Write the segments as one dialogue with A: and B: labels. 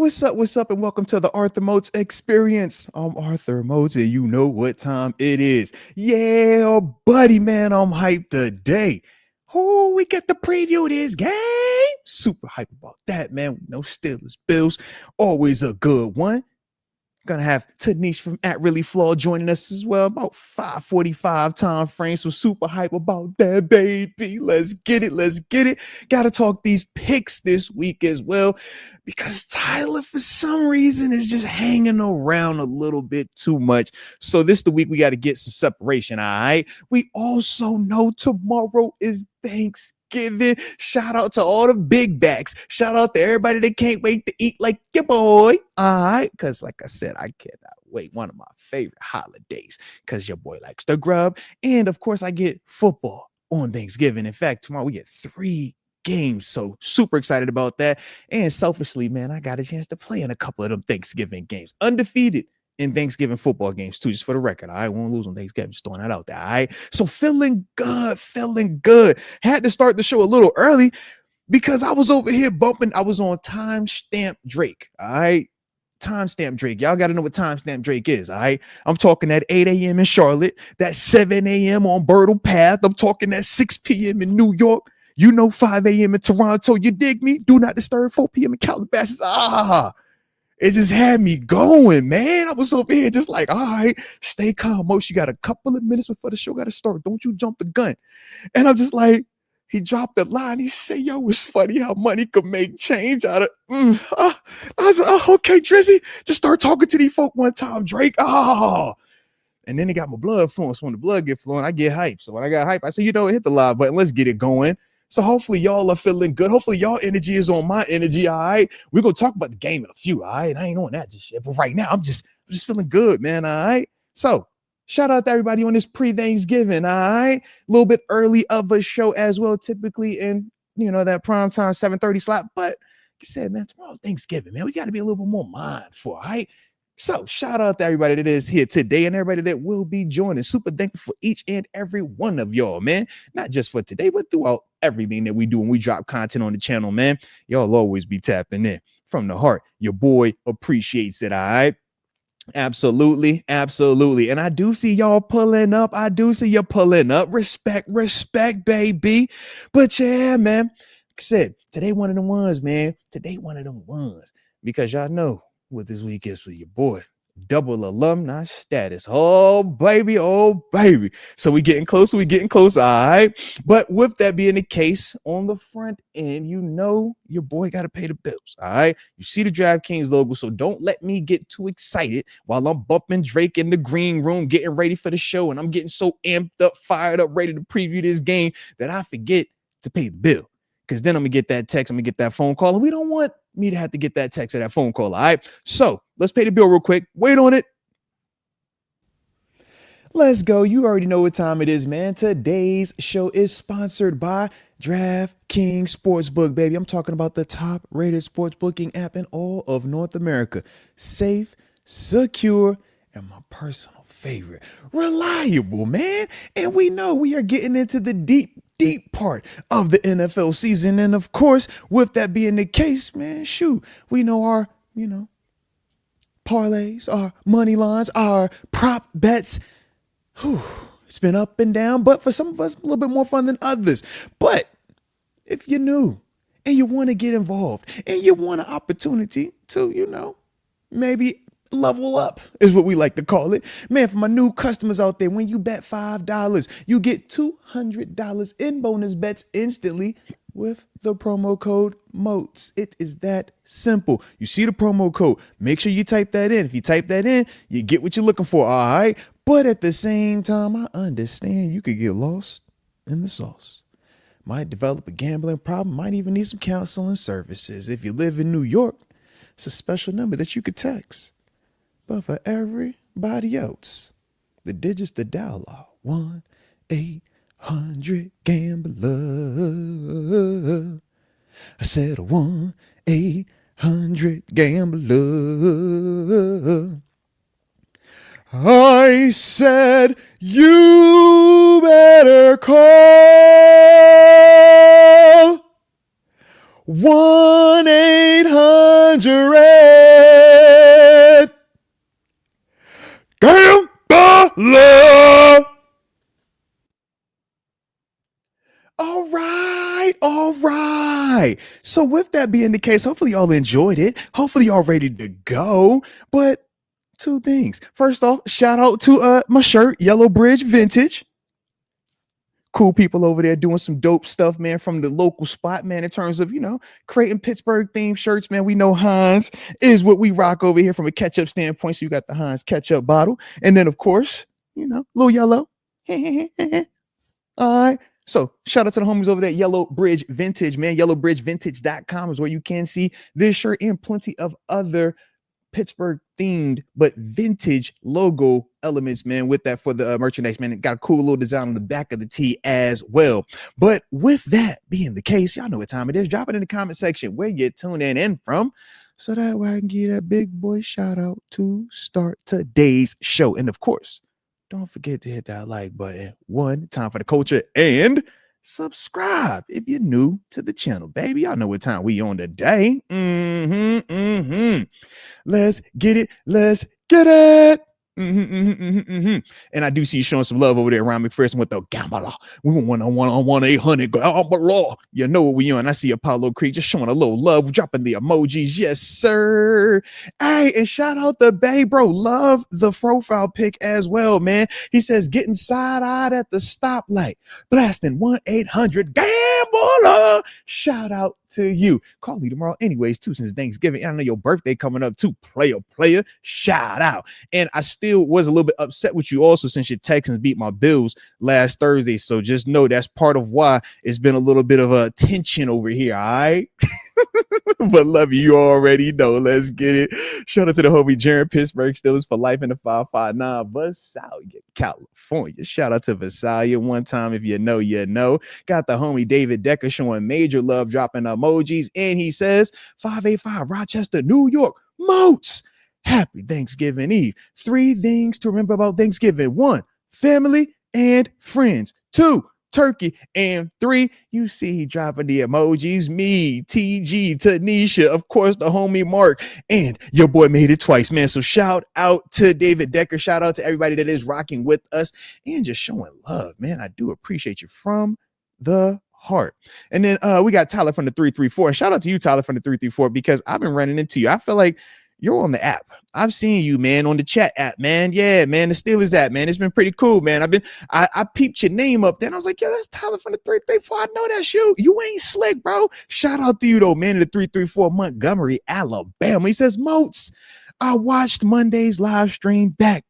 A: What's up, and welcome to the Arthur Moats Experience. I'm Arthur Moats, and you know what time it is. Yeah, buddy, man, I'm hyped today. Oh, we get to preview this game. Super hype about that, man. No Steelers, Bills, always a good one. Gonna have TaNeisha from At Really Flawed joining us as well. About 5:45 time frame. So super hype about that, baby. Let's get it. Let's get it. Gotta talk these picks this week as well. Because Tyler, for some reason, is just hanging around a little bit too much. So this the week we got to get some separation. All right. We also know tomorrow is Thanksgiving. Shout out to all the big backs. Shout out to everybody that can't wait to eat like your boy. All right. Because like I said, I cannot wait. One of my favorite holidays because your boy likes to grub. And of course, I get football on Thanksgiving. In fact, tomorrow we get 3 games. So super excited about that. And selfishly, man, I got a chance to play in a couple of them Thanksgiving games. Undefeated in Thanksgiving football games too, just for the record. I won't lose on Thanksgiving. Just throwing that out there. All right. So feeling good, feeling good. Had to start the show a little early because I was over here bumping. I was on Timestamp Drake. All right. Timestamp Drake. Y'all got to know what Timestamp Drake is. All right. I'm talking at 8 a.m. in Charlotte, that 7 a.m. on Birtle Path. I'm talking at 6 p.m. in New York. 5 a.m. in Toronto. You dig me? Do not disturb. 4 p.m. in Calabasas. It just had me going, man. I was over here just like, all right, stay calm. Most you got a couple of minutes before the show got to start. Don't you jump the gun. And I'm just like, he dropped the line. He said, yo, it's funny how money could make change out of. I was like, oh, okay, Drizzy, just start talking to these folk one time, Drake. And then it got my blood flowing. So when the blood get flowing, I get hype. So when I got hype, I said, hit the live button. Let's get it going. So hopefully y'all are feeling good. Hopefully y'all energy is on my energy. All right. We're going to talk about the game in a few. All right. I ain't on that just yet. But right now, I'm just feeling good, man. All right. So shout out to everybody on this pre-Thanksgiving. All right. A little bit early of a show as well, typically in, that prime time 7:30 slot. But like I said, man, tomorrow's Thanksgiving, man. We got to be a little bit more mindful. All right. So shout out to everybody that is here today and everybody that will be joining. Super thankful for each and every one of y'all, man. Not just for today, but throughout everything that we do when we drop content on the channel, man. Y'all always be tapping in from the heart. Your boy appreciates it, all right? Absolutely, absolutely. And I do see y'all pulling up. I do see you pulling up. Respect, baby. But yeah, man, like I said, today one of them ones, man. Today one of them ones. Because y'all know what this week is for your boy. Double alumni status. Oh, baby. So we getting closer. All right. But with that being the case, on the front end, your boy got to pay the bills. All right. You see the DraftKings logo. So don't let me get too excited while I'm bumping Drake in the green room, getting ready for the show. And I'm getting so amped up, fired up, ready to preview this game that I forget to pay the bill. Because then I'm going to get that text. I'm going to get that phone call. And we don't want me to have to get that text or that phone call. All right. So let's pay the bill real quick. Wait on it. Let's go. You already know what time it is, man. Today's show is sponsored by DraftKings Sportsbook, baby. I'm talking about the top rated sports booking app in all of North America. Safe, secure, and my personal favorite, reliable, man. And we know we are getting into the deep part of the NFL season. And of course, with that being the case, man, we know our, parlays, our money lines, our prop bets. It's been up and down, but for some of us, a little bit more fun than others. But if you're new and you want to get involved and you want an opportunity to, maybe level up is what we like to call it. Man, for my new customers out there, when you bet $5, you get $200 in bonus bets instantly with the promo code Moats. It is that simple. You see the promo code. Make sure you type that in. If you type that in, you get what you're looking for, all right? But at the same time, I understand you could get lost in the sauce. Might develop a gambling problem, might even need some counseling services. If you live in New York, it's a special number that you could text. But for everybody else, the digits to dial are 1-800-GAMBLER. I said 1-800-GAMBLER. I said you better call 1-800-GAMBLER. All right, all right. So with that being the case, hopefully y'all enjoyed it. Hopefully y'all ready to go. But two things. First off, shout out to my shirt, Yellow Bridge Vintage. Cool people over there doing some dope stuff, man, from the local spot, man, in terms of, creating Pittsburgh themed shirts, man. We know Heinz is what we rock over here from a ketchup standpoint. So you got the Heinz ketchup bottle. And then, of course, little yellow. All right. So shout out to the homies over there, Yellow Bridge Vintage, man. YellowBridgeVintage.com is where you can see this shirt and plenty of other Pittsburgh themed but vintage logo elements, man, with that for the merchandise, man. It got a cool little design on the back of the tee as well. But with that being the case, y'all know what time it is. Drop it in the comment section where you're tuning in from, so that way I can give that big boy shout out to start today's show. And of course, don't forget to hit that like button. One time for the culture, and subscribe if you're new to the channel, baby. Y'all know what time we on today. Let's get it. Let's get it. And I do see you showing some love over there around McPherson with the gambler. We want a 1-800 gambler. You know what we on. I see Apollo Creek just showing a little love, dropping the emojis. Yes, sir. Hey, and shout out to Bay, bro. Love the profile pic as well, man. He says getting side-eyed at the stoplight, blasting 1-800 gambler. Shout out to you. Call you tomorrow anyways, too, since Thanksgiving. I know your birthday coming up too. Player. Shout out. And I still was a little bit upset with you also, since your Texans beat my Bills last Thursday. So just know that's part of why it's been a little bit of a tension over here. All right. But love you. You already know. Let's get it. Shout out to the homie Jaron Pittsburgh Steelers for life in the 559 Visalia, California. Shout out to Visalia one time. If you know, you know. Got the homie David Decker showing major love, dropping emojis. And he says 585 Rochester, New York, Moats. Happy Thanksgiving Eve. 3 things to remember about Thanksgiving. 1, family and friends. 2, turkey. And 3, you see he dropping the emojis. Me, TG, TaNeisha, of course, the homie Mark, and your boy made it twice, man. So shout out to David Decker. Shout out to everybody that is rocking with us and just showing love, man. I do appreciate you from the heart. And then we got Tyler from the 334. And shout out to you, Tyler from the 334, because I've been running into you. I feel like you're on the app. I've seen you, man, on the chat app, man. Yeah, man, the Steelers app, man. It's been pretty cool, man. I peeped your name up there, and I was like, yeah, that's Tyler from the 334. I know that's you. You ain't slick, bro. Shout out to you, though, man, in the 334, Montgomery, Alabama. He says, Moats, I watched Monday's live stream back.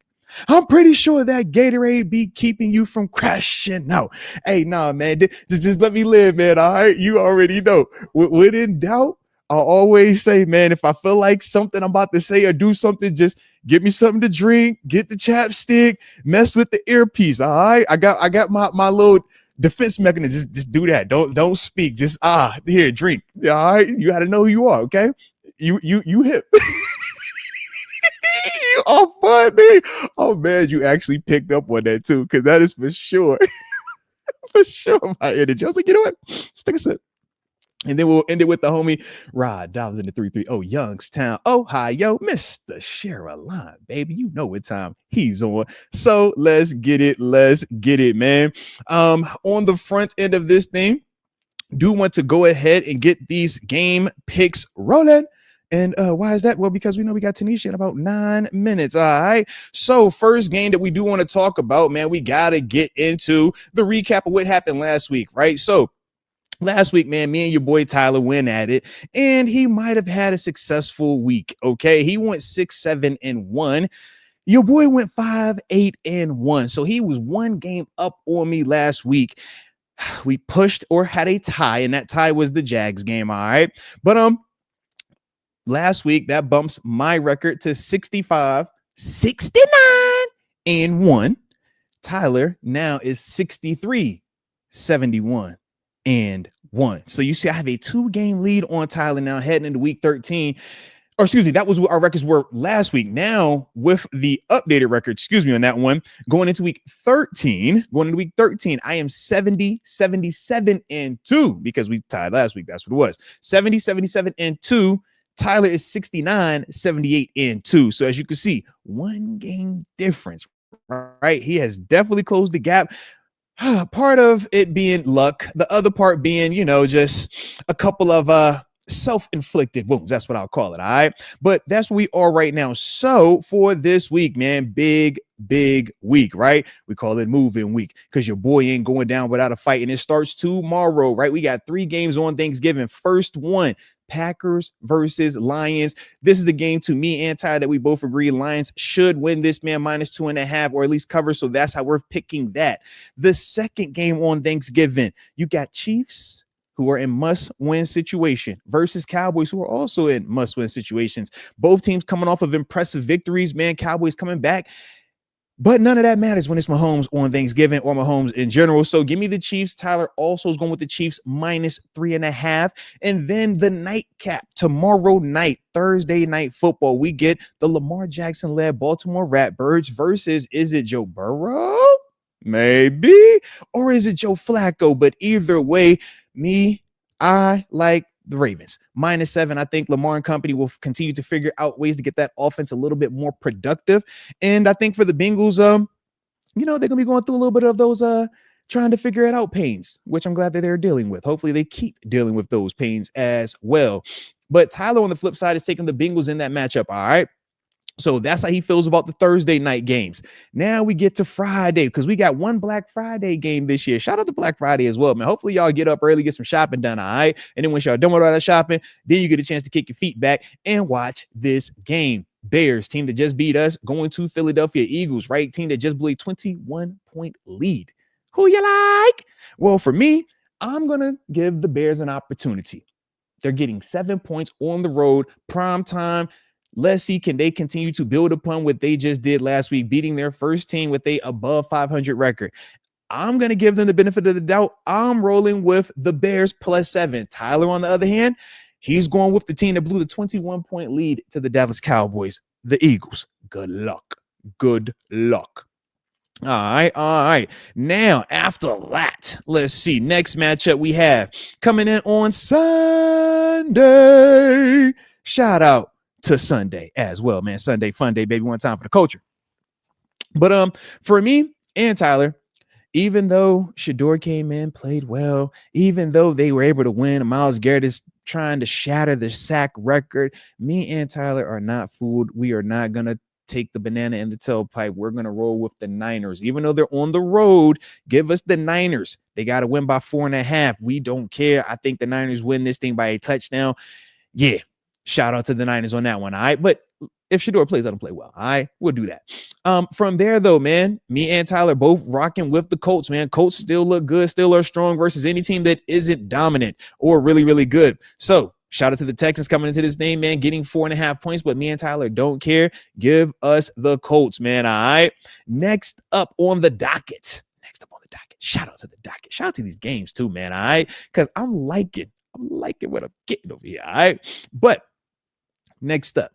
A: I'm pretty sure that Gatorade be keeping you from crashing out. Hey, nah, man, just let me live, man, all right? You already know. When in doubt, I always say, man, if I feel like something I'm about to say or do something, just give me something to drink, get the chapstick, mess with the earpiece. All right. I got my little defense mechanism. Just do that. Don't speak. Just here, drink. All right. You got to know who you are. Okay. You hip. Oh, funny. Oh man, you actually picked up on that too, because that is for sure. For sure my energy. I was like, you know what? Let's take a sip. And then we'll end it with the homie Rod Dollars in the 330 Youngstown, Ohio, Mr. Sherilyn, baby. You know what time he's on. So let's get it, man. On the front end of this thing, do want to go ahead and get these game picks rolling. And why is that? Well, because we know we got TaNeisha in about 9 minutes. All right. So first game that we do want to talk about, man, we got to get into the recap of what happened last week, right? So last week, man, me and your boy Tyler went at it, and he might have had a successful week. Okay. He went 6-7-1. Your boy went 5-8-1. So he was 1 game up on me last week. We pushed or had a tie, and that tie was the Jags game. All right. But last week that bumps my record to 65-69-1. Tyler now is 63-71-1. So you see, I have a 2-game lead on Tyler now heading into week 13. or excuse me, that was what our records were last week. Now, with the updated record, excuse me, on that one, going into week 13, I am 70, 77, and 2 because we tied last week. That's what it was. 70, 77, and 2. Tyler is 69, 78, and 2. So as you can see, one game difference, right? He has definitely closed the gap. Part of it being luck, the other part being, just a couple of self-inflicted wounds. That's what I'll call it. All right. But that's where we are right now. So for this week, man, big week, right? We call it moving week because your boy ain't going down without a fight. And it starts tomorrow, right? We got 3 games on Thanksgiving. First one, Packers versus Lions. This is the game to me and Ty that we both agree Lions should win this, man, -2.5 or at least cover. So that's how we're picking that. The second game on Thanksgiving, you got Chiefs, who are in must-win situation, versus Cowboys, who are also in must-win situations. Both teams coming off of impressive victories, man. Cowboys coming back. But none of that matters when it's Mahomes on Thanksgiving or Mahomes in general. So give me the Chiefs. Tyler also is going with the Chiefs -3.5. And then the nightcap, tomorrow night, Thursday night football, we get the Lamar Jackson-led Baltimore Ratbirds versus, is it Joe Burrow? Maybe. Or is it Joe Flacco? But either way, I like the Ravens. -7. I think Lamar and company will continue to figure out ways to get that offense a little bit more productive. And I think for the Bengals, they're going to be going through a little bit of those trying to figure it out pains, which I'm glad that they're dealing with. Hopefully they keep dealing with those pains as well. But Tyler on the flip side is taking the Bengals in that matchup. All right. So that's how he feels about the Thursday night games. Now we get to Friday because we got one Black Friday game this year. Shout out to Black Friday as well, man. Hopefully y'all get up early, get some shopping done, all right? And then once y'all done with all that shopping, then you get a chance to kick your feet back and watch this game. Bears, team that just beat us, going to Philadelphia Eagles, right? Team that just blew a 21-point lead. Who you like? Well, for me, I'm going to give the Bears an opportunity. They're getting 7 points on the road, prime time. Let's see, can they continue to build upon what they just did last week, beating their first team with a above 500 record. I'm going to give them the benefit of the doubt. I'm rolling with the Bears +7. Tyler, on the other hand, he's going with the team that blew the 21-point lead to the Dallas Cowboys, the Eagles. Good luck. All right. Now, after that, let's see. Next matchup we have coming in on Sunday. Shout out to Sunday as well, man. Sunday fun day, baby. One time for the culture. But for me and Tyler, even though Shador came in, played well, even though they were able to win, Myles Garrett is trying to shatter the sack record. Me and Tyler are not fooled. We are not gonna take the banana in the tailpipe. We're gonna roll with the Niners, even though they're on the road. Give us the Niners. They got to win by 4.5. We don't care. I think the Niners win this thing by a touchdown. Yeah. Shout out to the Niners on that one, all right? But if Shador plays, let him play well, all right? We'll do that. From there, though, man, me and Tyler both rocking with the Colts, man. Colts still look good, still are strong versus any team that isn't dominant or really, really good. So shout out to the Texans coming into this thing, man, getting 4.5 points, but me and Tyler don't care. Give us the Colts, man, all right? Next up on the docket. Shout out to the docket. Shout out to these games, too, man, all right? Because I'm liking what I'm getting over here, all right? But next up,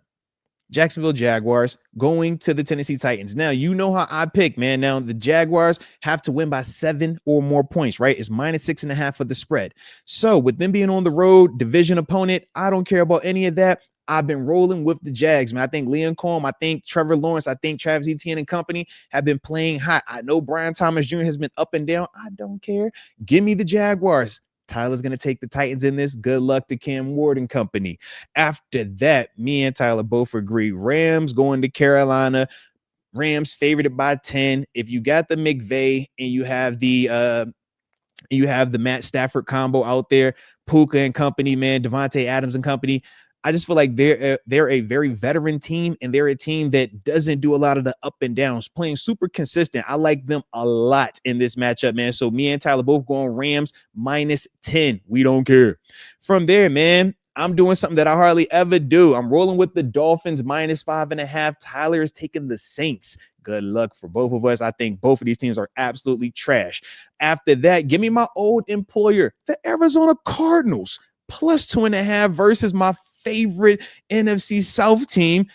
A: Jacksonville Jaguars going to the Tennessee Titans. Now, you know how I pick, man. Now, the Jaguars have to win by 7 or more points, right? It's -6.5 for the spread. So, with them being on the road, division opponent, I don't care about any of that. I've been rolling with the Jags, man. I think Liam Cohen, I think Trevor Lawrence, I think Travis Etienne and company have been playing hot. I know Brian Thomas Jr. has been up and down. I don't care. Give me the Jaguars. Tyler's going to take the Titans in this. Good luck to Cam Ward and company. After that, me and Tyler both agree. Rams going to Carolina. Rams favored by 10. If you got the McVay and you have the Matt Stafford combo out there, Puka and company, man, Devontae Adams and company, I just feel like they're a very veteran team, and they're a team that doesn't do a lot of the up and downs, playing super consistent. I like them a lot in this matchup, man. So me and Tyler both going Rams -10. We don't care. From there, man, I'm doing something that I hardly ever do. I'm rolling with the Dolphins -5.5. Tyler is taking the Saints. Good luck for both of us. I think both of these teams are absolutely trash. After that, give me my old employer, the Arizona Cardinals, +2.5 versus my favorite NFC South team,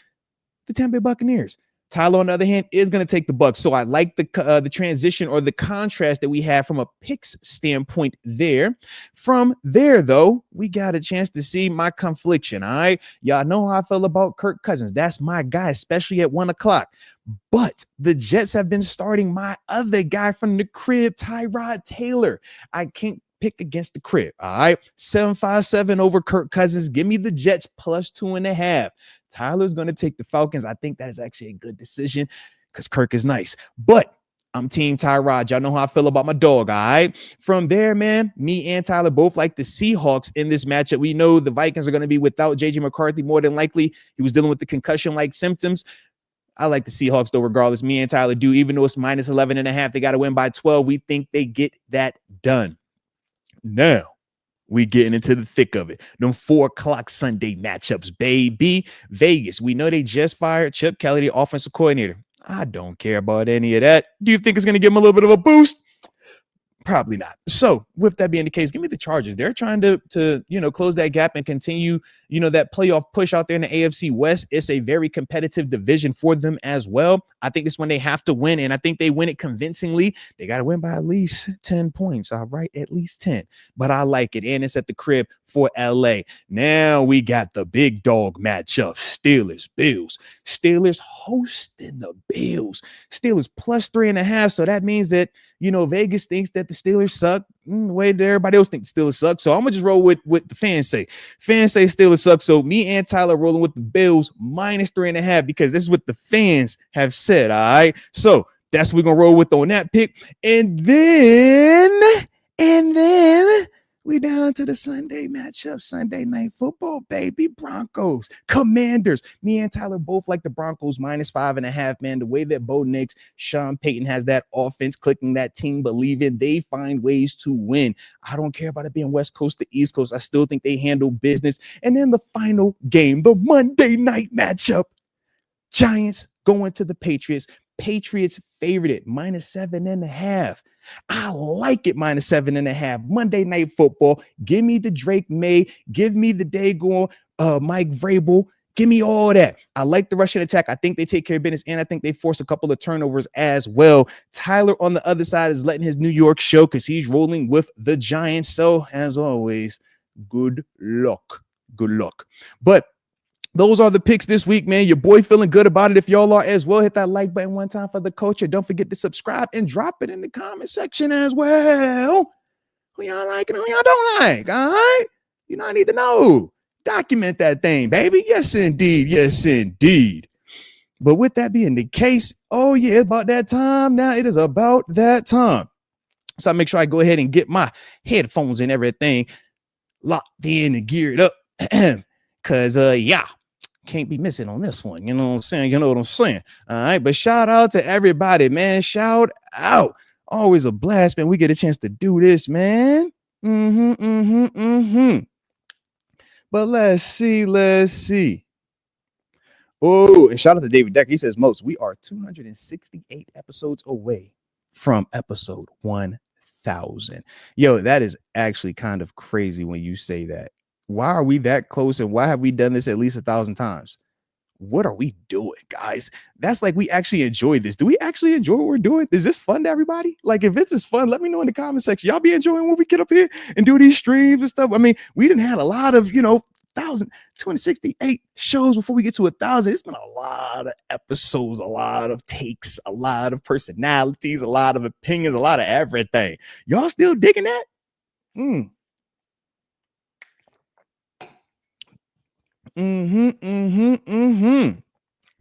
A: the Tampa Bay Buccaneers. Tyler, on the other hand, is going to take the Bucs. So I like the transition or the contrast that we have from a picks standpoint there. From there, though, we got a chance to see my confliction. All right. Y'all know how I feel about Kirk Cousins. That's my guy, especially at 1 o'clock. But the Jets have been starting my other guy from the crib, Tyrod Taylor. I can't pick against the crib. All right. 757 over Kirk Cousins. Give me the Jets plus 2.5. Tyler's going to take the Falcons. I think that is actually a good decision because Kirk is nice. But I'm Team Tyrod. Y'all know how I feel about my dog, all right? From there, man, me and Tyler both like the Seahawks in this matchup. We know the Vikings are going to be without J.J. McCarthy more than likely. He was dealing with the concussion-like symptoms. I like the Seahawks, though, regardless. Me and Tyler do. Even though it's minus 11.5, they got to win by 12. We think they get that done. Now, we getting into the thick of it. Them 4 o'clock Sunday matchups, baby. Vegas. We know they just fired Chip Kelly, the offensive coordinator. I don't care about any of that. Do you think it's going to give him a little bit of a boost? Probably not. So with that being the case, give me the Chargers. They're trying to close that gap and continue, that playoff push out there in the AFC West. It's a very competitive division for them as well. I think this one they have to win, and I think they win it convincingly. They got to win by at least 10 points. All right, at least 10. But I like it, and it's at the crib for LA. Now we got the big dog matchup. Steelers, Bills. Steelers hosting the Bills. Steelers plus 3.5. So that means that Vegas thinks that the Steelers suck the way that everybody else thinks the Steelers suck. So I'm going to just roll with what the fans say. Fans say Steelers suck. So me and Tyler rolling with the Bills minus 3.5 because this is what the fans have said. All right. So that's what we're going to roll with on that pick. And then we down to the Sunday matchup, Sunday night football, baby. Broncos, Commanders. Me and Tyler both like the Broncos minus 5.5, man. The way that Bo Nix, Sean Payton has that offense clicking, that team believing, they find ways to win. I don't care about it being West Coast to East Coast. I still think they handle business. And then the final game, the Monday night matchup, Giants going to the Patriots. Patriots favored it minus 7.5. I like it minus 7.5. Monday night football. Give me the Drake May. Give me the Dagon, Mike Vrabel. Give me all that. I like the Russian attack. I think they take care of business, and I think they force a couple of turnovers as well. Tyler on the other side is letting his New York show because he's rolling with the Giants. So, as always, good luck. Good luck. But those are the picks this week, man. Your boy feeling good about it. If y'all are as well, hit that like button one time for the culture. Don't forget to subscribe and drop it in the comment section as well. Who y'all like and who y'all don't like, all right? I need to know. Document that thing, baby. Yes, indeed. Yes, indeed. But with that being the case, oh, yeah, it's about that time. Now it is about that time. So I make sure I go ahead and get my headphones and everything locked in and geared up. Because, can't be missing on this one. You know what I'm saying? You know what I'm saying? All right. But shout out to everybody, man. Shout out. Always a blast, man. We get a chance to do this, man. But let's see. Oh, and shout out to David Decker. He says, Moats, we are 268 episodes away from episode 1000. Yo, that is actually kind of crazy when you say that. Why are we that close, and why have we done this at least 1,000 times? What are we doing, guys? That's like we actually enjoy this. Do we actually enjoy what we're doing? Is this fun to everybody? Like, if it's fun, let me know in the comment section. Y'all be enjoying when we get up here and do these streams and stuff. I mean, we didn't have a lot of, 268 shows before we get to 1,000. It's been a lot of episodes, a lot of takes, a lot of personalities, a lot of opinions, a lot of everything. Y'all still digging that?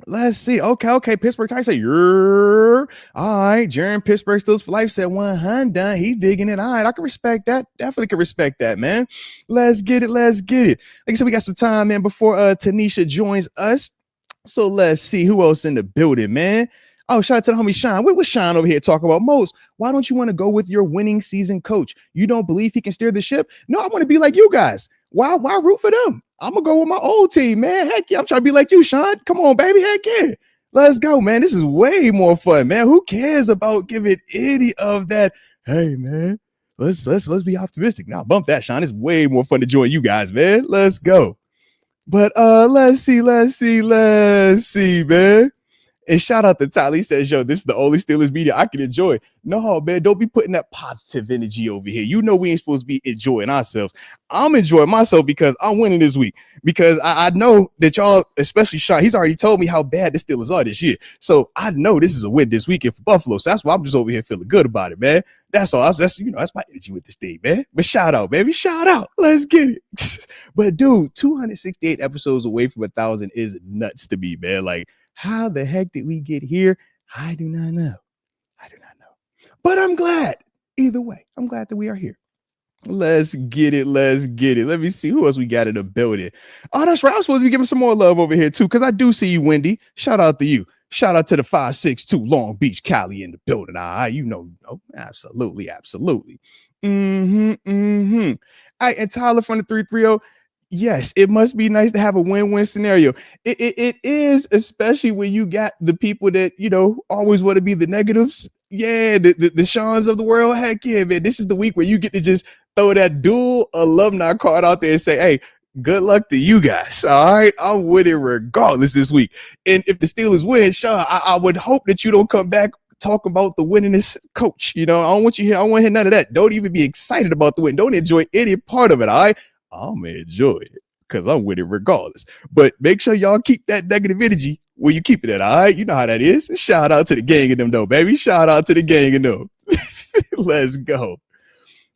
A: Let's see. Okay. Pittsburgh Tigers say, all right. Jaron Pittsburgh Steelers for life said 100. He's digging it. All right. I can respect that. Definitely can respect that, man. Let's get it. Like I said, we got some time, man, before TaNeisha joins us. So let's see who else in the building, man. Oh, shout out to the homie Sean. What was Sean over here talking about? Moats, why don't you want to go with your winning season coach? You don't believe he can steer the ship? No, I want to be like you guys. Why root for them? I'm going to go with my old team, man. Heck yeah, I'm trying to be like you, Sean. Come on, baby. Heck yeah. Let's go, man. This is way more fun, man. Who cares about giving any of that? Hey, man, let's be optimistic. Now, bump that, Sean. It's way more fun to join you guys, man. Let's go. But let's see, man. And shout out to Tyler. He says, yo, this is the only Steelers media I can enjoy. No, man, don't be putting that positive energy over here. You know we ain't supposed to be enjoying ourselves. I'm enjoying myself because I'm winning this week. Because I know that y'all, especially Sean, he's already told me how bad the Steelers are this year. So I know this is a win this weekend for Buffalo. So that's why I'm just over here feeling good about it, man. That's all. That's that's my energy with this thing, man. But shout out, baby. Shout out. Let's get it. But dude, 268 episodes away from 1,000 is nuts to me, man. Like, how the heck did we get here? I do not know. I do not know. But I'm glad. Either way, I'm glad that we are here. Let's get it. Let's get it. Let me see who else we got in the building. Oh, that's right. I'm supposed to be giving some more love over here, too, because I do see you, Wendy. Shout out to you. Shout out to the 562 Long Beach Cali in the building. You know. Absolutely. Absolutely. All right. And Tyler from the 330. Yes, it must be nice to have a win-win scenario. It is, especially when you got the people that, always want to be the negatives. Yeah, the Seans of the world. Heck yeah, man. This is the week where you get to just throw that dual alumni card out there and say, hey, good luck to you guys. All right. I'm with it regardless this week. And if the Steelers win, Sean, I would hope that you don't come back talk about the winningest coach. I don't want you here. I don't want to hear none of that. Don't even be excited about the win. Don't enjoy any part of it. All right. I'm gonna enjoy it because I'm with it regardless. But make sure y'all keep that negative energy where you keep it at. All right. You know how that is. Shout out to the gang of them, though, baby. Shout out to the gang of them. Let's go.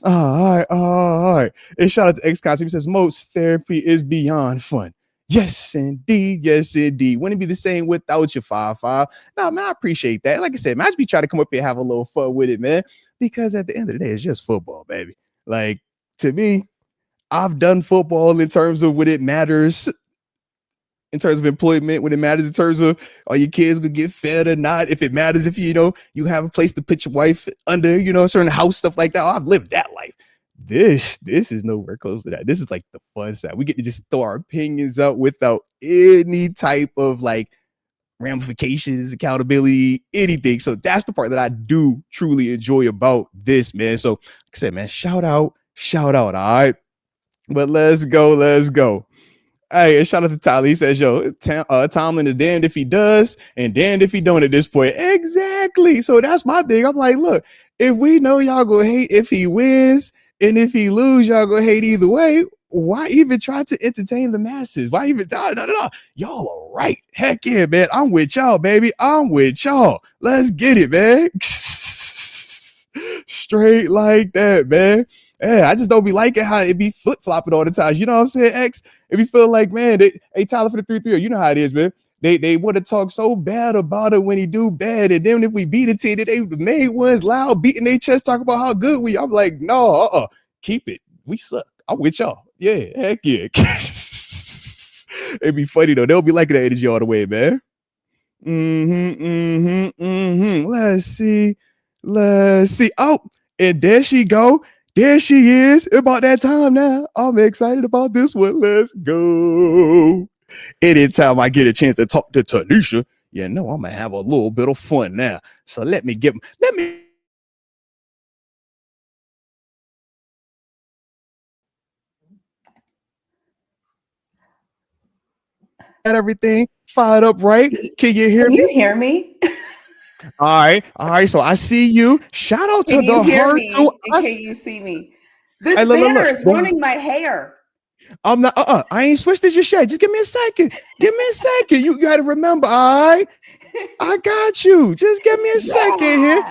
A: All right. And shout out to X Concept. He says, most therapy is beyond fun. Yes, indeed. Yes, indeed. Wouldn't it be the same without your 5-5? No, man, I appreciate that. Like I said, man, I just be trying to come up here and have a little fun with it, man. Because at the end of the day, it's just football, baby. Like, to me, I've done football in terms of when it matters, in terms of employment, when it matters in terms of are your kids gonna get fed or not, if it matters if you have a place to put your wife under, a certain house, stuff like that. Oh, I've lived that life. This is nowhere close to that. This is like the fun side. We get to just throw our opinions out without any type of like ramifications, accountability, anything. So that's the part that I do truly enjoy about this, man. So like I said, man, shout out. All right. But let's go. Hey, and shout out to Tyler. He says, yo, Tomlin is damned if he does and damned if he don't at this point. Exactly. So that's my thing. I'm like, look, if we know y'all gonna hate if he wins and if he lose, y'all gonna hate either way, why even try to entertain the masses? Why even, no. Y'all are right. Heck yeah, man. I'm with y'all, baby. I'm with y'all. Let's get it, man. Straight like that, man. Yeah, I just don't be liking how it be flip-flopping all the time. You know what I'm saying, X? If you feel like, man, hey, Tyler for the 3-3, you know how it is, man. They want to talk so bad about it when he do bad. And then if we beat a team, they the main ones loud, beating their chest, talking about how good we are. I'm like, no, keep it. We suck. I'm with y'all. Yeah, heck yeah. It'd be funny, though. They'll be liking that energy all the way, man. Let's see. Oh, and there she go. There she is. About that time now. I'm excited about this one. Let's go. Anytime I get a chance to talk to TaNeisha, I'm gonna have a little bit of fun now. So let me everything fired up, right? Can you hear me?
B: Can you hear me?
A: All right. So I see you. Shout out to the heart.
B: Can you see me? This banner is ruining my hair.
A: I'm not. I ain't switched it just yet. Just give me a second. You got to remember. All right. I got you. Just give me a second here.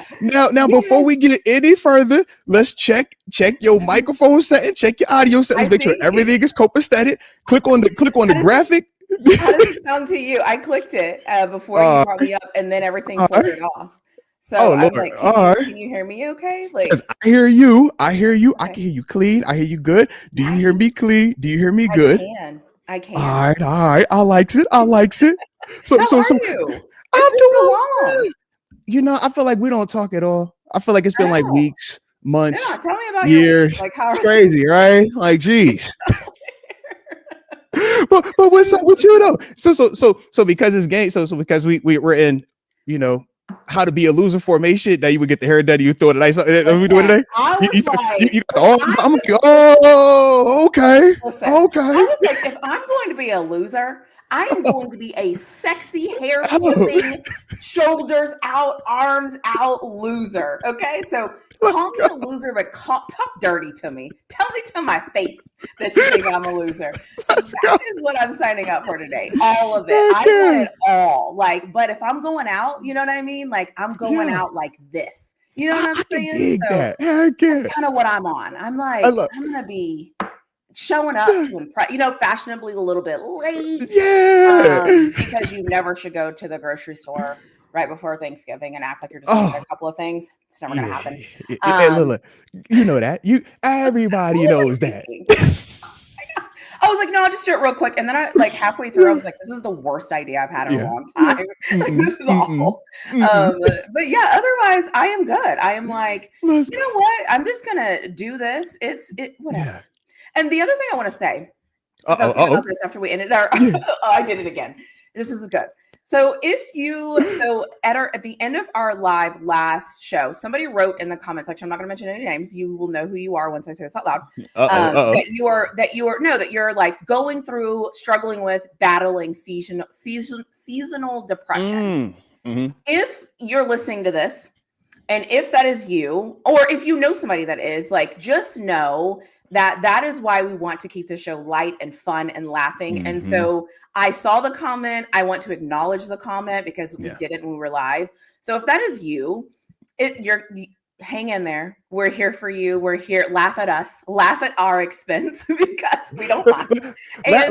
A: Now, before we get any further, let's check your microphone setting, check your audio settings, make sure everything is copacetic. Click on the graphic.
B: How does it sound to you? I clicked it before you brought me up, and then everything flickered off. So I'm like, can you hear me okay? Like,
A: I hear you. Okay. I can hear you clean. I hear you good. Do you hear me clean? Do you hear me good?
B: I can.
A: All right. I likes it. So,
B: How are you?
A: I'm doing so long. I feel like we don't talk at all. I feel like it's been like weeks, months,
B: tell me about
A: years.
B: Your week. Like, how
A: it's crazy, right? Like, geez. but what's up with you though? So because it's game, so because we're in, how to be a loser formation. Now you would get the hair done. You throw it nice. Are we doing today?
B: I was
A: You got the arms. I'm like, oh, okay.
B: Listen,
A: Okay.
B: I was like, if I'm going to be a loser, I am going to be a sexy, hair flipping, shoulders out, arms out loser. Okay, so call me a loser, but talk dirty to me. Tell me to my face that you think I'm a loser. So that is what I'm signing up for today. All of it. I want it all. Like, but if I'm going out, you know what I mean? Like, I'm going out like this. You know what I'm saying? So that's kind of what I'm on. I'm like, I'm gonna be showing up to impress, fashionably a little bit late. Because you never should go to the grocery store right before Thanksgiving and act like you're just going to get a couple of things. It's never going to happen.
A: Hey, Lila, you know that. Everybody knows that.
B: I was like, no, I'll just do it real quick. And then I halfway through, I was like, this is the worst idea I've had in a long time. This is awful. But yeah, otherwise I am good. I am like, you know what? I'm just going to do this. Whatever. Yeah. And the other thing I want to say, I was thinking about this after we ended I did it again. This is good. So at the end of our live last show, somebody wrote in the comment section, I'm not going to mention any names. You will know who you are once I say this out loud. That you're like going through, struggling with, battling seasonal depression. If you're listening to this, and if that is you, or if you know somebody that is, like, just know that is why we want to keep the show light and fun and laughing. And so I saw the comment. I want to acknowledge the comment because we did it when we were live. So if that is you, hang in there. We're here for you. We're here. Laugh at us. Laugh at our expense because we don't mind.
A: Laugh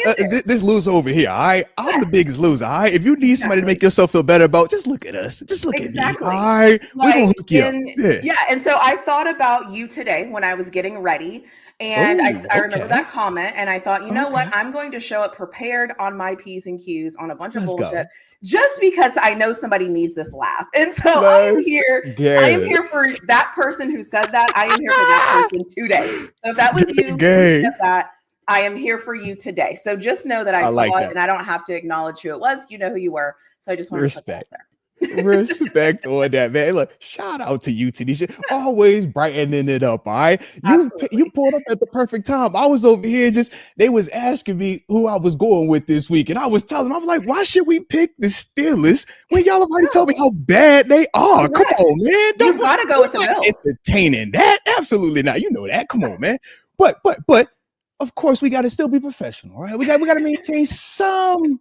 A: at this loser over here. All right, I'm the biggest loser. All right, if you need somebody to make yourself feel better about, just look at us. Just look at me. All right, we're gonna hook you up.
B: Yeah. And so I thought about you today when I was getting ready, and I remember that comment, and I thought, you know what? I'm going to show up prepared on my P's and Q's on a bunch of bullshit, just because I know somebody needs this laugh. And so I am here. I am here for that person who said that. I am here for that person today. So if that was you who said that, I am here for you today. So just know that I saw it, and I don't have to acknowledge who it was. You know who you were. So I just want to put that there.
A: Respect on that, man. Look, shout out to you, TaNeisha. Always brightening it up. All right, you pulled up at the perfect time. I was over here they was asking me who I was going with this week, and I was telling them, I was like, why should we pick the Steelers when y'all have already told me how bad they are? Come on, man.
B: You gotta go with the Bills.
A: Entertaining that? Absolutely not. You know that. Come on, man. But of course we got to still be professional, right? We got to maintain some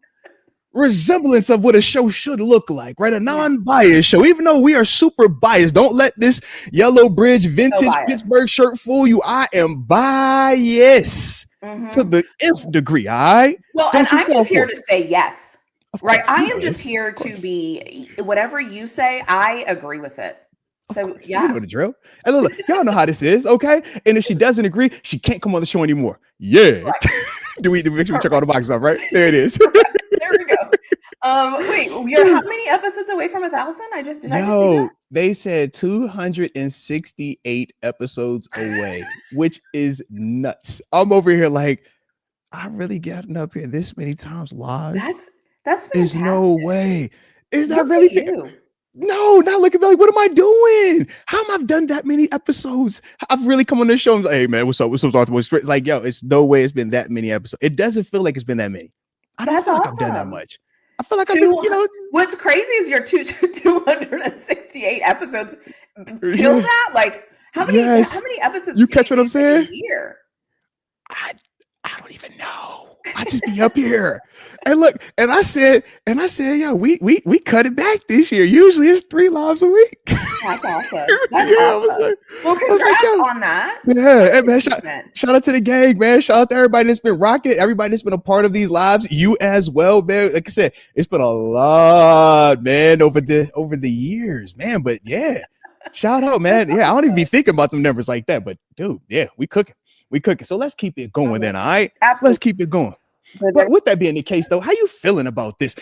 A: resemblance of what a show should look like, right? A non-biased show, even though we are super biased. Don't let this Yellow Bridge vintage Pittsburgh shirt fool you. I am biased to the nth degree. All right.
B: Well, and I'm just here to say yes, right? I am just here to be whatever you say. I agree with it. So yeah,
A: you know the drill. And look, y'all know how this is, okay? And if she doesn't agree, she can't come on the show anymore. Yeah. Right. do we make sure we check all the boxes off, right? There it is.
B: There we go. Wait, you're how many episodes away from 1,000? I just see that?
A: They said 268 episodes away, which is nuts. I'm over here like, I really gotten up here this many times live.
B: That's fantastic.
A: There's no way. Is that really you? No, not looking like, what am I doing? How am I done that many episodes? I've really come on this show and like, hey man, what's up? What's up? Like, yo, it's no way it's been that many episodes. It doesn't feel like it's been that many. I don't feel like I've done that much. I feel like I've been,
B: what's crazy is your 268 episodes till that. Like, how many episodes?
A: You catch what I'm saying?
B: A year?
A: I don't even know. I just be up here. And look, and I said, yeah, we cut it back this year. Usually it's 3 lives a week.
B: That's awesome. That's awesome. Well, congrats on that.
A: Yeah, hey, man, shout out to the gang, man. Shout out to everybody that's been rocking, everybody that's been a part of these lives. You as well, man. Like I said, it's been a lot, man, over the years, man. But yeah, shout out, man. Yeah, I don't even be thinking about them numbers like that. But dude, yeah, we cooking. So let's keep it going then, all right?
B: Absolutely.
A: Let's keep it going. But with that being the case, though, how you feeling about this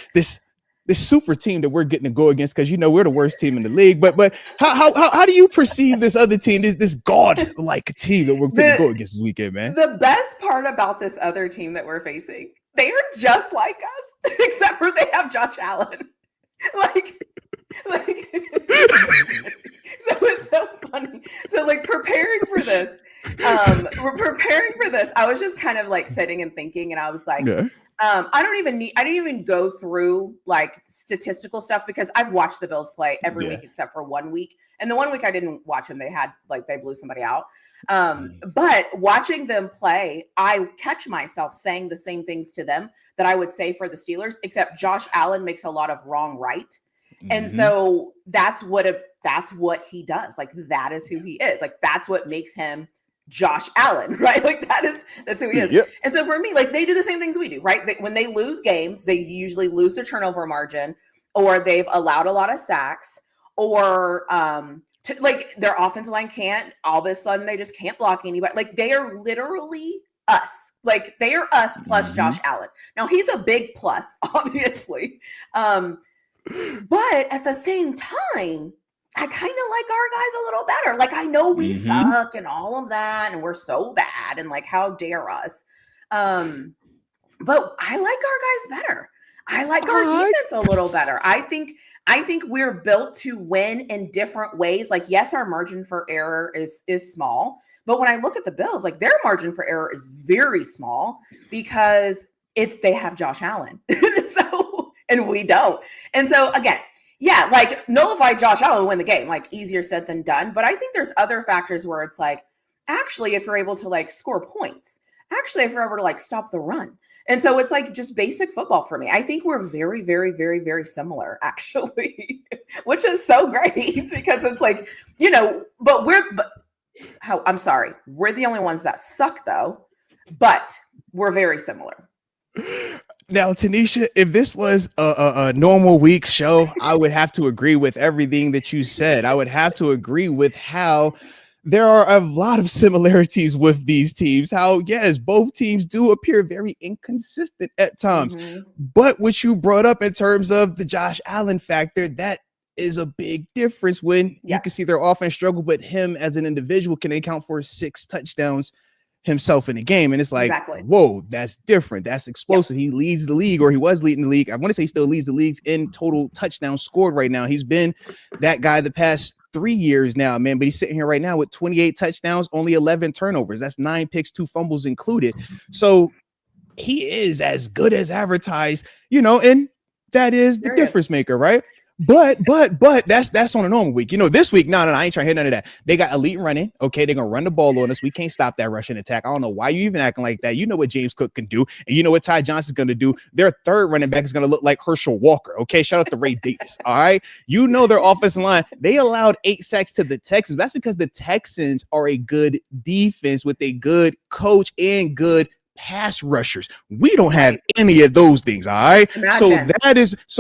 A: super team that we're getting to go against? Because we're the worst team in the league. But how do you perceive this other team, this god-like team that we're going to go against this weekend, man?
B: The best part about this other team that we're facing, they are just like us, except for they have Josh Allen. Like, Like, so it's so funny. So like we're preparing for this. I was just kind of like sitting and thinking, and I was like,
A: Yeah.
B: I didn't even go through like statistical stuff because I've watched the Bills play every
A: Yeah.
B: week except for 1 week. And the 1 week I didn't watch them, they blew somebody out. But watching them play, I catch myself saying the same things to them that I would say for the Steelers, except Josh Allen makes a lot of wrong right. And so that's what he does. Like that is who he is. Like that's what makes him Josh Allen, right? Like that's who he is.
A: Yep.
B: And so for me, like they do the same things we do, right? When they lose games, they usually lose their turnover margin, or they've allowed a lot of sacks, or like their offensive line can't, all of a sudden they just can't block anybody. Like they are literally us. Like they are us plus Josh Allen. Now he's a big plus, obviously. But at the same time, I kind of like our guys a little better. Like I know we suck and all of that, and we're so bad, and like how dare us. But I like our guys better. I like our defense a little better. I think we're built to win in different ways. Like, yes, our margin for error is small, but when I look at the Bills, like their margin for error is very small because they have Josh Allen. So, and we don't. And so again, yeah, like nullify Josh Allen, win the game, like easier said than done. But I think there's other factors where it's like, actually, if you're able to like score points, actually, if you're able to like stop the run. And so it's like just basic football for me. I think we're very, very, very, very similar, actually, which is so great because it's like, I'm sorry. We're the only ones that suck though, but we're very similar.
A: Now, TaNeisha, if this was a normal week show, I would have to agree with everything that you said. I would have to agree with how there are a lot of similarities with these teams. How, yes, both teams do appear very inconsistent at times. But what you brought up in terms of the Josh Allen factor, that is a big difference when you can see their offense struggle, but him as an individual can account for 6 touchdowns himself in the game. And it's like, whoa, that's different. That's explosive. He leads the league, or he was leading the league. I want to say he still leads the leagues in total touchdowns scored right now. He's been that guy the past 3 years now, man. But he's sitting here right now with 28 touchdowns, only 11 turnovers. That's 9 picks, 2 fumbles included. So he is as good as advertised, and that is the difference maker, right? But that's on a normal week. This week, no, I ain't trying to hit none of that. They got elite running. Okay, they're gonna run the ball on us. We can't stop that rushing attack. I don't know why you even acting like that. You know what James Cook can do, and you know what Ty Johnson's gonna do. Their third running back is gonna look like Herschel Walker. Okay, shout out to Ray Davis. All right, their offensive line. They allowed 8 sacks to the Texans. That's because the Texans are a good defense with a good coach and good pass rushers. We don't have any of those things. All right. So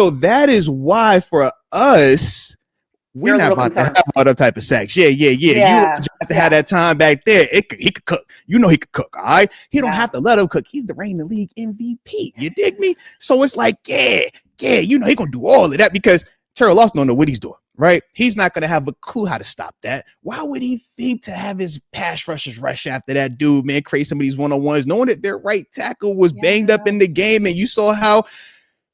A: that is why for us, we're not about to have all that type of sacks. Yeah. You have to have that time back there. He could cook. He could cook. All right. He don't have to let him cook. He's the reigning league MVP. You dig me? So it's like, he gonna do all of that because Terrell Lawson don't know what he's doing. Right? He's not going to have a clue how to stop that. Why would he think to have his pass rushers rush after that dude, man, create some of these one-on-ones, knowing that their right tackle was banged up in the game, and you saw how,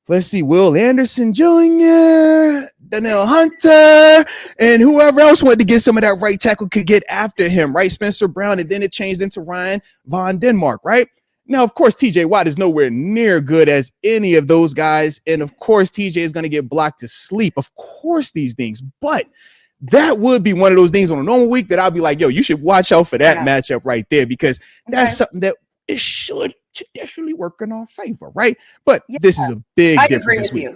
A: let's see, Will Anderson Jr., Danielle Hunter, and whoever else wanted to get some of that right tackle could get after him, right? Spencer Brown, and then it changed into Ryan Von Denmark, right? Now, of course, TJ Watt is nowhere near good as any of those guys. And of course, TJ is going to get blocked to sleep. Of course, these things. But that would be one of those things on a normal week that I'll be like, yo, you should watch out for that matchup right there, because that's something that it should traditionally work in our favor, right? But this is a big difference this week.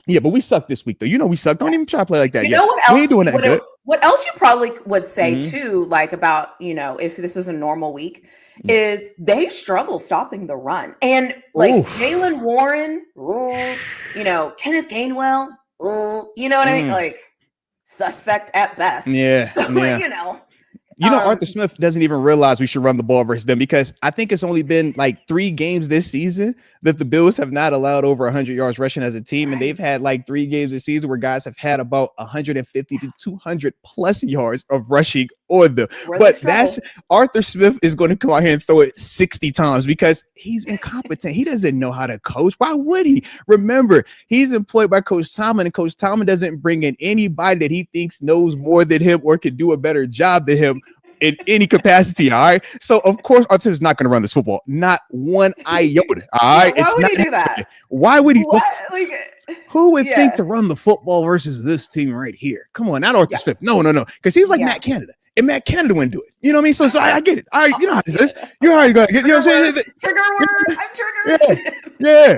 A: Yeah, but we suck this week, though. We suck. Don't even try to play like that.
B: You know what else?
A: We ain't doing that good.
B: What else you probably would say too, like about, if this is a normal week, is they struggle stopping the run. And like Jaylen Warren, Kenneth Gainwell, you know what I mean? Like suspect at best.
A: Yeah.
B: So
A: Arthur Smith doesn't even realize we should run the ball versus them, because I think it's only been like 3 games this season that the Bills have not allowed over 100 yards rushing as a team. And they've had like 3 games this season where guys have had about 150 to 200 plus yards of rushing on them.
B: Where they
A: But
B: struggle.
A: Arthur Smith is going to come out here and throw it 60 times because he's incompetent. He doesn't know how to coach. Why would he? Remember, he's employed by Coach Tomlin, and Coach Tomlin doesn't bring in anybody that he thinks knows more than him or can do a better job than him in any capacity. All right. So of course Arthur's not going to run this football. Not one iota. All right.
B: Why would he do that?
A: Why would he? Who would
B: Yeah.
A: think to run the football versus this team right here? Come on, not Arthur Smith. No. Because he's like Matt Canada. And Matt Canada wouldn't do it. You know what I mean? So I get it. All right, you know how this is. You already got it. You know what I'm saying?
B: Trigger word. I'm triggered.
A: Yeah.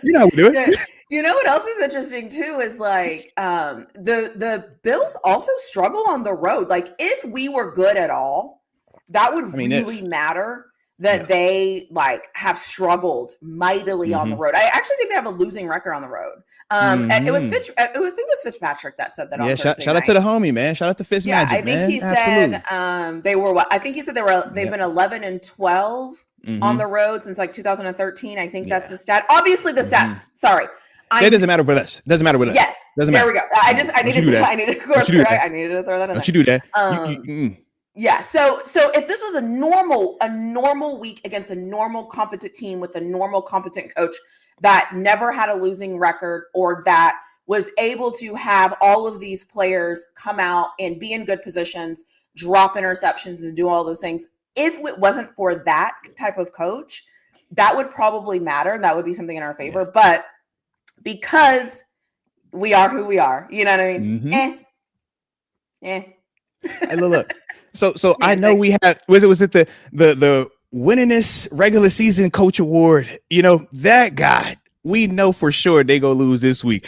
A: You know how we do it.
B: You know what else is interesting too is like the Bills also struggle on the road. Like if we were good at all, that would really matter. That they like have struggled mightily on the road. I actually think they have a losing record on the road. It was I think it was Fitzpatrick that said that.
A: Yeah, shout out to the homie, man. Shout out to Fitz Magic.
B: I think he said they were. I think he said they've been 11-12 on the road since like 2013. I think that's the stat. Obviously, the stat. Sorry.
A: That doesn't matter with us. Doesn't matter with us.
B: Yes.
A: Doesn't matter.
B: There we go. I needed to course correct. I needed to throw that in.
A: Don't you do that?
B: Yeah. So if this was a normal week against a normal competent team with a normal competent coach that never had a losing record or that was able to have all of these players come out and be in good positions, drop interceptions and do all those things. If it wasn't for that type of coach, that would probably matter. That would be something in our favor. Yeah. But because we are who we are, you know what I mean? Hey,
A: look. So I know we had was it the winningest regular season coach award? You know, that guy, we know for sure they go lose this week.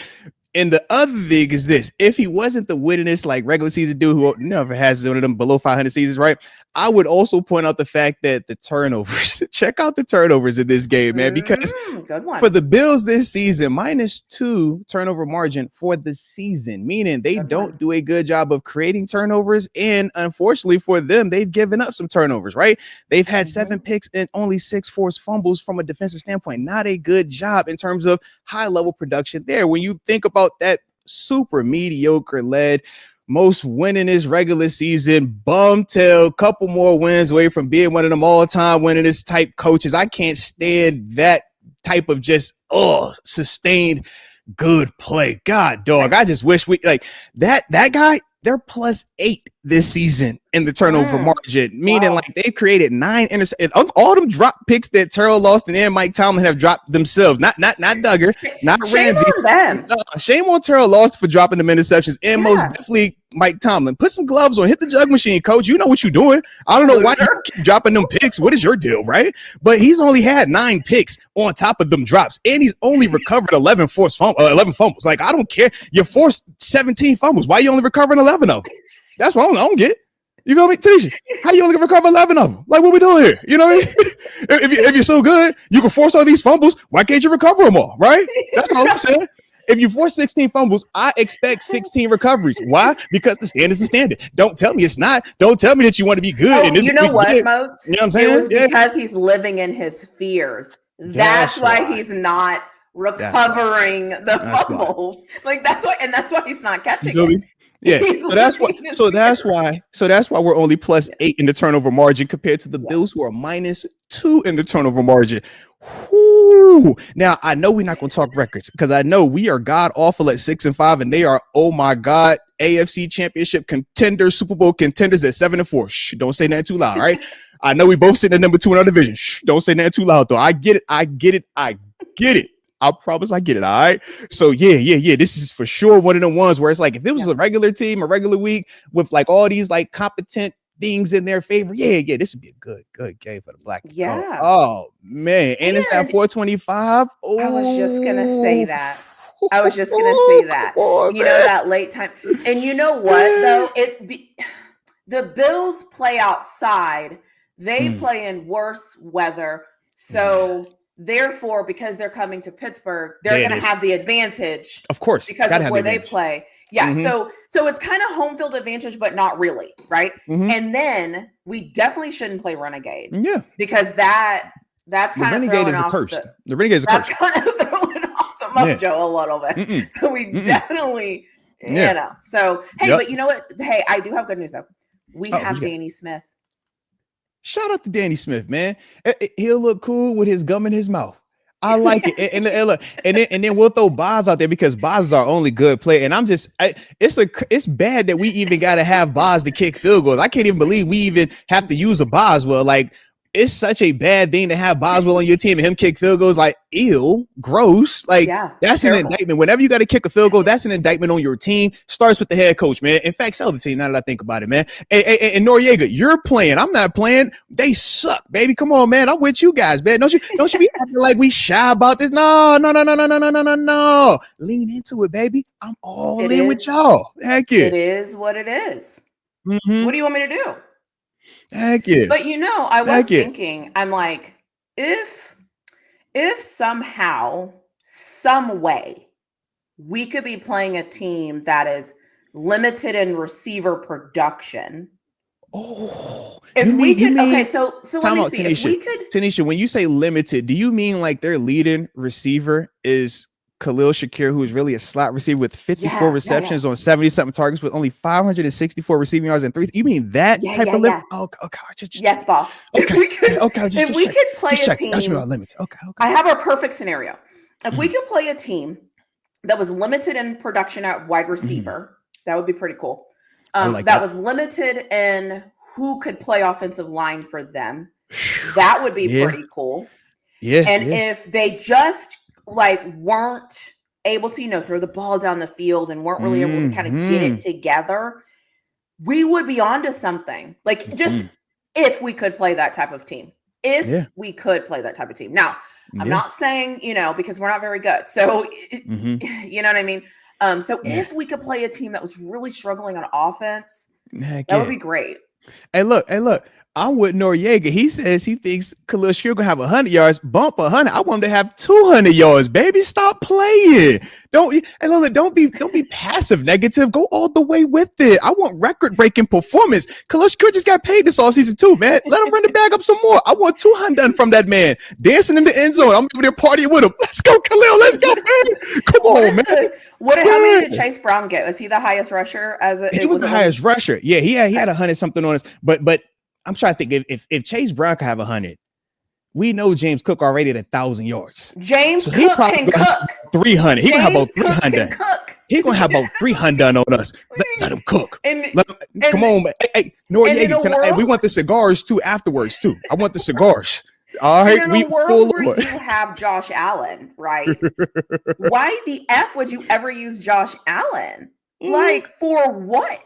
A: And the other thing is this: if he wasn't the winningest like regular season dude who never has one of them below 500 seasons, right? I would also point out the fact that the turnovers, check out the turnovers in this game, man, because for the Bills this season, -2 turnover margin for the season, meaning they don't do a good job of creating turnovers. And unfortunately for them, they've given up some turnovers, right? They've had 7 picks and only 6 forced fumbles from a defensive standpoint. Not a good job in terms of high level production there. When you think about that super mediocre led, most winningest regular season, bum tail, couple more wins away from being one of them all-time winningest type coaches. I can't stand that type of just sustained good play. God, dog. I just wish we like that guy. They're +8 this season in the turnover margin, meaning like they've created 9 interceptions. All them drop picks that Terrell lost and then Mike Tomlin have dropped themselves. Not Duggar, not Ramsey.
B: Shame on them.
A: Shame on Terrell lost for dropping them interceptions, and most definitely Mike Tomlin. Put some gloves on, hit the jug machine, coach. You know what you're doing. I don't know why you keep dropping them picks. What is your deal, right? But he's only had 9 picks on top of them drops, and he's only recovered 11 fumbles. Like, I don't care. You forced 17 fumbles. Why you only recovering 11 of them? That's what I don't get. You feel me, TaNeisha? How you only recover 11 of them? Like, what we doing here? You know what I mean? if you're so good, you can force all these fumbles. Why can't you recover them all? Right? That's all I'm saying. If you force 16 fumbles, I expect 16 recoveries. Why? Because the standard's the standard. Don't tell me it's not. Don't tell me that you want to be good.
B: And you know what, Moats?
A: You know what I'm saying?
B: It was because he's living in his fears. That's why he's not recovering the fumbles. Like that's why he's not catching it.
A: Yeah, so that's why we're only +8 in the turnover margin compared to the Bills, who are -2 in the turnover margin. Whoo. Now I know we're not going to talk records because I know we are god awful at 6-5, and they are, oh my god, AFC Championship contenders, Super Bowl contenders at 7-4. Shh, don't say that too loud, all right? I know we both sit at number 2 in our division. Shh, don't say that too loud though. I get it. I promise I get it. All right. So yeah. This is for sure one of the ones where it's like, if it was a regular team, a regular week with like all these like competent things in their favor. Yeah. This would be a good game for the Black.
B: Yeah.
A: Oh man. And it's at 425. Oh,
B: I was just going to say that. You know, that late time. And you know what though? The Bills play outside. They play in worse weather. So therefore, because they're coming to Pittsburgh, they're going to have the advantage,
A: of course,
B: because of where they play. Yeah, so it's kind of home field advantage, but not really, right? And then we definitely shouldn't play Renegade. Yeah, because that's kind of throwing off
A: the Renegade is a curse.
B: That's kind of throwing off the mojo a little bit. So we definitely, you know. So hey, but you know what? Hey, I do have good news though. We
A: Oh, what
B: have
A: you got?
B: Danny Smith.
A: Shout out to Danny Smith, man. He'll look cool with his gum in his mouth. I like it. And look, and then we'll throw Boz out there because Boz is our only good player. And it's bad that we even got to have Boz to kick field goals. I can't even believe we even have to use a Boswell. Like, it's such a bad thing to have Boswell on your team and him kick field goals. Like, ew, gross. Like,
B: Yeah,
A: that's
B: terrible.
A: an indictment. Whenever you got to kick a field goal, that's an indictment on your team. Starts with the head coach, man. In fact, sell the team now that I think about it, man. And Noriega, you're playing. I'm not playing. They suck, baby. Come on, man. I'm with you guys, man. Don't you be acting like we shy about this? No. Lean into it, baby. I'm all in with y'all. Heck yeah.
B: It is what it is.
A: Mm-hmm.
B: What do you want me to do?
A: Heck yeah.
B: But I was thinking, I'm like, if somehow, some way, we could be playing a team that is limited in receiver production.
A: Oh,
B: if we could, okay, so let me see.
A: TaNeisha,
B: if we could,
A: TaNeisha, when you say limited, do you mean like their leading receiver is Khalil Shakir, who is really a slot receiver with 54 receptions on 70-something targets with only 564 receiving yards and 3? You mean that type of limit?
B: Yeah.
A: Oh, okay.
B: Yes, boss.
A: Okay.
B: If we could play a team,
A: that's about limits. Okay.
B: I have a perfect scenario. If we could play a team that was limited in production at wide receiver, that would be pretty cool. That was limited in who could play offensive line for them. That would be pretty cool.
A: Yeah.
B: And if they just weren't able to, throw the ball down the field and weren't really able to kind of get it together, we would be onto something. Just if we could play that type of team. We could play that type of team. Now, I'm not saying, because we're not very good. So, you know what I mean? If we could play a team that was really struggling on offense, that would be great.
A: Hey, look. I'm with Noriega. He says he thinks Khalil Shakir gonna have 100 yards, bump 100. I want him to have 200 yards, baby. Stop playing. Don't be passive negative. Go all the way with it. I want record-breaking performance. Khalil Shakir just got paid this offseason too, man. Let him run the bag up some more. I want 200 done from that man. Dancing in the end zone. I'm over there partying with him. Let's go, Khalil. Let's go, man. Come on, man.
B: How many did Chase Brown get? Was he the highest rusher?
A: He was the highest rusher. Yeah, he had 100 something on us. But I'm trying to think if Chase Brown could have 100, we know James Cook already at 1,000 yards.
B: Cook can cook
A: 300. He gonna have about 300. He gonna have about 300 on us. Let him cook. Come on, man. Hey, Noriega, we want the cigars too afterwards too. I want the cigars. All right,
B: we full where you have Josh Allen, right? Why the F would you ever use Josh Allen? For what?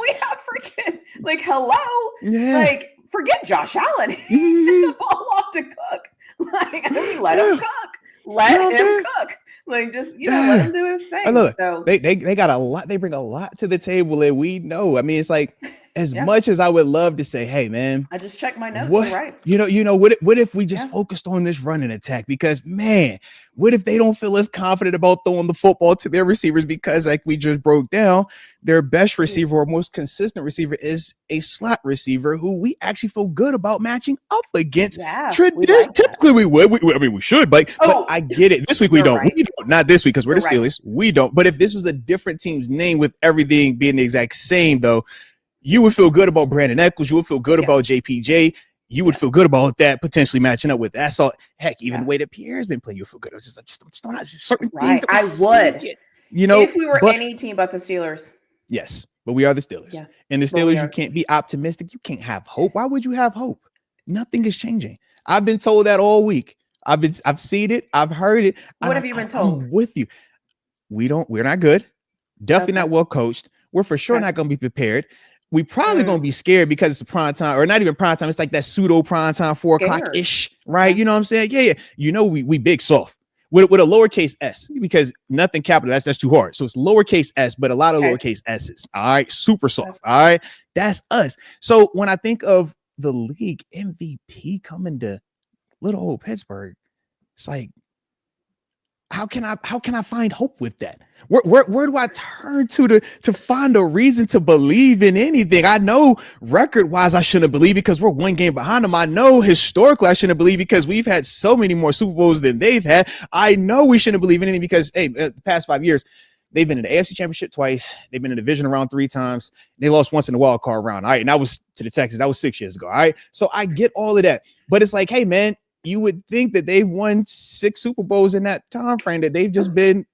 B: We have freaking hello. Yeah. Forget Josh Allen. The ball off to Cook. Let him cook. Let him cook. Let him do his thing.
A: Look, so they got a lot. They bring a lot to the table, and we know. I mean, it's as much as I would love to say, hey, man,
B: I just checked my notes. Right.
A: What if we just focused on this running attack? Because, man, what if they don't feel as confident about throwing the football to their receivers? Because like we just broke down, their best receiver or most consistent receiver is a slot receiver who we actually feel good about matching up against. Typically we would. We should, but I get it. This week we don't. Right. We don't. Not this week because we're the Steelers. Right. We don't. But if this was a different team's name with everything being the exact same, though, you would feel good about Brandon Eccles. You would feel good about JPJ. You would feel good about that potentially matching up with that. So, heck, even the way that Pierre's been playing, you feel good. It's just throwing out certain things.
B: I would. If we were any team but the Steelers.
A: Yes, but we are the Steelers. Yeah. And the Steelers, you can't be optimistic. You can't have hope. Why would you have hope? Nothing is changing. I've been told that all week. I've seen it. I've heard it.
B: What have you been told?
A: I'm with you. We're not good. Definitely not well coached. We're for sure not going to be prepared. We probably going to be scared because it's a prime time, or not even prime time. It's like that pseudo prime time, 4 o'clock ish, right? You know what I'm saying? Yeah. We big soft with a lowercase s because nothing capital. That's too hard. So it's lowercase s, but a lot of lowercase s's. All right, super soft. All right, that's us. So when I think of the league MVP coming to little old Pittsburgh, it's like, how can I find hope with that? Where do I turn to find a reason to believe in anything? I know record-wise I shouldn't believe because we're 1 game behind them. I know historically I shouldn't believe because we've had so many more Super Bowls than they've had. I know we shouldn't believe in anything because, hey, the past 5 years, They've been in the AFC Championship twice. They've been in the division round 3 times. They lost once in the wild card round. All right. And that was to the Texans. That was 6 years ago. All right. So I get all of that. But it's like, hey, man, you would think that they've won 6 Super Bowls in that time frame, that they've just been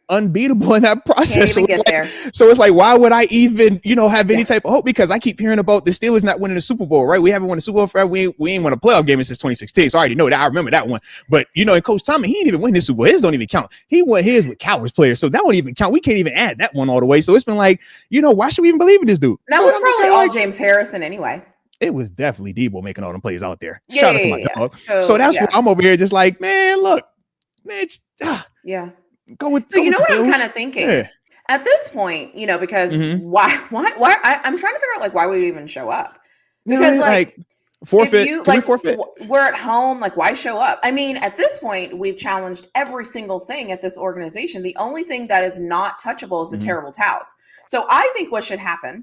A: unbeatable in that process. So it's like, why would I even, have any type of hope? Because I keep hearing about the Steelers not winning the Super Bowl, right? We haven't won the Super Bowl forever. We ain't won a playoff game since 2016. So I already know that. I remember that one. But and Coach Tomlin, he didn't even win his Super Bowl. His don't even count. He won his with Cowboys players. So that won't even count. We can't even add that one all the way. So it's been like, why should we even believe in this dude?
B: That was probably all James Harrison anyway.
A: It was definitely Debo making all them plays out there. Shout out to my dog. So that's what I'm over here just like, man, look, man, go with.
B: So what I'm kind of thinking at this point, because why? I'm trying to figure out why we would even show up. Because
A: forfeit, forfeit.
B: We're at home. Why show up? I mean, at this point, we've challenged every single thing at this organization. The only thing that is not touchable is the terrible towels. So I think what should happen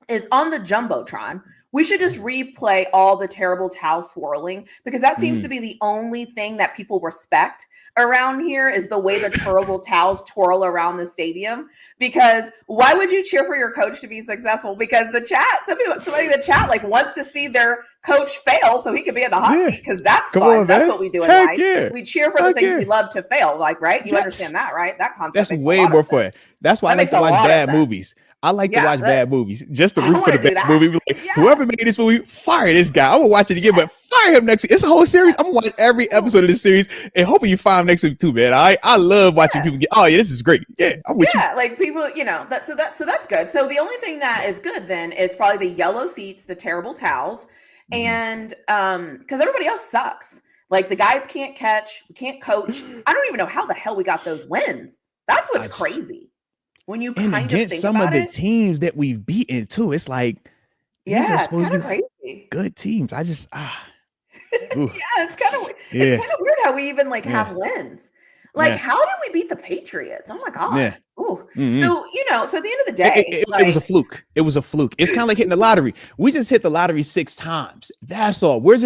B: is on the Jumbotron, we should just replay all the terrible towel swirling, because that seems to be the only thing that people respect around here, is the way the terrible towels twirl around the stadium. Because why would you cheer for your coach to be successful? Because the chat, somebody in the chat wants to see their coach fail so he could be in the hot seat, because that's fun. That's what we do in life. Yeah. We cheer for the things we love to fail, right? You understand that, right? That concept.
A: That's way more fun. That's why I like to watch bad movies. I like to watch bad movies just to root for the bad movie. Whoever made this movie, fire this guy. I'm gonna watch it again, but fire him next week. It's a whole series. I'm gonna watch every episode of this series, and hoping you find him next week too, man. I love watching people get. Oh yeah, this is great. Yeah, I'm with you.
B: People, so that's good. So the only thing that is good then is probably the yellow seats, the terrible towels, and because everybody else sucks. The guys can't catch, we can't coach. I don't even know how the hell we got those wins. That's what's crazy. When you kind of think
A: some
B: about
A: of the teams that we've beaten too, it's like these are supposed to be
B: crazy.
A: Good teams. I just
B: it's kind of weird how we even have wins. How did we beat the Patriots? Oh my god. Yeah. Ooh. Mm-hmm. So at the end of the day,
A: it was a fluke. It was a fluke. It's kind of like hitting the lottery. We just hit the lottery 6 times. That's all. We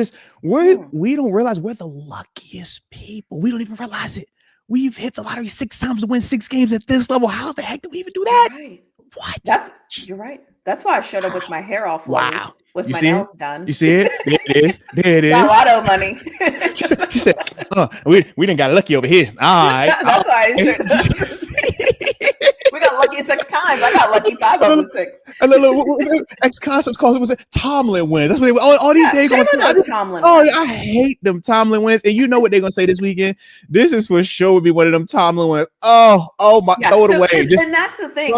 A: don't realize we're the luckiest people. We don't even realize it. We've hit the lottery 6 times to win 6 games at this level. How the heck do we even do that?
B: Right. What? You're right. That's why I showed up with my hair all flowy, with my nails done.
A: You see it? There it is. There it is.
B: Got lotto money.
A: she said, we didn't got lucky over here. All right.
B: That's why I showed up. We got lucky 6 times. I got lucky 5 of the 6.
A: X concepts calls it was Tomlin wins. That's what all these days going to
B: Tomlin.
A: Oh, I hate them Tomlin wins. And you know what they're gonna say this weekend? This is for sure would be one of them Tomlin wins. Oh my, throw it away.
B: And that's the thing.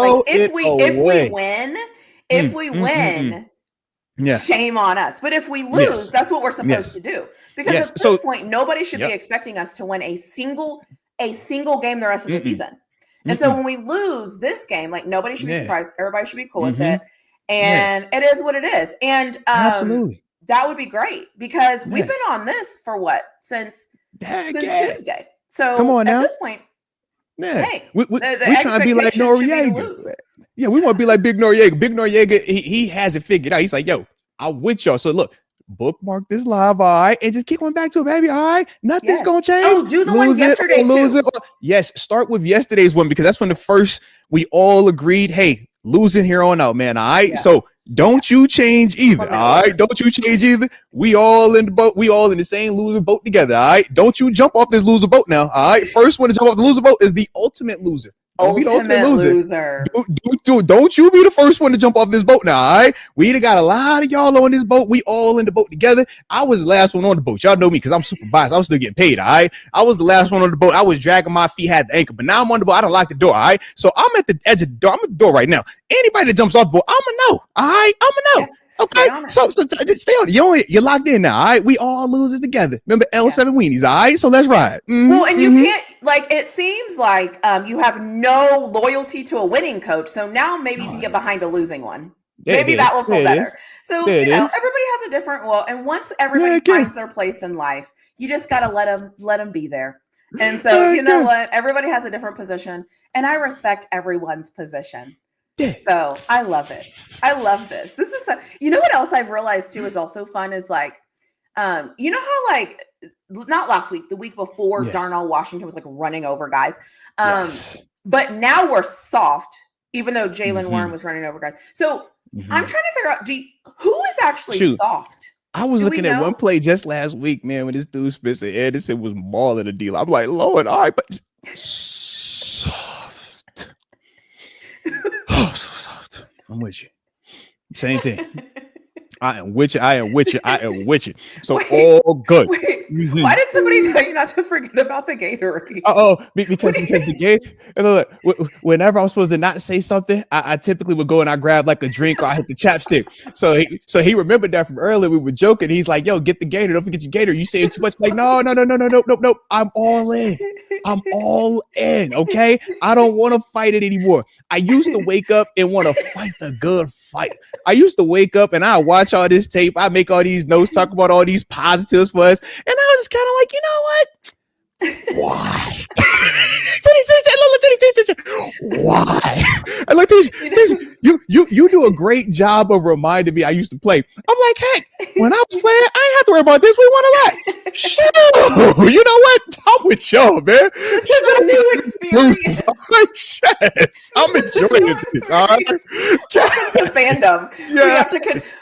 B: If we win, shame on us. But if we lose, that's what we're supposed to do. Because at this point, nobody should be expecting us to win a single game the rest of the season. And so when we lose this game, nobody should be surprised. Everybody should be cool with it. And it is what it is. And
A: absolutely,
B: that would be great, because we've been on this for what? Since Tuesday. So
A: come on now.
B: At this point, hey,
A: we trying to be like Noriega. Yeah, we want to be like Big Noriega. Big Noriega, he has it figured out. He's like, yo, I'm with y'all. So look, bookmark this live, all right, and just keep going back to it, baby. All right, nothing's gonna change.
B: Oh, do the one yesterday too.
A: Yes, start with yesterday's one, because that's when the first we all agreed, hey, losing here on out, man. All right, so don't you change either. All right, don't you change either. We all in the boat. We all in the same loser boat together. All right, don't you jump off this loser boat now. All right, first one to jump off the loser boat is the ultimate loser. Don't be the ultimate loser. Don't you be the first one to jump off this boat now, all right? We either got a lot of y'all on this boat. We all in the boat together. I was the last one on the boat. Y'all know me because I'm super biased. I was still getting paid, all right? I was the last one on the boat. I was dragging my feet, had the anchor. But now I'm on the boat. I don't lock the door, all right? So I'm at the edge of the door. I'm at the door right now. Anybody that jumps off the boat, I'm going to know, all right? I'm going to know. Okay, so stay on it. You're locked in now, all right? We all losers together. Remember L7 weenies, all right? So let's ride.
B: Well, and you can't, it seems like you have no loyalty to a winning coach. So now maybe you can get behind a losing one. Maybe that will feel better. So, everybody has a different, and once everybody finds their place in life, you just got to let them be there. And so, you know what? Everybody has a different position, and I respect everyone's position. Yeah. So I love it. I love this. This is what else I've realized too is also fun is how not last week, the week before, Darnell Washington was running over guys. but now we're soft, even though Jalen Warren was running over guys. So I'm trying to figure out, who is actually soft?
A: I was looking at one play just last week, man, when this dude Spencer Anderson was mauling the deal. I'm like, Lord, all right, but soft. Oh, so soft. I'm with you. Same thing. I am with you. So all good.
B: Why did somebody tell you not to forget about the Gatorade?
A: Because the Gatorade. Whenever I'm supposed to not say something, I typically would go and I grab like a drink or I hit the chapstick. So he remembered that from earlier. We were joking. He's like, "Yo, get the Gator. Don't forget your Gator. You saying too much." Like, no. I'm all in. Okay, I don't want to fight it anymore. I used to wake up and want to fight the good fight. I used to wake up and I watch all this tape. I make all these notes, talk about all these positives for us. And I was just kind of like, you know what? Why? Why? And look, you do a great job of reminding me I used to play. I'm like, heck, when I was playing, I ain't have to worry about this. We won a lot. Shoot, you know what? I'm with y'all, man.
B: This is a new experience.
A: I'm enjoying this. All right?
B: Welcome to fandom.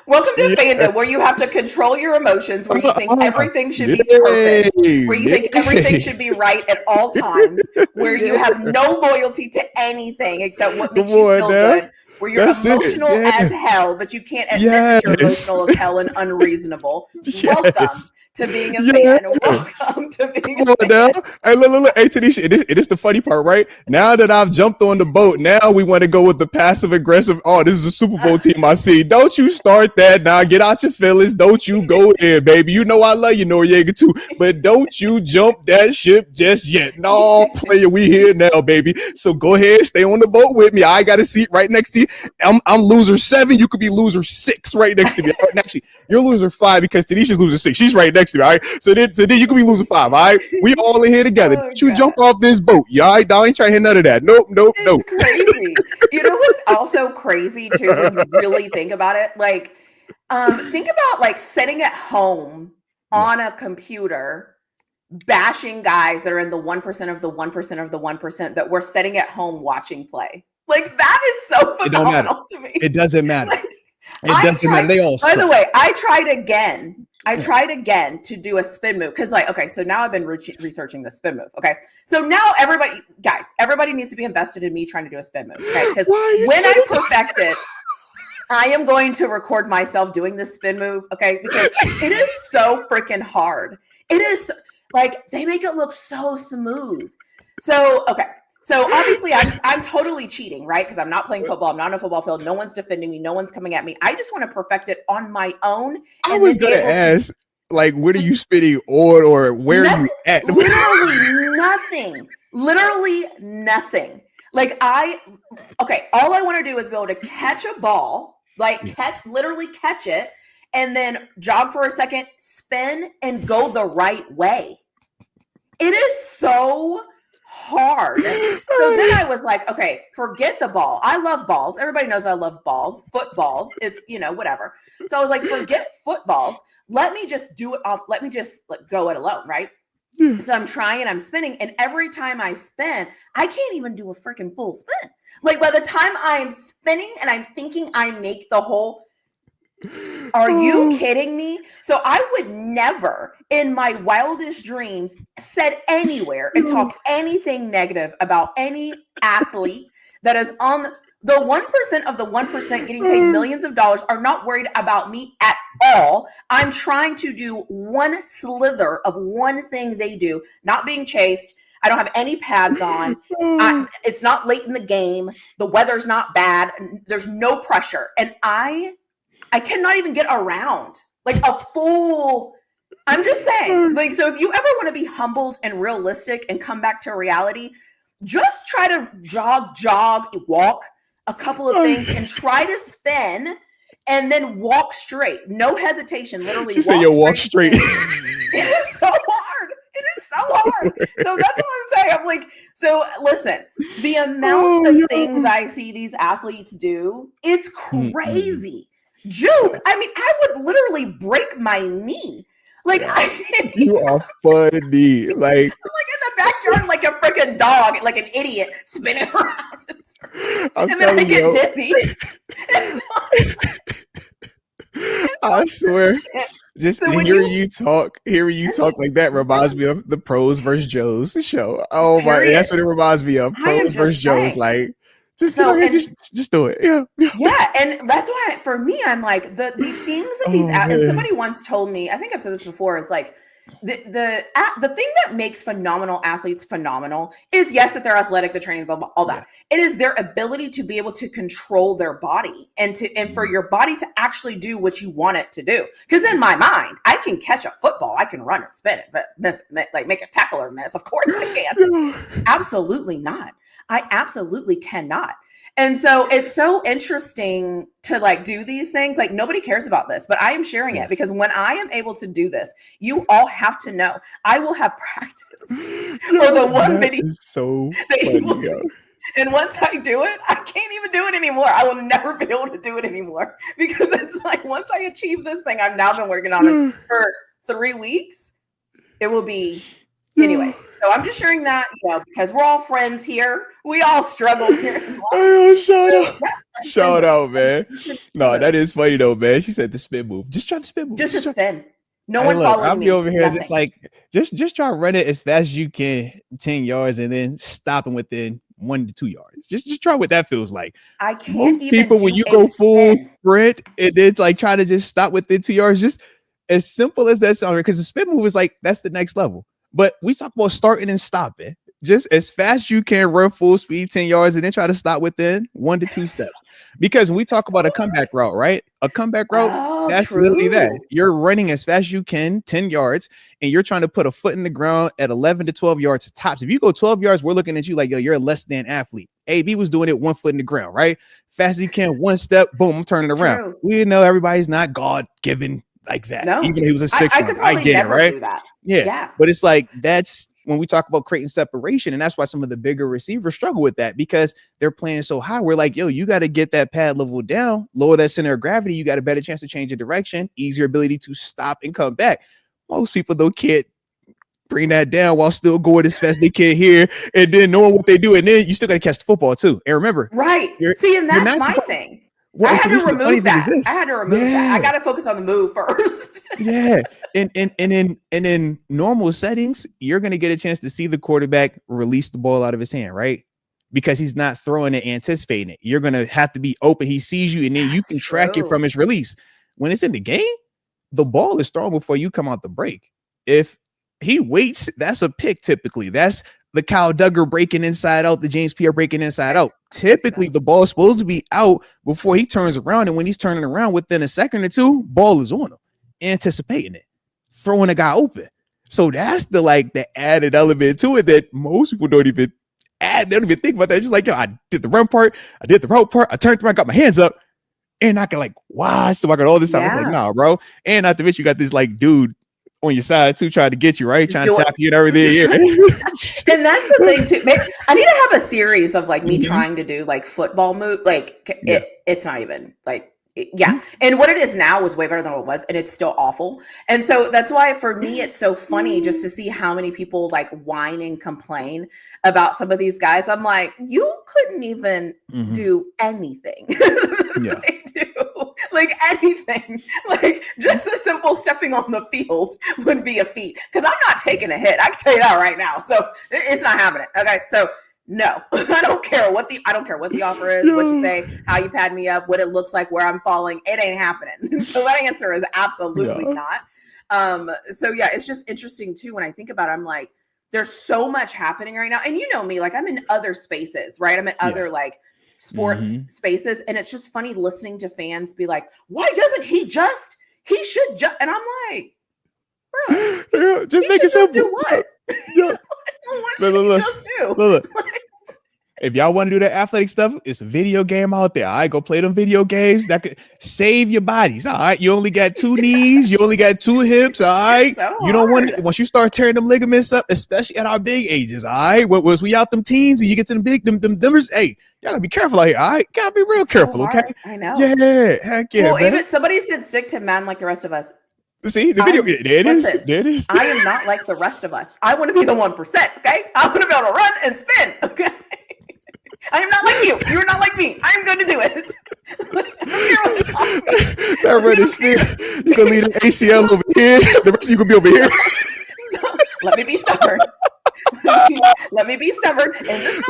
B: Welcome to fandom, where you have to control your emotions, where you think everything should be perfect, where you think everything should be right at all times, where you have no loyalty to anything except what makes you feel good, where you're emotional as hell, but you can't admit that you're emotional as hell and unreasonable. Welcome to being a fan. Welcome to being a fan.
A: Now. Hey, look. Hey, TaNeisha, it is the funny part, right? Now that I've jumped on the boat, now we want to go with the passive aggressive. Oh, this is a Super Bowl team I see. Don't you start that now. Get out your feelings. Don't you go there, baby. You know I love you, Noriega, too. But don't you jump that ship just yet. No, player, we here now, baby. So go ahead, stay on the boat with me. I got a seat right next to you. I'm loser 7. You could be loser 6 right next to me. Actually, you're loser 5 because TaNeisha's loser 6. She's right next to me, all right? So then you can be loser 5, all right? We all in here together. Don't you jump off this boat, you all right? I ain't trying to hear none of that. Nope.
B: It's crazy. You know what's also crazy, too, when you really think about it? Like, think about, like, sitting at home on a computer bashing guys that are in the 1% of the 1% of the 1% that we're sitting at home watching play. Like, that is so phenomenal to me.
A: It doesn't matter. It doesn't matter. They all suck. By
B: the way, I tried again to do a spin move because, like, okay, so now I've been researching the spin move. Okay, so now everybody needs to be invested in me trying to do a spin move. Okay, because when I perfect it, I am going to record myself doing this spin move. Okay, because it is so freaking hard. It is like they make it look so smooth. So okay. So obviously I'm totally cheating, right? Because I'm not playing football. I'm not on a football field. No one's defending me. No one's coming at me. I just want to perfect it on my own.
A: I was going to ask, like, what are you spitting on or where are you at?
B: Literally nothing. Like all I want to do is be able to catch a ball, literally catch it, and then jog for a second, spin, and go the right way. It is so hard. So then I was like, okay, forget the ball. I love balls. Everybody knows I love balls, footballs. It's, whatever. So I was like, forget footballs. Let me just do it. Let me just go it alone. Right. So I'm trying, I'm spinning. And every time I spin, I can't even do a freaking full spin. Like by the time I'm spinning and I'm thinking I make the whole, are you kidding me? So I would never in my wildest dreams said anywhere and talk anything negative about any athlete that is on the 1% of the 1% getting paid millions of dollars are not worried about me at all. I'm trying to do one slither of one thing they do, not being chased. I don't have any pads on. It's not late in the game. The weather's not bad. There's no pressure. And I cannot even get around like a full, I'm just saying, like, so if you ever want to be humbled and realistic and come back to reality, just try to jog, walk a couple of things and try to spin and then walk straight. No hesitation. Literally.
A: She said you'll walk straight.
B: It is so hard. It is so hard. So that's what I'm saying. I'm like, so listen, the amount of things I see these athletes do, it's crazy. Juke. I mean, I would literally break my knee. Like,
A: Yeah.
B: I can't
A: You are funny. Like,
B: I'm like in the backyard like a freaking dog, like an idiot spinning around.
A: I'm
B: And then I
A: telling
B: get
A: you,
B: dizzy. And
A: I swear, just
B: so when
A: hearing
B: you
A: you talk like that reminds me of the Pros versus Joes show. Oh my,
B: period,
A: that's what it reminds me of.
B: I am
A: Pros versus
B: just
A: Joes.
B: saying.
A: Like, just get on
B: So
A: here,
B: and
A: just do it. Yeah. Yeah.
B: yeah, and that's why for me, I'm like the things that these
A: Oh
B: and
A: man.
B: somebody once told me, I think I've said this before, is like the thing that makes phenomenal athletes phenomenal is yes that they're athletic, the training, blah, blah, all
A: Yeah.
B: that. It is their ability to be able to control their body and for your body to actually do what you want it to do. Because in my mind, I can catch a football, I can run and spin it, but like make a tackle or miss. Of course I can.
A: Yeah.
B: Absolutely not. I absolutely cannot. And so it's so interesting to like do these things. Like nobody cares about this, but I am sharing it because when I am able to do this, you all have to know I will have practice for the one
A: That
B: video
A: is so
B: that you
A: funny,
B: will
A: yo.
B: see. And once I do it, I can't even do it anymore. I will never be able to do it anymore because it's like once I achieve this thing I've now been working on it for 3 weeks, it will be anyways. So I'm just sharing that, because we're all friends here. We all struggle here.
A: Oh, shout
B: So,
A: out.
B: yeah,
A: Shout out, man. No,
B: move.
A: that is funny though, man. She said the spin move. Just try the spin move.
B: Just a
A: Just try.
B: spin. No
A: Hey,
B: one
A: look, I'll
B: following
A: be
B: me.
A: over here just
B: Nothing.
A: like just try to run it as fast as you can, 10 yards, and then stopping within 1 to 2 yards. Just try what that feels like.
B: I can't
A: Most
B: even
A: people, when
B: do
A: you
B: a
A: go full
B: spin.
A: sprint, it's like try to just stop within 2 yards. Just as simple as that sounds, because the spin move is like that's the next level. But we talk about starting and stopping. Just as fast as you can run full speed 10 yards and then try to stop within 1 to 2 steps. Because when we talk about a comeback route, right? A comeback route,
B: Oh,
A: that's literally that.
B: true.
A: You're running as fast as you can, 10 yards, and you're trying to put a foot in the ground at 11 to 12 yards tops. If you go 12 yards, we're looking at you like, yo, you're a less than athlete. AB was doing it 1 foot in the ground, right? Fast as he can, 1 step, boom, I'm turning around.
B: True.
A: We know everybody's not God given like that.
B: No.
A: Even if he was a
B: I
A: 6'1",
B: could
A: I
B: probably
A: get it,
B: never
A: right?
B: do that.
A: Yeah.
B: Yeah.
A: But it's like that's when we talk about creating separation, and that's why some of the bigger receivers struggle with that because they're playing so high. We're like, yo, you got to get that pad level down, lower that center of gravity. You got a better chance to change your direction, easier ability to stop and come back. Most people though can't bring that down while still going as fast as they can here, and then knowing what they do, and then you still got to catch the football too. And remember,
B: Right.
A: you're
B: See, and
A: you're
B: that's
A: not
B: my
A: supposed.
B: thing.
A: Well,
B: I
A: and
B: had to
A: TaNeisha, the funny
B: remove
A: thing is
B: that. I
A: this.
B: had to remove that. I got to focus on the move first.
A: Yeah. And in normal settings, you're going to get a chance to see the quarterback release the ball out of his hand, right? Because he's not throwing it, anticipating it. You're going to have to be open. He sees you, and then you
B: That's
A: can track it
B: true.
A: from his release. When it's in the game, the ball is thrown before you come out the break. If he waits, that's a pick typically. That's the Kyle Duggar breaking inside out, the James Pierre breaking inside out. Typically, the ball is supposed to be out before he turns around. And when he's turning around within a second or two, ball is on him, anticipating it, throwing a guy open. So that's the added element to it that most people don't even add. They don't even think about that. It's just like, yo, I did the run part, I did the route part, I turned around, got my hands up, and I can wow, so I got all this time. It's like, nah, bro. And not to mention, you got this dude on your side too, trying to get you, right?
B: Just
A: Trying to tap you and everything. Yeah.
B: And that's the thing too. I need to have a series of me trying to do football move. It's not even And what it is now is way better than what it was, and it's still awful. And so that's why for me it's so funny just to see how many people whine and complain about some of these guys. I'm like, you couldn't even do anything.
A: Yeah.
B: Anything, just the simple stepping on the field would be a feat because I'm not taking a hit. I can tell you that right now. So it's not happening. Okay. So no, I don't care what the offer is, what you say, how you pad me up, what it looks like, where I'm falling. It ain't happening. So that answer is absolutely not. So yeah, it's just interesting too. When I think about it, I'm like, there's so much happening right now. And you know me, I'm in other spaces, right? I'm in other sports spaces. And it's just funny listening to fans be like, why doesn't he should just, and I'm like, bro,
A: just make it simple.
B: Do what?
A: Yeah.
B: What should he just do?
A: Look. If y'all want to do that athletic stuff, it's a video game out there. All right, go play them video games. That could save your bodies. All right, you only got 2 knees, you only got 2 hips. All right, you don't want to, once you start tearing them ligaments up, especially at our big ages. All right, once we out them teens and you get to them numbers, hey, y'all gotta be careful out here. All right, gotta be real careful. Okay,
B: I know.
A: Yeah, heck yeah.
B: Well,
A: man.
B: even somebody said stick to men like the rest of us.
A: See the video. There it is. There it is.
B: I am not like the rest of us. I want to be the 1%. Okay, I want to be able to run and spin. Okay, I am not like you. You are not like me. I am going to do it.
A: That run and spin. You can leave the ACL over here. The rest of you can be over here.
B: Let me be stubborn. Let me be stubborn in this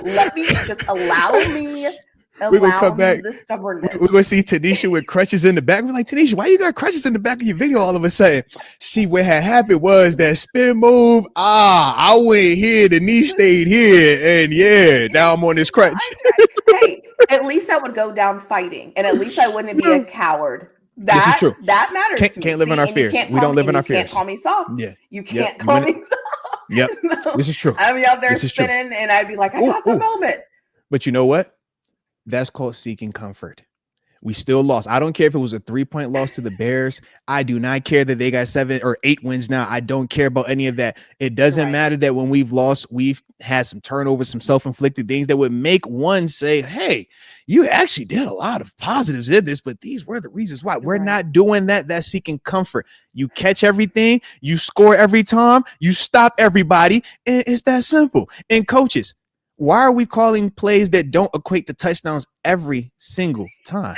B: moment. Just allow me.
A: We're gonna come back.
B: The stubbornness.
A: We're gonna see TaNeisha with crutches in the back. We're like, TaNeisha, why you got crutches in the back of your video all of a sudden? See, what had happened was that spin move. I went here, the knee stayed here, and yeah, now I'm on this crutch.
B: Hey, at least I would go down fighting, and at least I wouldn't be a coward.
A: This is true.
B: That matters.
A: Can't live in our fears. We don't live in our fears.
B: You can't call me soft.
A: Yeah.
B: You can't call me soft.
A: Yep. This is true.
B: I'd be out there spinning, and I'd be like, I got the moment.
A: But you know what? That's called seeking comfort. We still lost. I don't care if it was a 3-point loss to the Bears. I do not care that they got 7 or 8 wins now. I don't care about any of that. It doesn't matter that when we've lost, we've had some turnovers, some self-inflicted things that would make one say, hey, you actually did a lot of positives in this, but these were the reasons why. We're not doing that. That's seeking comfort. You catch everything. You score every time. You stop everybody. And it's that simple. And coaches, why are we calling plays that don't equate to touchdowns every single time?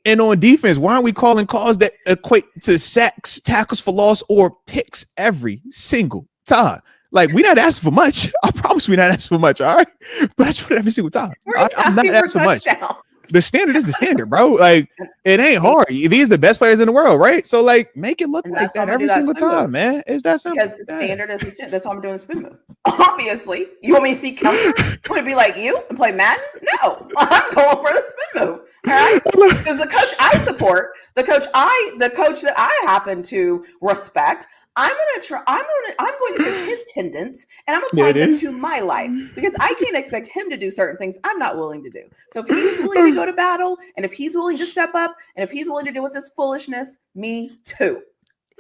A: And on defense, why aren't we calling calls that equate to sacks, tackles for loss, or picks every single time? Like, we're not asking for much. I promise we're not asking for much, all right? But that's what every single time. I'm not asking for much. The standard is the standard, bro. Like, it ain't hard. These are the best players in the world, right? So, like, make it look like that every single time, man. It's that simple.
B: Because the standard is the standard. That's why I'm doing the spin move. Obviously. You want me to see comfort? You want to be like you and play Madden? No. I'm going for the spin move. All right? Because the coach I support, the coach that I happen to respect, I'm going to take his tendons and I'm applying them to my life, because I can't expect him to do certain things I'm not willing to do. So if he's willing to go to battle, and if he's willing to step up, and if he's willing to deal with this foolishness, me too.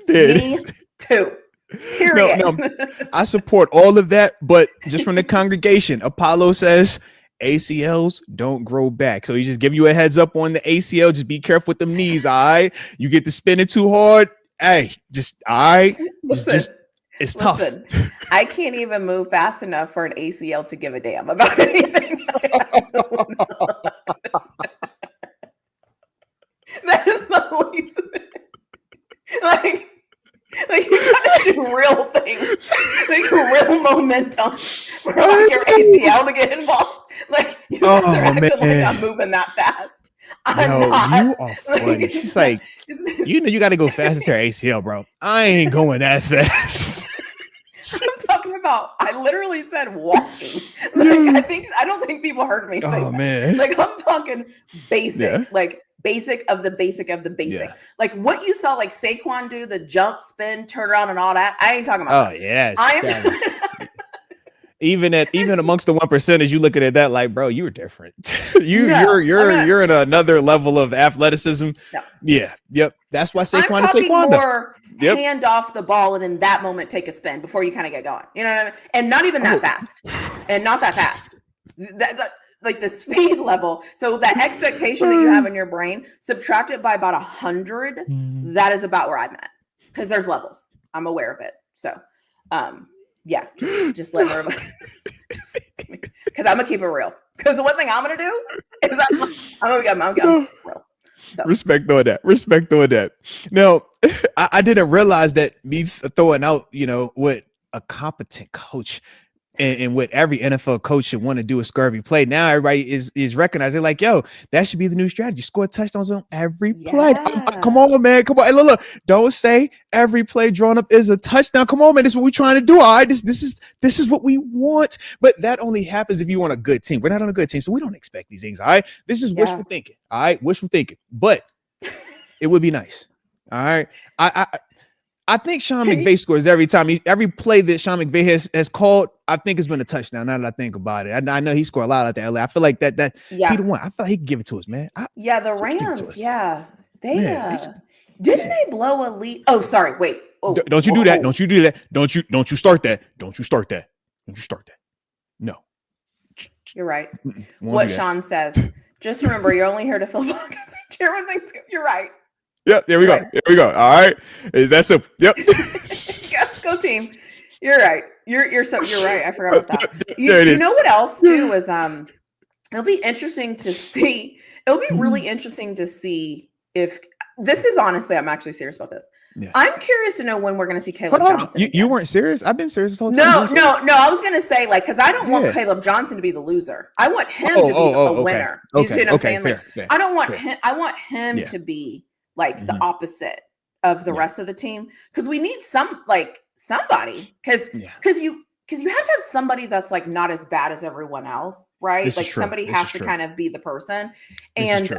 B: Me too. Period.
A: No, I support all of that, but just from the congregation, Apollo says ACLs don't grow back. So he's just giving you a heads up on the ACL. Just be careful with them knees, all right? You get to spinning too hard. Hey, just all right. It's tough.
B: I can't even move fast enough for an ACL to give a damn about anything. That is the least. Like you gotta do real things, like real momentum for like your ACL to get involved. Like you guys are acting like I'm moving that fast.
A: You are funny. She's like, you know, you got to go fast to ACL, bro. I ain't going that fast.
B: I'm talking about. I literally said walking. Like I don't think people heard me say that.
A: Man.
B: Like I'm talking basic, like basic of the basic of the basic. Yeah. Like what you saw, like Saquon do, the jump, spin, turn around, and all that. I ain't talking about.
A: Oh yeah, Even amongst the 1%, you looking at that like, bro, you were different. You're in another level of athleticism. No. Yeah, yep. That's why Saquon is Saquon.
B: More hand off the ball and in that moment take a spin before you kind of get going. You know what I mean? And not even that fast, and not that fast. That like the speed level. So that expectation that you have in your brain, subtract it by about 100. That is about where I'm at, because there's levels. I'm aware of it. So, yeah, just let everybody, because I'm gonna keep it real. Because the one thing I'm gonna do is I'm gonna be real. So. Respect
A: on that. Now, I didn't realize that me throwing out, what a competent coach and what every NFL coach should want to do a scurvy play. Now everybody is recognizing like, yo, that should be the new strategy. Score touchdowns on every play. Come on, man. Come on. Hey, look. Don't say every play drawn up is a touchdown. Come on, man. This is what we're trying to do. All right. This is what we want. But that only happens if you want a good team. We're not on a good team, so we don't expect these things. All right. This is wishful thinking. All right. Wishful thinking. But it would be nice. All right. I think Sean McVay scores every time. Every play that Sean McVay has called, I think it's been a touchdown. Now that I think about it, I know he scored a lot out there. LA. I feel like that Peter won. I feel like he can give it to us, man.
B: The Rams. Yeah, didn't they blow a lead? Oh, sorry. Wait. Oh,
A: don't you do that? Don't you do that? Don't you start that? Don't you start that? No.
B: You're right. What Sean says. Just remember, you're only here to fill pockets. You're right.
A: Yep. There we go. There we go. All right. Is that simple? Yep.
B: Go team. You're right. You're right. I forgot about that.
A: There it
B: You
A: is.
B: know what else too is it'll be interesting to see. It'll be really interesting to see if this is honestly, I'm actually serious about this. Yeah. I'm curious to know when we're going to see Caleb Johnson.
A: You weren't serious? I've been serious this whole time.
B: No. I was going to say, like, because I don't want Caleb Johnson to be the loser. I want him to be a winner. You see what I'm saying?
A: Fair,
B: like, I don't want him. I want him to be like the opposite of the rest of the team, because we need somebody because you have to have somebody that's like not as bad as everyone else, right? This like somebody has to kind of be the person. And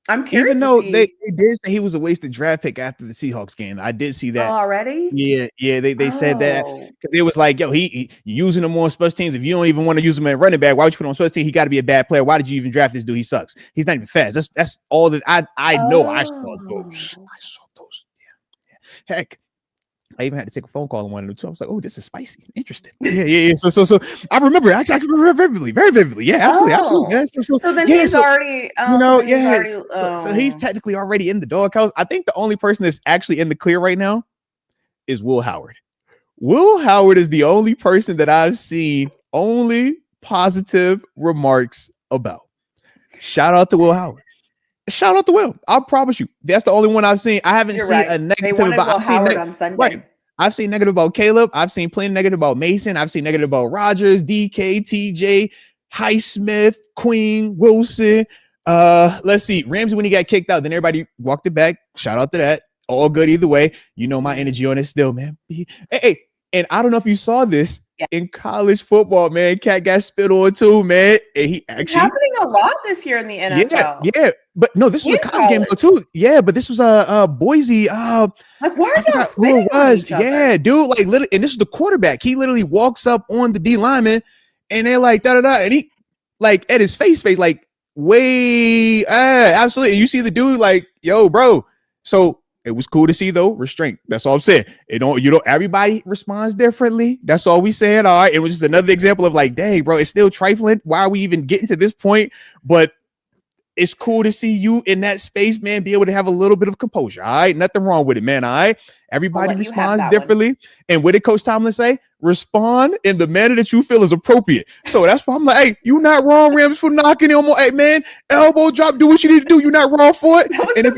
B: I'm curious.
A: Even though they did say he was a wasted draft pick after the Seahawks game, I did see that
B: already.
A: Yeah. They said that because it was like, yo, he using him on special teams. If you don't even want to use him at running back, why would you put him on special teams? He got to be a bad player. Why did you even draft this dude? He sucks. He's not even fast. That's all that I know. I saw those. Yeah. Heck, I even had to take a phone call on one of them too. I was like, "Oh, this is spicy, interesting." Yeah. So I remember. I remember vividly, very vividly. Yeah, absolutely. Yeah,
B: so then he's already,
A: So he's technically already in the doghouse. I think the only person that's actually in the clear right now is Will Howard. Will Howard is the only person that I've seen only positive remarks about. Shout out to Will Howard. Shout out to Will. I promise you, that's the only one I've seen. I haven't seen a negative about. I've seen
B: on Sunday. Right.
A: I've seen negative about Caleb. I've seen plenty negative about Mason. I've seen negative about Rodgers, DK, TJ, Highsmith, Queen, Wilson. Let's see. Ramsey when he got kicked out, then everybody walked it back. Shout out to that. All good either way. You know my energy on it still, man. Hey, and I don't know if you saw this in college football, man. Cat got spit on too, man. And he actually
B: it's happening a lot this year in the NFL.
A: Yeah. But no, this was a college game though too. Yeah, but this was Boise.
B: Like, why are y'all spitting on each other?
A: Yeah, dude. Like, literally, and this is the quarterback. He literally walks up on the D lineman, and they're like da da da, and he like at his face, like way absolutely. And you see the dude like, yo, bro. So it was cool to see though restraint. That's all I'm saying. Everybody responds differently. That's all we saying. All right. It was just another example of like, dang, bro, it's still trifling. Why are we even getting to this point? But it's cool to see you in that space, man, be able to have a little bit of composure. All right. Nothing wrong with it, man. All right. Everybody responds differently. And what did Coach Tomlin say? Respond in the manner that you feel is appropriate. So that's why I'm like, hey, you not wrong, Rams, for knocking him on. Hey, man, elbow drop, do what you need to do. You're not wrong for it. And if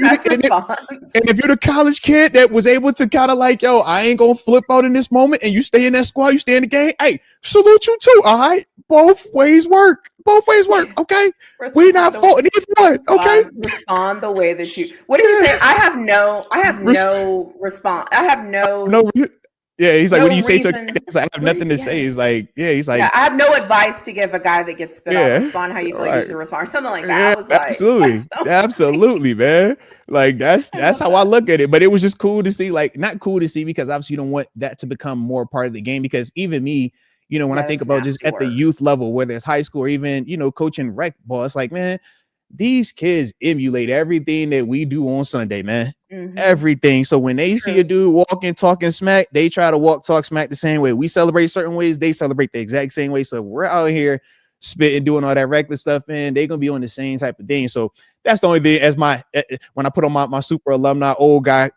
A: you're the college kid that was able to kind of like, yo, I ain't going to flip out in this moment, and you stay in that squad, you stay in the game, hey, salute you too. All right. Both ways work. Okay. We're not faulting either one. Okay.
B: Respond the way that you. What did you say? I have no response. I have no.
A: Yeah, he's like, what do you say to? He's like, I have nothing to say. He's like, he's like,
B: I have no advice to give a guy that gets spit on. Respond how you feel like you should respond, or something like that. I was like,
A: absolutely, man. Like that's how I look at it. But it was just cool to see. Like, not cool to see because obviously you don't want that to become more part of the game. Because even me, when I think about just at the youth level, whether it's high school or even coaching rec ball, it's like, man, these kids emulate everything that we do on Sunday, man. Mm-hmm. Everything. So when they see a dude walking, talking smack, they try to talk smack the same way. We celebrate certain ways, they celebrate the exact same way. So if we're out here spitting, doing all that reckless stuff, man, they're gonna be on the same type of thing. So that's the only thing. As when I put on my super alumni old guy,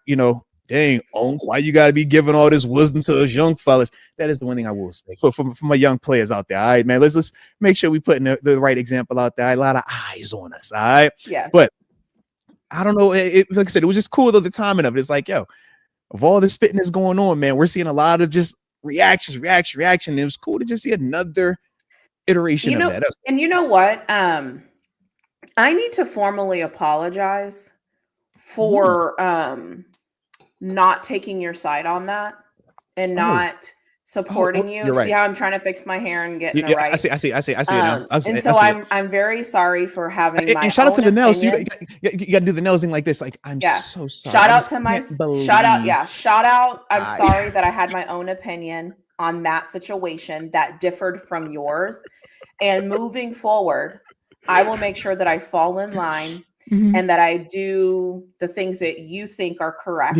A: dang, why you gotta be giving all this wisdom to us young fellas? That is the one thing I will say for my young players out there. All right, man, let's make sure we putting the right example out there. A lot of eyes on us. All right.
B: Yeah.
A: But I don't know. Like I said, it was just cool though, the timing of it. It's like, yo, of all this spitting that's going on, man, we're seeing a lot of just reaction. It was cool to just see another iteration of that.
B: And you know what? I need to formally apologize for not taking your side on that and not supporting you.
A: Right.
B: See how I'm trying to fix my hair and getting it right.
A: I see it now.
B: And so I'm very sorry for having my
A: and shout out to the nails. You got to do the nails thing like this. Like, I'm so sorry.
B: Shout out. I'm sorry that I had my own opinion on that situation that differed from yours. And moving forward, I will make sure that I fall in line and that I do the things that you think are correct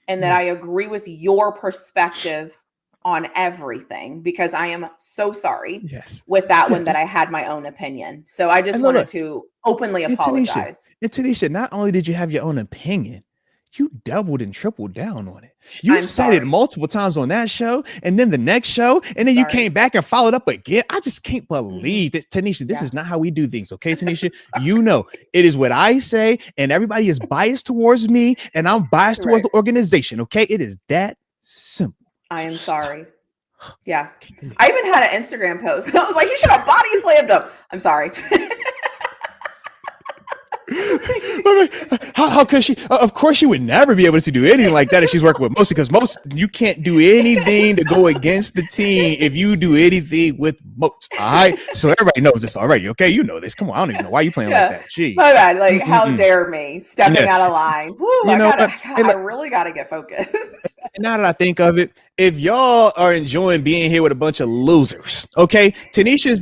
B: and that I agree with your perspective on everything, because I am so sorry with that one that I had my own opinion. So I just wanted to openly apologize.
A: And TaNeisha, not only did you have your own opinion, you doubled and tripled down on it. You
B: I'm
A: said it
B: sorry.
A: multiple times on that show, and then the next show, and then you
B: Sorry.
A: came back and followed up again. I just can't
B: Mhm.
A: believe that, TaNeisha. This
B: Yeah.
A: is not how we do things, okay, TaNeisha? You know it is what I say, and everybody is biased towards me, and I'm biased
B: You're
A: towards
B: right.
A: the organization. Okay, it is that simple.
B: I am sorry. Yeah.
A: Can't believe
B: I even had an Instagram post. I was like, he should have body slammed him. I'm sorry.
A: How could she? Of course, she would never be able to do anything like that if she's working with Moats, because most you can't do anything to go against the team if you do anything with Moats. All right, so everybody knows this already. Okay, you know this. Come on, I don't even know why you playing like that. Gee,
B: My bad. Like, how dare me stepping out of line? Woo,
A: you know what?
B: I really gotta get focused.
A: Now that I think of it, if y'all are enjoying being here with a bunch of losers, okay, TaNeisha is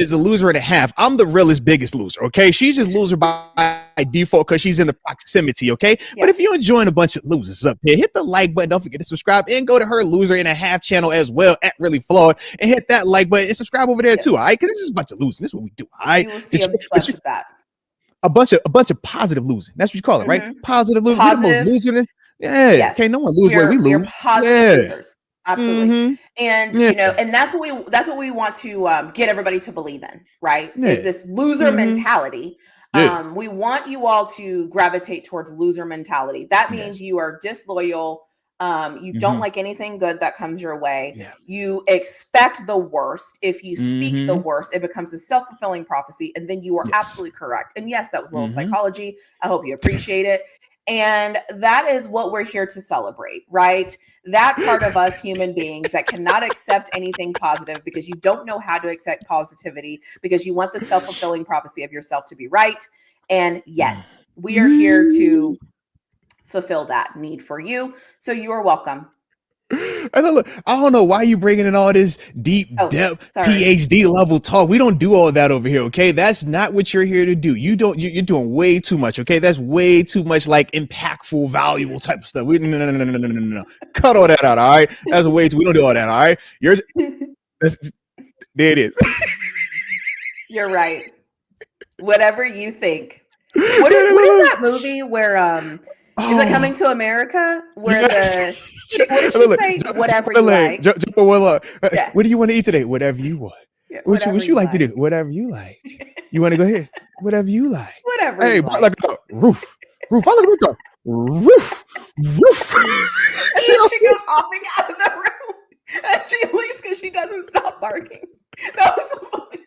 A: the loser and a half. I'm the realest biggest loser, okay? She's just loser by default because she's in the proximity, okay?
B: Yeah.
A: But if you're enjoying a bunch of losers up here, hit the like button. Don't forget to subscribe and go to her loser and a half channel as well at Really Flawed and hit that like button and subscribe over there too, all right? Because this is a bunch of losing. This is what we do, all right?
B: You will see a bunch of that.
A: A bunch of positive losing. That's what you call it, right? Positive losing. We're the most loser. Yeah.
B: Yes.
A: Okay. No one lose where we lose.
B: We're positive losers. Absolutely. And
A: Yeah.
B: you know, and that's what we want to get everybody to believe in, right? Is this loser mentality.
A: Yeah.
B: We want you all to gravitate towards loser mentality. That means you are disloyal. You don't like anything good that comes your way.
A: Yeah.
B: You expect the worst. If you speak the worst, it becomes a self-fulfilling prophecy. And then you are absolutely correct. And yes, that was a little psychology. I hope you appreciate it. And that is what we're here to celebrate, right? That part of us human beings that cannot accept anything positive because you don't know how to accept positivity because you want the self-fulfilling prophecy of yourself to be right. And yes, we are here to fulfill that need for you. So you are welcome.
A: I don't know why you bringing in all this deep depth PhD level talk. We don't do all that over here, okay? That's not what you're here to do. You're doing way too much, okay? That's way too much like impactful, valuable type of stuff. No. Cut all that out, all right? That's way too. We don't do all that, all right? There it is.
B: You're right. Whatever you think. What is that movie where is it Coming to America? Where what did she say? Whatever you like.
A: What do you want to eat today? Whatever you want.
B: Yeah,
A: what you like to do? Whatever you like. You want to go here? Whatever you like.
B: Whatever.
A: Hey,
B: you like.
A: Roof. Roof. I look at the roof. Roof.
B: And then she goes hopping out of the room, and she leaves because she doesn't stop barking. That was the funny.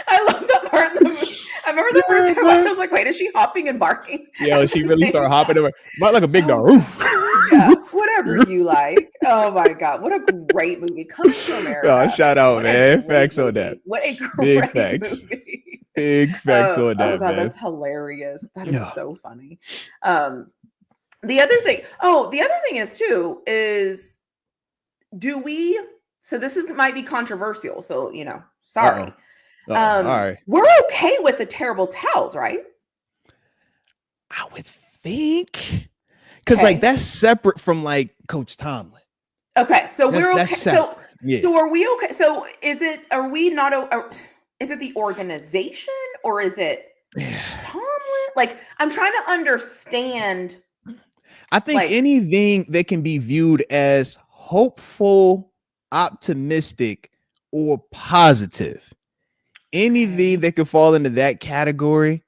B: I love that part of the movie. I remember the first time I watched, I was like, wait, is she hopping and barking?
A: Yeah, she really started hopping over. Like a big dog. Roof.
B: Yeah, whatever you like. Oh my God. What a great movie. Coming to America.
A: Oh, shout out, man. Facts on that.
B: What a great movie.
A: Big facts on that,
B: oh God,
A: man.
B: That's hilarious. That is so funny. The other thing is too, is so this might be controversial. So, sorry.
A: All right.
B: We're okay with the terrible towels, right?
A: I would think. Because that's separate from like Coach Tomlin.
B: Okay. So we're okay. So are we okay? So is it the organization or is it Tomlin? Like, I'm trying to understand.
A: I think anything that can be viewed as hopeful, optimistic, or positive, anything that could fall into that category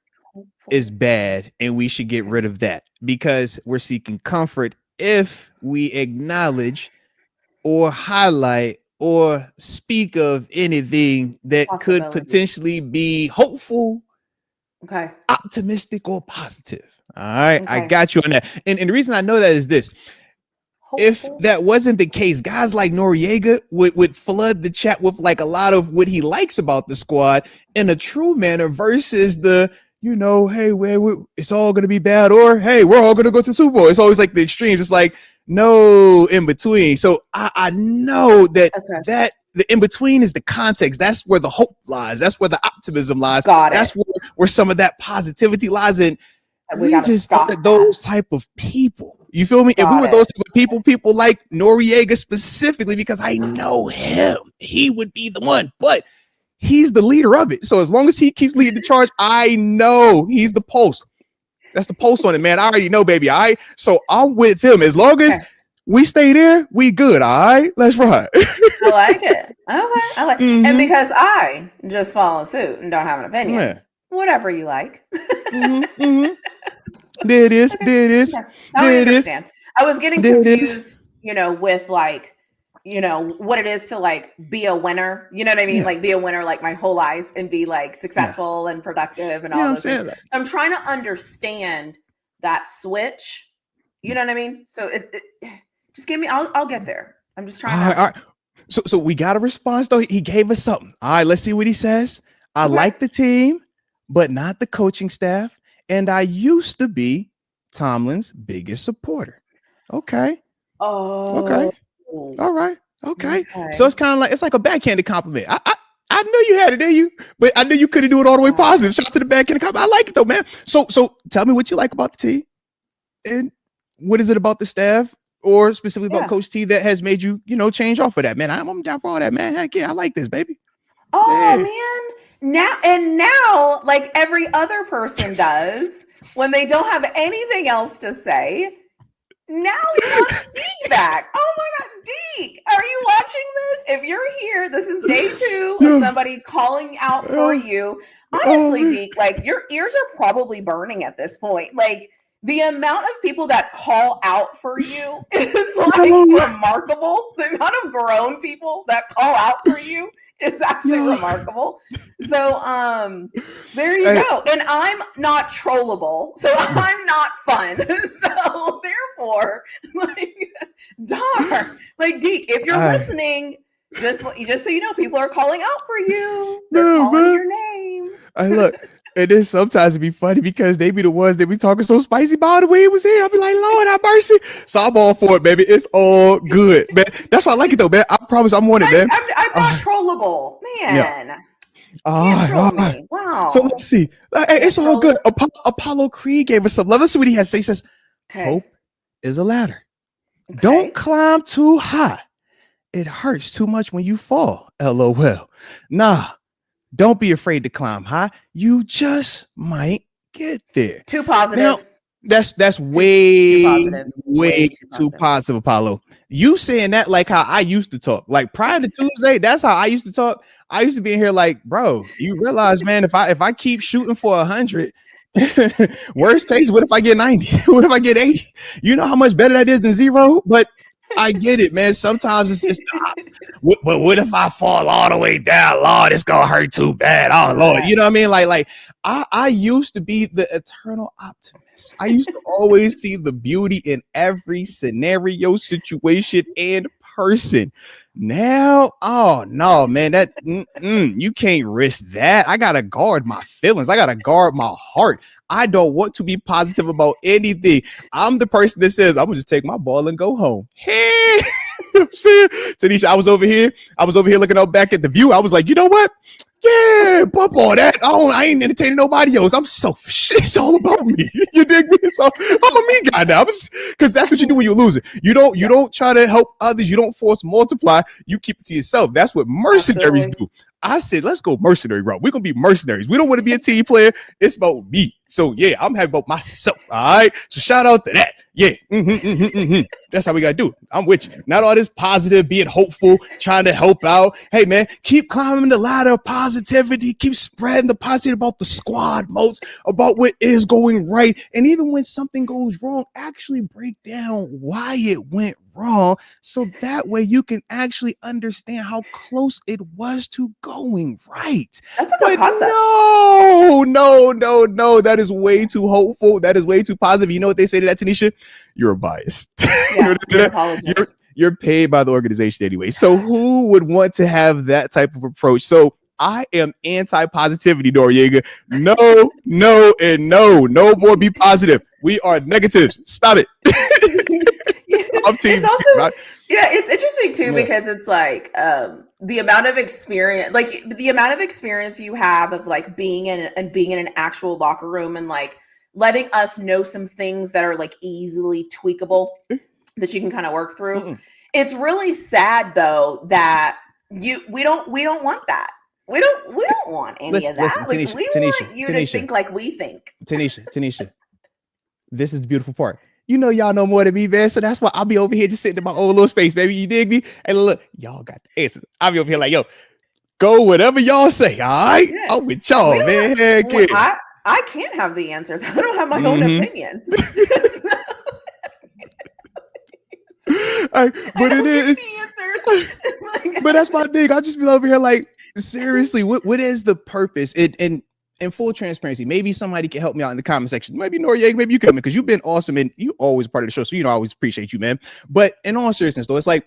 A: is bad, and we should get rid of that because we're seeking comfort if we acknowledge or highlight or speak of anything that could potentially be hopeful, optimistic, or positive. All right, I got you on that. And the reason I know that is this. If that wasn't the case, guys like Noriega would flood the chat with like a lot of what he likes about the squad in a true manner versus the, hey, it's all going to be bad, or hey, we're all going to go to the Super Bowl. It's always like the extremes. It's like no in between. So I know that the in between is the context. That's where the hope lies. That's where the optimism lies. That's where some of that positivity lies. And we just aren't those type of people. You feel me? If we were those type of people like Noriega specifically, because I know him, he would be the one. But he's the leader of it. So as long as he keeps leading the charge, I know he's the pulse. That's the post on it, man. I already know, baby. All right. So I'm with them. As long as
B: Okay.
A: we stay there, we good. All right. Let's ride.
B: I like it. Okay. I like and
A: Mm-hmm.
B: because I just follow suit and don't have an opinion.
A: Yeah.
B: Whatever you like.
A: Mm-hmm. Mm-hmm. There it is.
B: Okay.
A: There it is.
B: Okay. Now I
A: There it is.
B: understand. I was getting
A: There it is.
B: confused, with like, what it is to like be a winner. You know what I mean?
A: Yeah.
B: Like be a winner like my whole life and be like
A: Yeah.
B: successful and productive and
A: You know
B: all
A: what I'm
B: those things.
A: saying?
B: So I'm trying to understand that switch. You know what I mean? So just give me. I'll get there. I'm just
A: All
B: trying
A: right.
B: to.
A: All right. So we got a response though. He gave us something. All right. Let's see what he says. I
B: Okay.
A: like the team, but not the coaching staff. And I used to be Tomlin's biggest supporter. Okay. Okay.
B: Oh.
A: All right. Okay. So
B: Okay.
A: it's kind of like it's like a backhanded compliment. I knew you had it in you, but I knew you couldn't do it all the way positive. Shout out to the backhanded compliment. I like it though, man. So tell me what you like about the team, and what is it about the staff, or specifically about
B: Yeah.
A: Coach T that has made you, change off of that, man. I'm down for all that, man. Heck yeah, I like this, baby.
B: Oh
A: Yeah.
B: man. Now, like every other person does, when they don't have anything else to say, now he wants Deke back. Oh my God, Deke, are you watching this? If you're here, this is day 2 of somebody calling out for you. Honestly, Deke, like your ears are probably burning at this point. Like the amount of people that call out for you is like remarkable. The amount of grown people that call out for you is actually remarkable. So there you go. And I'm not trollable, so I'm not fun. So therefore, like darn, like Deke, if you're listening, just so you know, people are calling out for you. They're calling your name.
A: Look, and then sometimes it'd be funny because they be the ones that be talking so spicy about the way it was here. I'll be like, Lord have mercy. So I'm all for it, baby. It's all good, man. That's why I like it though, man. I promise I'm on it, man.
B: I'm not trollable, man.
A: Yeah.
B: Can't troll me. Wow.
A: So let's see. It's all good. Apollo Creed gave us some love. Let's see what he has to say. He says, hope is a ladder. Okay. Don't climb too high. It hurts too much when you fall. LOL. Nah, don't be afraid to climb high. You just might get there.
B: Too positive.
A: Now, that's way too positive, Apollo. You saying that like how I used to talk. Like prior to Tuesday, that's how I used to talk. I used to be in here like, bro, you realize, man, if I keep shooting for 100, worst case, what if I get 90? What if I get 80? You know how much better that is than 0? But I get it, man. Sometimes it's just, but what if I fall all the way down? Lord, it's gonna hurt too bad. Oh Lord, you know what I mean? Like I used to be the eternal optimist. I used to always see the beauty in every scenario, situation, and person. Now, oh no, man, that you can't risk that. I gotta guard my feelings. I gotta guard my heart. I don't want to be positive about anything. I'm the person that says I'm gonna just take my ball and go home. Hey, you know what I'm saying? TaNeisha, I was over here looking up back at the view. I was like, you know what? Yeah, bump all that. I ain't entertaining nobody else. I'm selfish. It's all about me. You dig me? So I'm a me guy now. Because that's what you do when you're losing. You don't try to help others. You don't force multiply. You keep it to yourself. That's what mercenaries do. I said, let's go mercenary route. We're gonna be mercenaries. We don't want to be a team player. It's about me. So yeah, I'm happy about myself. All right. So shout out to that. Yeah. That's how we gotta do it. I'm with you. Not all this positive, being hopeful, trying to help out. Hey man, keep climbing the ladder of positivity. Keep spreading the positive about the squad, Moats, about what is going right. And even when something goes wrong, actually break down why it went wrong, so that way you can actually understand how close it was to going right.
B: That's a good concept.
A: No. That is way too hopeful. That is way too positive. You know what they say to that, TaNeisha? You're biased.
B: Yeah,
A: you're paid by the organization anyway. So who would want to have that type of approach? So I am anti-positivity, Noriega. No, and no. No more be positive. We are negatives. Stop it. I'm team.
B: It's also, it's interesting too, because it's like the amount of experience you have of like being in an actual locker room and like letting us know some things that are like easily tweakable that you can kind of work through. It's really sad though that we don't want that. We don't want any of that.
A: Listen,
B: like
A: TaNeisha,
B: we
A: TaNeisha,
B: want you
A: TaNeisha,
B: to think like we think.
A: TaNeisha. this is the beautiful part. You know, y'all know more than me, man. So that's why I'll be over here just sitting in my own little space, baby. You dig me? And look, y'all got the answers. I'll be over here like, yo, go whatever y'all say. All right,
B: Yeah.
A: I'm with y'all, man. Heck yeah.
B: I can't have the answers. I don't have my own
A: Mhm.
B: opinion.
A: But
B: I
A: it
B: don't get
A: is.
B: the answers. Like,
A: But that's my thing. I just be over here like, seriously, what is the purpose? And in full transparency, maybe somebody can help me out in the comment section. Maybe Noriega, maybe you come in because you've been awesome and you always part of the show. So, you know, I always appreciate you, man. But in all seriousness, though, it's like,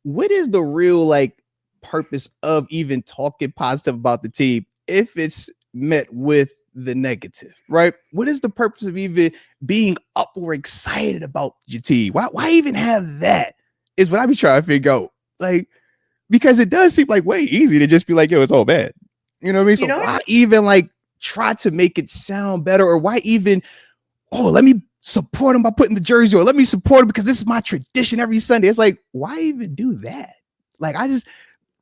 A: what is the real like purpose of even talking positive about the team if it's met with the negative, right? What is the purpose of even being up or excited about your team? Why even have that? Is what I be trying to figure out. Like, because it does seem like way easy to just be like, yo, it's all bad. You know what I mean? So why even like try to make it sound better, or why even, oh, let me support him by putting the jersey, or let me support him because this is my tradition every Sunday. It's like, why even do that? Like,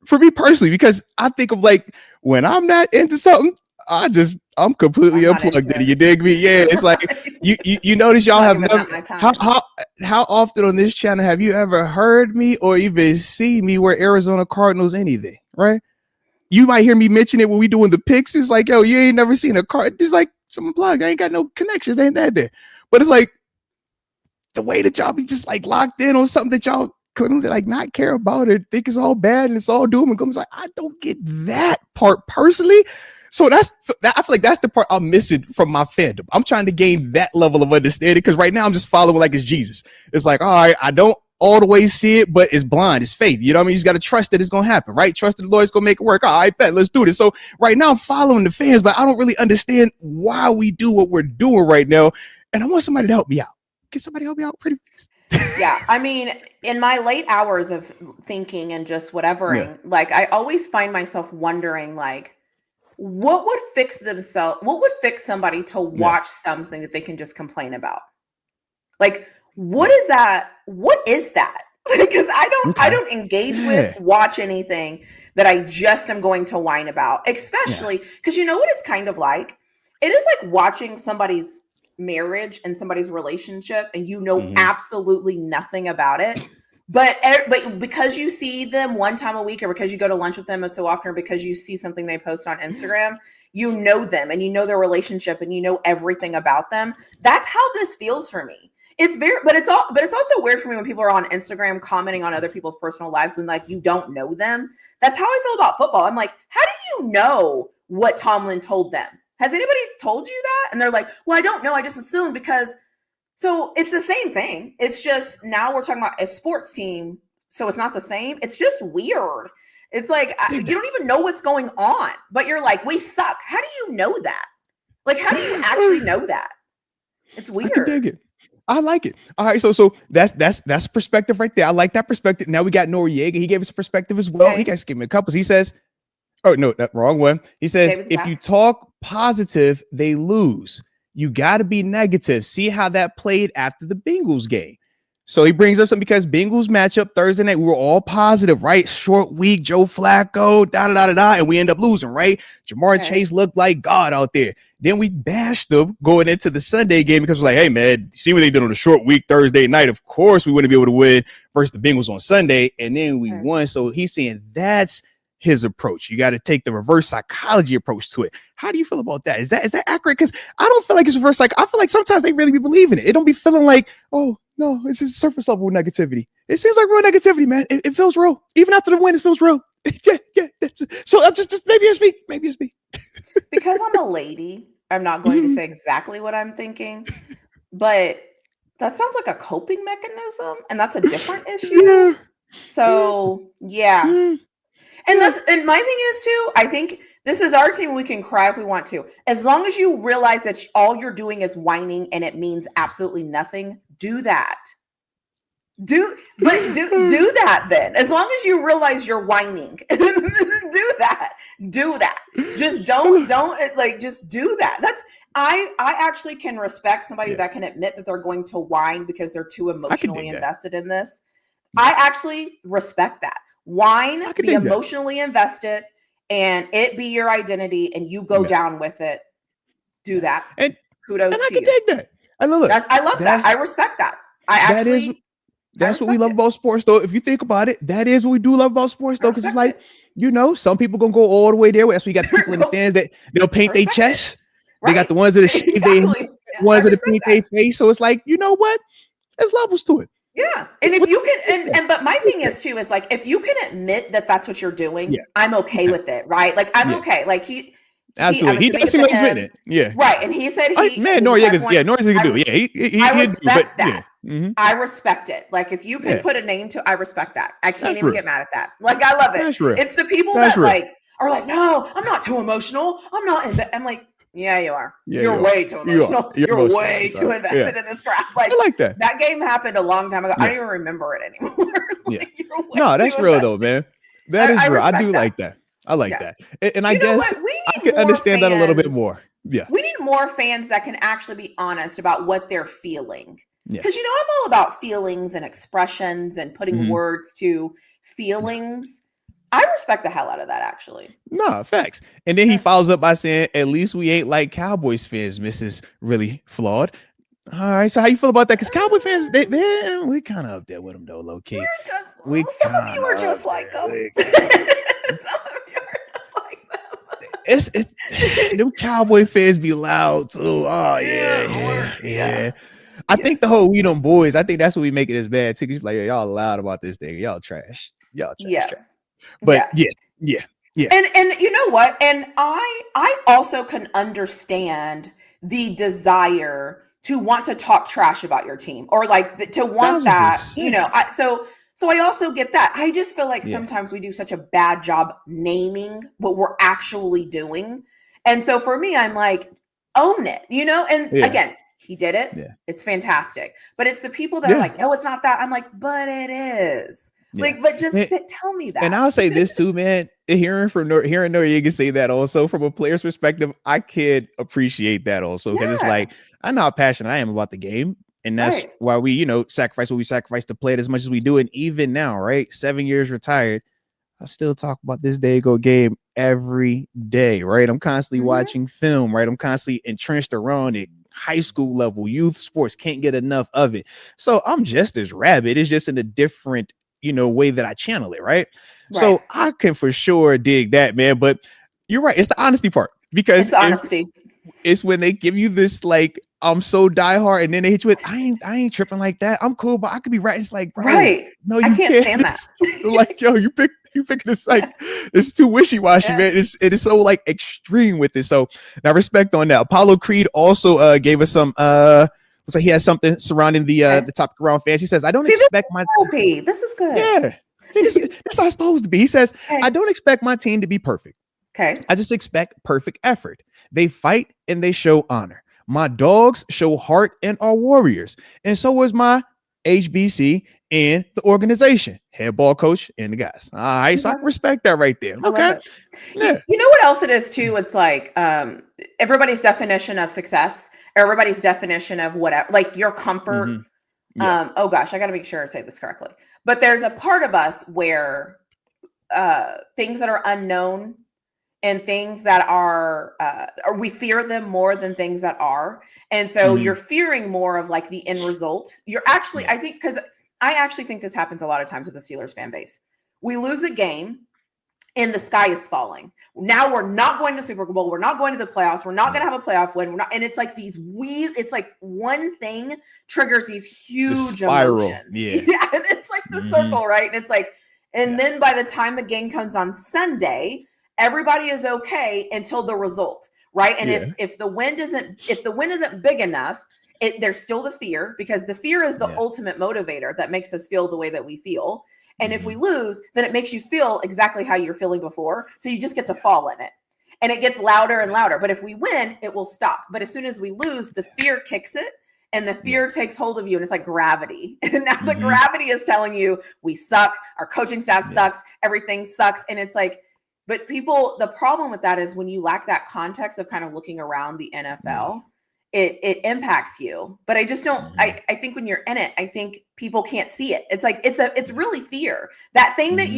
A: for me personally, because I think of like when I'm not into something, I'm completely unplugged in it. You dig me? Yeah, it's like you notice y'all have never how often on this channel have you ever heard me or even seen me wear Arizona Cardinals anything, right? You might hear me mention it when we doing the picks. It's like, yo, you ain't never seen a card. It's like some plug. I ain't got no connections. Ain't that there? But it's like the way that y'all be just like locked in on something that y'all couldn't like not care about it, think it's all bad and it's all doom and gloom. It's like, I don't get that part personally. So I feel like that's the part I'm missing from my fandom. I'm trying to gain that level of understanding because right now I'm just following like it's Jesus. It's like, all right, I don't all the way see it, but it's blind, it's faith. You know what I mean? You just got to trust that it's going to happen, right? Trust that the Lord's going to make it work. All right, bet, let's do this. So right now I'm following the fans, but I don't really understand why we do what we're doing right now. And I want somebody to help me out. Can somebody help me out pretty fast?
B: Yeah, I mean, in my late hours of thinking and just whatevering, like I always find myself wondering, like, what would fix somebody to watch something that they can just complain about? Like, what is that? What is that? Because I don't engage with, watch anything that I just am going to whine about, especially because you know what it's kind of like? It is like watching somebody's marriage and somebody's relationship and you know absolutely nothing about it. But because you see them one time a week, or because you go to lunch with them so often, or because you see something they post on Instagram, you know them and you know their relationship and you know everything about them. That's how this feels for me. It's also weird for me when people are on Instagram commenting on other people's personal lives when like you don't know them. That's how I feel about football. I'm like, how do you know what Tomlin told them? Has anybody told you that? And they're like, well, I don't know. I just assumed because. So it's the same thing. It's just now we're talking about a sports team. So it's not the same. It's just weird. It's like, you don't even know what's going on, but you're like, we suck. How do you know that? Like, how do you actually know that? It's weird.
A: I can dig it. I like it. All right, so that's perspective right there. I like that perspective. Now we got Noriega. He gave us a perspective as well. Okay. He guys give me a couple. He says, oh no, that wrong one. He says, if you talk positive, they lose. You got to be negative. See how that played after the Bengals game. So he brings up something because Bengals matchup Thursday night, we were all positive, right? Short week, Joe Flacco, and we end up losing, right? Jamar Chase looked like God out there. Then we bashed them going into the Sunday game because we're like, hey, man, see what they did on the short week Thursday night. Of course, we wouldn't be able to win versus the Bengals on Sunday. And then we won. So he's saying that's his approach. You got to take the reverse psychology approach to it. How do you feel about that? Is that accurate? Because I don't feel like it's reverse psych. I feel like sometimes they really be believing it. It don't be feeling like, oh, no, it's just surface level negativity. It seems like real negativity, man. It feels real. Even after the win, it feels real. yeah. So I'm just maybe it's me. Maybe it's me.
B: Because I'm a lady, I'm not going to say exactly what I'm thinking, but that sounds like a coping mechanism, and that's a different issue. So yeah. And my thing is too, I think this is our team. We can cry if we want to. As long as you realize that all you're doing is whining and it means absolutely nothing, do that. Do that then. As long as you realize you're whining, do that. Just don't just do that. I actually can respect somebody that can admit that they're going to whine because they're too emotionally invested in this. I actually respect that. Whine, be emotionally invested, and it be your identity, and you go down with it. Do that.
A: And
B: kudos
A: and I
B: to
A: can
B: you.
A: dig that. look,
B: I love that. I respect that. I
A: that is
B: actually, I
A: that's what we
B: respect
A: love
B: it.
A: about sports, though. If you think about it, that is what we do love about sports,
B: I
A: though, because it's
B: respect
A: like,
B: it.
A: some people gonna go all the way there. That's why you got the people in the stands that they'll
B: I
A: paint their
B: respect it.
A: chest. They got
B: Right?
A: the ones that shave their head,
B: Exactly. Yeah, I
A: ones that
B: respect
A: paint
B: that.
A: their face. So it's like, you know what? There's levels to it.
B: Yeah. And if you can, but my thing is too, is like, if you can admit that that's what you're
A: Yeah,
B: doing, I'm okay with it. Right. Like, I'm
A: yeah,
B: okay. Like I'm
A: absolutely. He
B: assuming
A: does
B: it's
A: seem
B: a
A: like he's
B: him.
A: admitting it. Yeah.
B: Right. And he said
A: Man,
B: his wife
A: Noriega's,
B: wanted,
A: Noriega's can do it. Yeah,
B: I
A: he'd do it. But
B: respect
A: yeah,
B: that. I respect it. Like, if you can
A: yeah,
B: put a name to, I respect that. I can't
A: that's
B: even
A: real.
B: get mad at that. Like, I love it.
A: That's real.
B: It's the people
A: That's
B: that
A: real.
B: like are like, no, I'm not too emotional. I'm not. I'm like, yeah, you are.
A: Yeah,
B: You're
A: you are.
B: way too
A: You are.
B: emotional.
A: You're
B: You're
A: emotional.
B: way
A: I'm
B: too
A: sorry. Yeah,
B: invested in this crap. Like,
A: I like that.
B: that game happened a long time ago. I
A: Yeah,
B: don't even remember it anymore.
A: yeah.
B: Like, you're way
A: No,
B: too
A: that's real though,
B: invested.
A: man. That is
B: I
A: real. I do
B: respect that.
A: like that. I like
B: Yeah.
A: that. And I
B: You know
A: guess
B: what? We
A: I
B: need
A: can
B: more
A: understand that a little bit
B: fans.
A: more. Yeah.
B: We need more fans that can actually be honest about what they're feeling.
A: Yeah.
B: Because, I'm all about feelings and expressions and putting
A: Mhm.
B: words to feelings. I respect the hell out of that, actually.
A: No, facts. And then he follows up by saying, at least we ain't like Cowboys fans, Mrs. Really Flawed. All right. So how you feel about that? Because Cowboy fans, we kind of up there with them though, low key.
B: Some of you are just like them. Some of you are just like them.
A: It's them Cowboy fans be loud too. Oh yeah. I think the whole we them boys. I think that's what we make it as bad too. 'Cause like, y'all loud about this thing. Y'all trash.
B: Yeah.
A: Trash. But yeah.
B: And you know what? And I also can understand the desire to want to talk trash about your team, or like to want that,
A: 1000%.
B: so I also get that. I just feel like
A: Yeah.
B: sometimes we do such a bad job naming what we're actually doing. And so for me, I'm like, own it, and
A: Yeah.
B: again, he did it.
A: Yeah.
B: It's fantastic. But it's the people that are like, no, it's not that. I'm like, but it is.
A: Yeah.
B: Like, but just tell me that.
A: And I'll say this too, man. Hearing Noriega say that also from a player's perspective, I could appreciate that also, because it's like, I know how passionate I am about the game. And that's why we, sacrifice what we sacrifice to play it as much as we do. And even now, right, 7 years retired, I still talk about this Dago game every day, right? I'm constantly watching film, right? I'm constantly entrenched around it. High school level, youth sports, can't get enough of it. So I'm just as rabid. It's just in a different, way that I channel it, right? So I can for sure dig that, man. But you're right. It's the honesty part, because
B: it's honesty.
A: It's when they give you this, like, I'm so diehard, and then they hit you with, I ain't tripping like that. I'm cool, but I could be right. It's like, bro, no, you
B: I can't stand that.
A: Like, yo, you pick this, like, it's too wishy-washy, man. It is so like extreme with it. So now respect on that. Apollo Creed also gave us some looks like he has something surrounding the topic around fans. He says, I don't expect my
B: team. This is good.
A: Yeah. See, this is how it's supposed to be. He says, I don't expect my team to be perfect.
B: Okay.
A: I just expect perfect effort. They fight and they show honor. My dogs show heart and are warriors. And so is my HBC and the organization, head ball coach and the guys. All right. So I can respect that right there. Okay.
B: Yeah. You know what else it is too? It's like everybody's definition of success, everybody's definition of whatever, like your comfort. Oh gosh, I got to make sure I say this correctly. But there's a part of us where things that are unknown and things that are, or we fear them more than things that are. And so you're fearing more of like the end result. You're actually, I actually think this happens a lot of times with the Steelers fan base. We lose a game and the sky is falling. Now we're not going to the Super Bowl. We're not going to the playoffs. We're not going to have a playoff win. We're not, and it's like it's like one thing triggers these huge emotions.
A: Yeah.
B: And it's like the circle, right? And it's like, and then by the time the game comes on Sunday, everybody is okay until the result, right? And if the win isn't big enough, there's still the fear, because the fear is the ultimate motivator that makes us feel the way that we feel. And if we lose, then it makes you feel exactly how you're feeling before. So you just get to fall in it. And it gets louder and louder. But if we win, it will stop. But as soon as we lose, the fear kicks it. And the fear takes hold of you. And it's like gravity. And now the gravity is telling you we suck. Our coaching staff sucks. Everything sucks. And it's like, but the problem with that is when you lack that context of kind of looking around the NFL, it impacts you. But I just don't, I think when you're in it, I think people can't see it. It's like, it's really fear. That thing that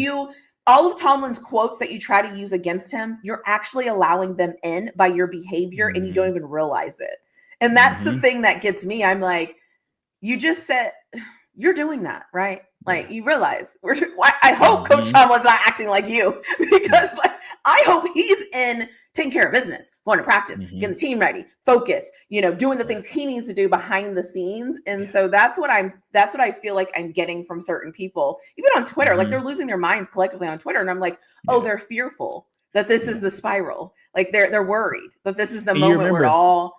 B: all of Tomlin's quotes that you try to use against him, you're actually allowing them in by your behavior and you don't even realize it. And that's the thing that gets me. I'm like, you just said you're doing that, right? Like you realize I hope Coach Tomlin's not acting like you because like I hope he's in taking care of business, going to practice, getting the team ready, focused, doing the things he needs to do behind the scenes. And so that's what I feel like I'm getting from certain people, even on Twitter. Like they're losing their minds collectively on Twitter. And I'm like, oh, they're fearful that this is the spiral. Like they're worried that this is the moment where it all.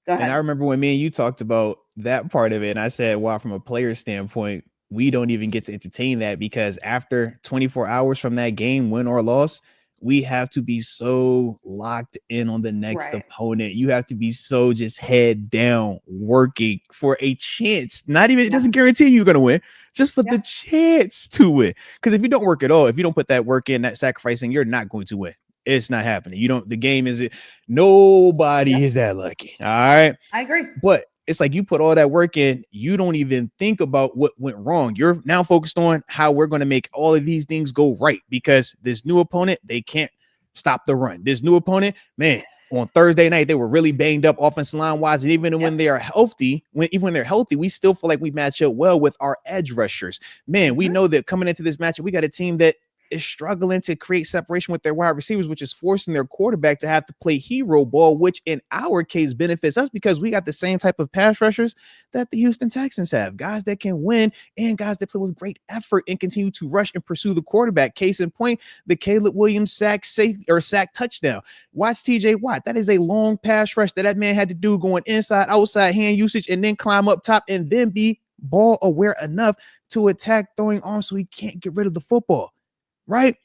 B: Go ahead.
A: And I remember when me and you talked about that part of it, and I said, wow, from a player standpoint, we don't even get to entertain that because after 24 hours from that game, win or loss, we have to be so locked in on the next opponent. You have to be so just head down working for a chance. Not even, it doesn't guarantee you're going to win, just for the chance to win. Because if you don't work at all, if you don't put that work in, that sacrificing, you're not going to win. It's not happening. The game is nobody is that lucky. All right.
B: I agree.
A: But it's like you put all that work in, you don't even think about what went wrong. You're now focused on how we're going to make all of these things go right because this new opponent, they can't stop the run. This new opponent, man, on Thursday night, they were really banged up offensive line wise. And even when they are healthy, even when they're healthy, we still feel like we match up well with our edge rushers. Man, we know that coming into this matchup, we got a team that is struggling to create separation with their wide receivers, which is forcing their quarterback to have to play hero ball, which in our case benefits us because we got the same type of pass rushers that the Houston Texans have. Guys that can win and guys that play with great effort and continue to rush and pursue the quarterback. Case in point, the Caleb Williams sack touchdown. Watch TJ Watt. That is a long pass rush that man had to do going inside, outside hand usage, and then climb up top and then be ball aware enough to attack throwing arms so he can't get rid of the football. Right?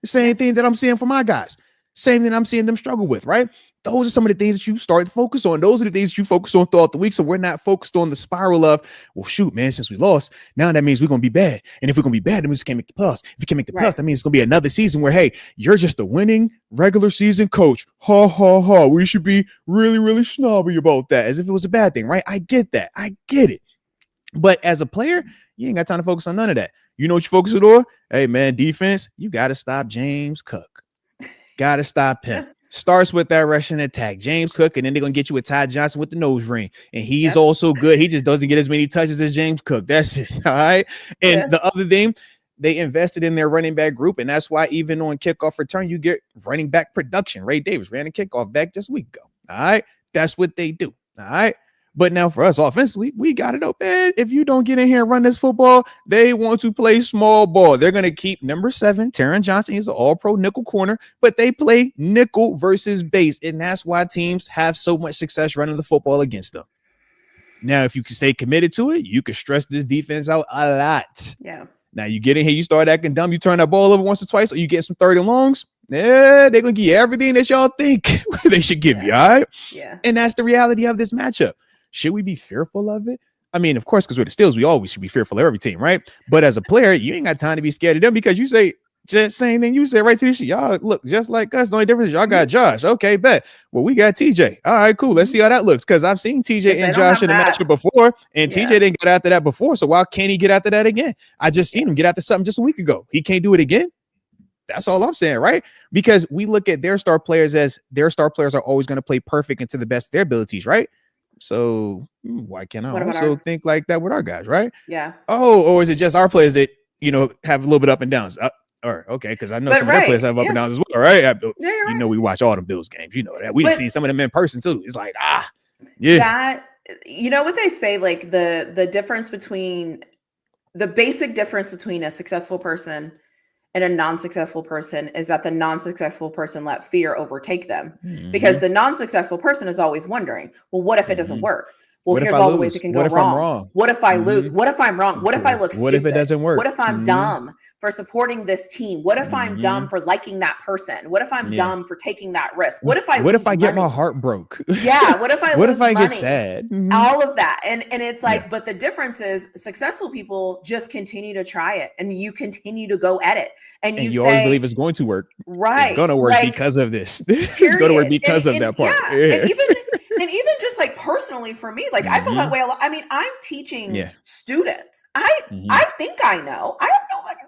A: The same thing that I'm seeing for my guys. Same thing I'm seeing them struggle with, right? Those are some of the things that you start to focus on. Those are the things that you focus on throughout the week. So we're not focused on the spiral of, well, shoot, man, since we lost, now that means we're going to be bad. And if we're going to be bad, that means we can't make the playoffs. If we can't make the playoffs, that means it's going to be another season where, hey, you're just a winning regular season coach. Ha, ha, ha. We should be really, really snobby about that as if it was a bad thing, right? I get that. I get it. But as a player, you ain't got time to focus on none of that. You know what you focus on? Hey, man, defense, you got to stop James Cook. Got to stop him. Starts with that rushing attack. James Cook, and then they're going to get you with Ty Johnson with the nose ring. And he's also good. He just doesn't get as many touches as James Cook. That's it. All right. And the other thing, they invested in their running back group. And that's why even on kickoff return, you get running back production. Ray Davis ran a kickoff back just a week ago. All right. That's what they do. All right. But now for us offensively, we got it open. If you don't get in here and run this football, they want to play small ball. They're going to keep number 7, Taron Johnson. He's an all-pro nickel corner, but they play nickel versus base. And that's why teams have so much success running the football against them. Now, if you can stay committed to it, you can stress this defense out a lot.
B: Yeah.
A: Now you get in here, you start acting dumb, you turn that ball over once or twice, or you get some 30 longs. Yeah, they're going to give you everything that y'all think they should give you. All right.
B: Yeah.
A: And that's the reality of this matchup. Should we be fearful of it? I mean, of course, because we're the Steelers, we always should be fearful of every team, right? But as a player, you ain't got time to be scared of them because you say just same thing you say right to this shit. Y'all look just like us. The only difference is y'all got Josh. Okay, bet. Well, we got TJ. All right, cool. Let's see how that looks. Because I've seen TJ and Josh in the matchup before, and TJ didn't get after that before. So why can't he get after that again? I just seen him get after something just a week ago. He can't do it again. That's all I'm saying, right? Because we look at their star players as their star players are always going to play perfect and to the best of their abilities, right? So why can't I also think like that with our guys, right?
B: Yeah.
A: Oh, or is it just our players that, have a little bit up and downs? Or okay, because I know some of their players have up and downs as well, right? We watch all the Bills games. You know that. We see some of them in person too. It's like,
B: that, what they say, like the difference between the basic difference between a successful person and a non-successful person is that the non-successful person let fear overtake them, because the non-successful person is always wondering, well, what if it doesn't work? Well, here's all the ways it can go wrong. What if I lose? What if I'm wrong? What if I look stupid?
A: What if it doesn't work?
B: What if I'm dumb for supporting this team? What if I'm dumb for liking that person? What if I'm dumb for taking that risk? What if I
A: get my heart broke?
B: Yeah. What if I
A: what
B: lose
A: if I
B: money?
A: Get sad?
B: All of that. And it's like, but the difference is successful people just continue to try it and you continue to go at it. And you
A: always believe it's going to work.
B: Right.
A: It's going to work because of this. It's going to work because of that part.
B: Yeah. And even just like personally for me, like I feel that way a lot. I mean, I'm teaching students. I think I know. I have no fucking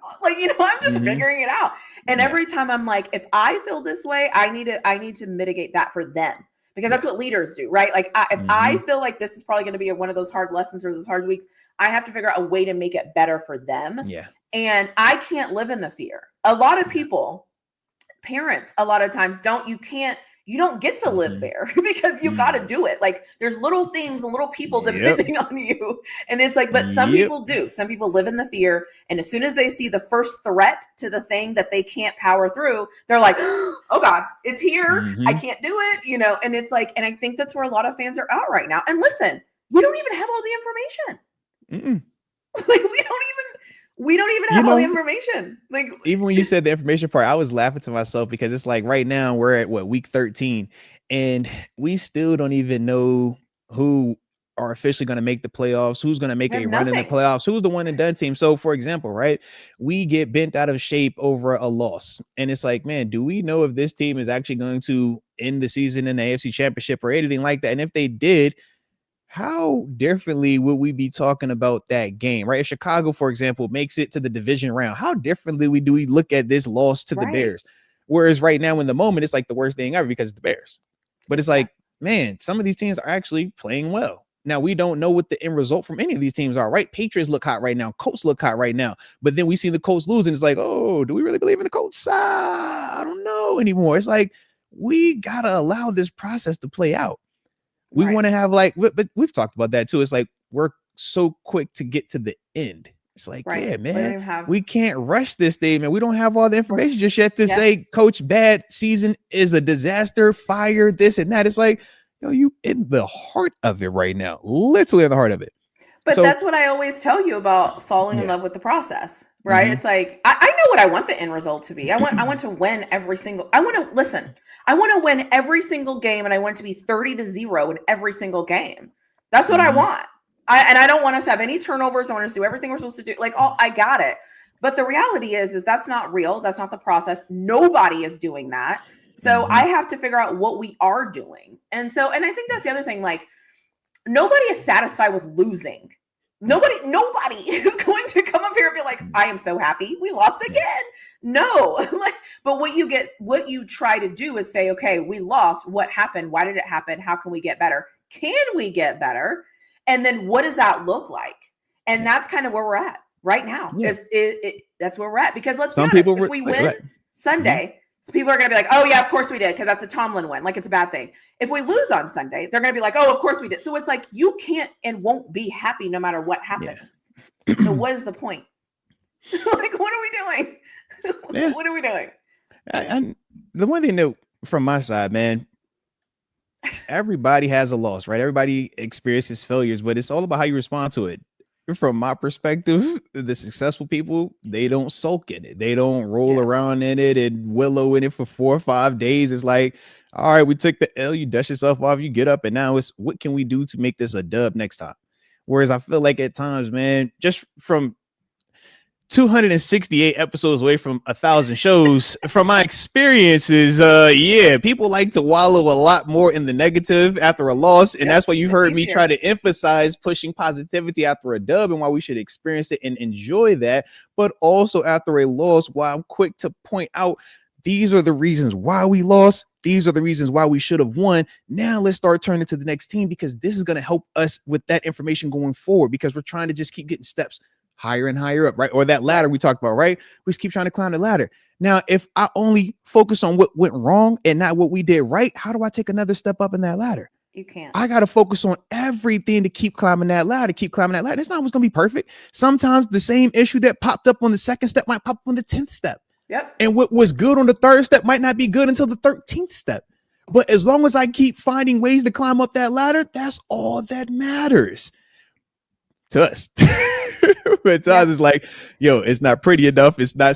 B: I'm just figuring it out. And every time I'm like, if I feel this way, I need to mitigate that for them, because that's what leaders do, right? Like if I feel like this is probably going to be one of those hard lessons or those hard weeks, I have to figure out a way to make it better for them.
A: Yeah.
B: And I can't live in the fear. A lot of people, parents, a lot of times you don't get to live there because you got to do it. Like there's little things and little people depending on you. And it's like, but some people do. Some people live in the fear. And as soon as they see the first threat to the thing that they can't power through, they're like, oh God, it's here. I can't do it. You know? And it's like, and I think that's where a lot of fans are out right now. And listen, we don't even have all the information. Like we don't even have all the information. Like
A: even when you said the information part, I was laughing to myself because it's like right now we're at week 13 and we still don't even know who are officially going to make the playoffs, who's going to make a run in the playoffs, who's the one and done team. So for example, right, we get bent out of shape over a loss. And it's like, man, do we know if this team is actually going to end the season in the AFC Championship or anything like that? And if they did, how differently would we be talking about that game, right? If Chicago, for example, makes it to the division round, how differently do we look at this loss to the Bears? Whereas right now in the moment, it's like the worst thing ever because it's the Bears. But it's like, man, some of these teams are actually playing well. Now, we don't know what the end result from any of these teams are, right? Patriots look hot right now. Colts look hot right now. But then we see the Colts lose, and it's like, oh, do we really believe in the Colts? I don't know anymore. It's like, we got to allow this process to play out. We want to have but we've talked about that too. It's like we're so quick to get to the end. It's like, yeah, man, we can't rush this thing, man. We don't have all the information just yet to say, Coach, bad season is a disaster, fire this and that. It's like, you in the heart of it right now, literally in the heart of it.
B: But that's what I always tell you about falling in love with the process, right? It's like, I know what I want the end result to be. I want to win every single, I want to win every single game, and I want it to be 30-0 in every single game. That's what I want. I don't want us to have any turnovers. I want us to do everything we're supposed to do. Like, I got it. But the reality is that's not real. That's not the process. Nobody is doing that. So I have to figure out what we are doing. And I think that's the other thing. Like, nobody is satisfied with losing. Nobody is going to come up here and be like, I am so happy we lost again. No, but what you try to do is say, okay, we lost. What happened? Why did it happen? How can we get better? Can we get better? And then what does that look like? And that's kind of where we're at right now. That's where we're at, because let's be honest, if we win Sunday, so people are going to be like, oh yeah, of course we did, because that's a Tomlin win. Like, it's a bad thing. If we lose on Sunday, they're going to be like, oh, of course we did. So it's like, you can't and won't be happy no matter what happens. So what is the point? Like, what are we doing? What are we doing?
A: The one thing that from my side, man, everybody has a loss, right? Everybody experiences failures, but it's all about how you respond to it. From my perspective, the successful people, they don't sulk in it. They don't roll around in it and willow in it for 4 or 5 days. It's like, all right, we took the L, you dust yourself off, you get up, and now it's what can we do to make this a dub next time? Whereas I feel like at times, man, just from 268 episodes away from 1,000 shows, from my experiences, people like to wallow a lot more in the negative after a loss, and that's why you've heard me try to emphasize pushing positivity after a dub and why we should experience it and enjoy that. But also after a loss, why I'm quick to point out these are the reasons why we lost. These are the reasons why we should have won. Now let's start turning to the next team, because this is going to help us with that information going forward, because we're trying to just keep getting steps higher and higher up, right? Or that ladder we talked about, right? We just keep trying to climb the ladder. Now, if I only focus on what went wrong and not what we did right, how do I take another step up in that ladder?
B: You can't.
A: I got to focus on everything to keep climbing that ladder, It's not always going to be perfect. Sometimes the same issue that popped up on the second step might pop up on the 10th step.
B: Yep.
A: And what was good on the third step might not be good until the 13th step. But as long as I keep finding ways to climb up that ladder, that's all that matters to us. But to us, it's like, yo, it's not pretty enough. It's not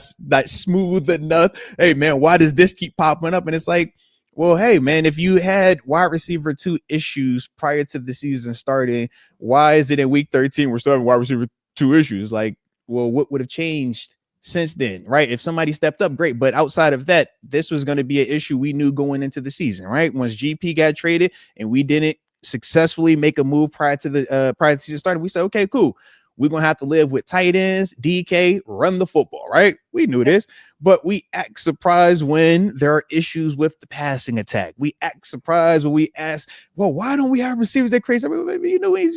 A: smooth enough. Hey, man, why does this keep popping up? And it's like, well, hey, man, if you had wide receiver 2 issues prior to the season starting, why is it in week 13 we're starting wide receiver 2 issues? Like, well, what would have changed since then, right? If somebody stepped up, great. But outside of that, this was going to be an issue we knew going into the season, right? Once GP got traded and we didn't successfully make a move prior to the season started, we said, okay, cool. we're going to have to live with tight ends, DK, run the football, right? We knew this, but we act surprised when there are issues with the passing attack. We act surprised when we ask, well, why don't we have receivers that crazy? You know, we've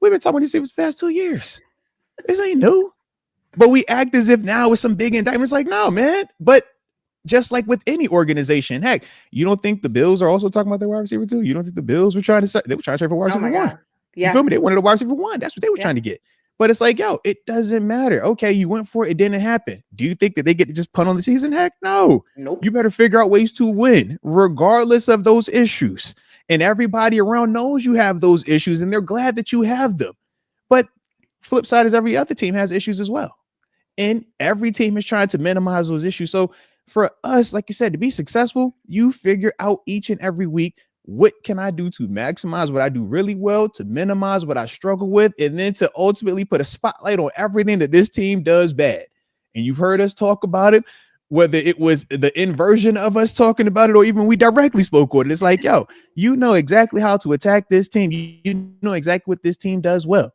A: been talking about receivers the past 2 years. This ain't new. But we act as if now it's some big indictment. It's like, no, man. But just like with any organization, heck, you don't think the Bills are also talking about their wide receiver too? You don't think the Bills were trying to say, they were trying to trade for wide receiver one?
B: Yeah.
A: You feel me? They wanted a wide receiver one. That's what they were trying to get. But it's like, yo, it doesn't matter. Okay, you went for it. It didn't happen. Do you think that they get to just punt on the season? Heck, no.
B: Nope.
A: You better figure out ways to win, regardless of those issues. And everybody around knows you have those issues, and they're glad that you have them. But flip side is every other team has issues as well. And every team is trying to minimize those issues. So for us, like you said, to be successful, you figure out each and every week, what can I do to maximize what I do really well, to minimize what I struggle with, and then to ultimately put a spotlight on everything that this team does bad. And you've heard us talk about it, whether it was the inversion of us talking about it or even we directly spoke on it. It's like, yo, you know exactly how to attack this team. You know exactly what this team does well.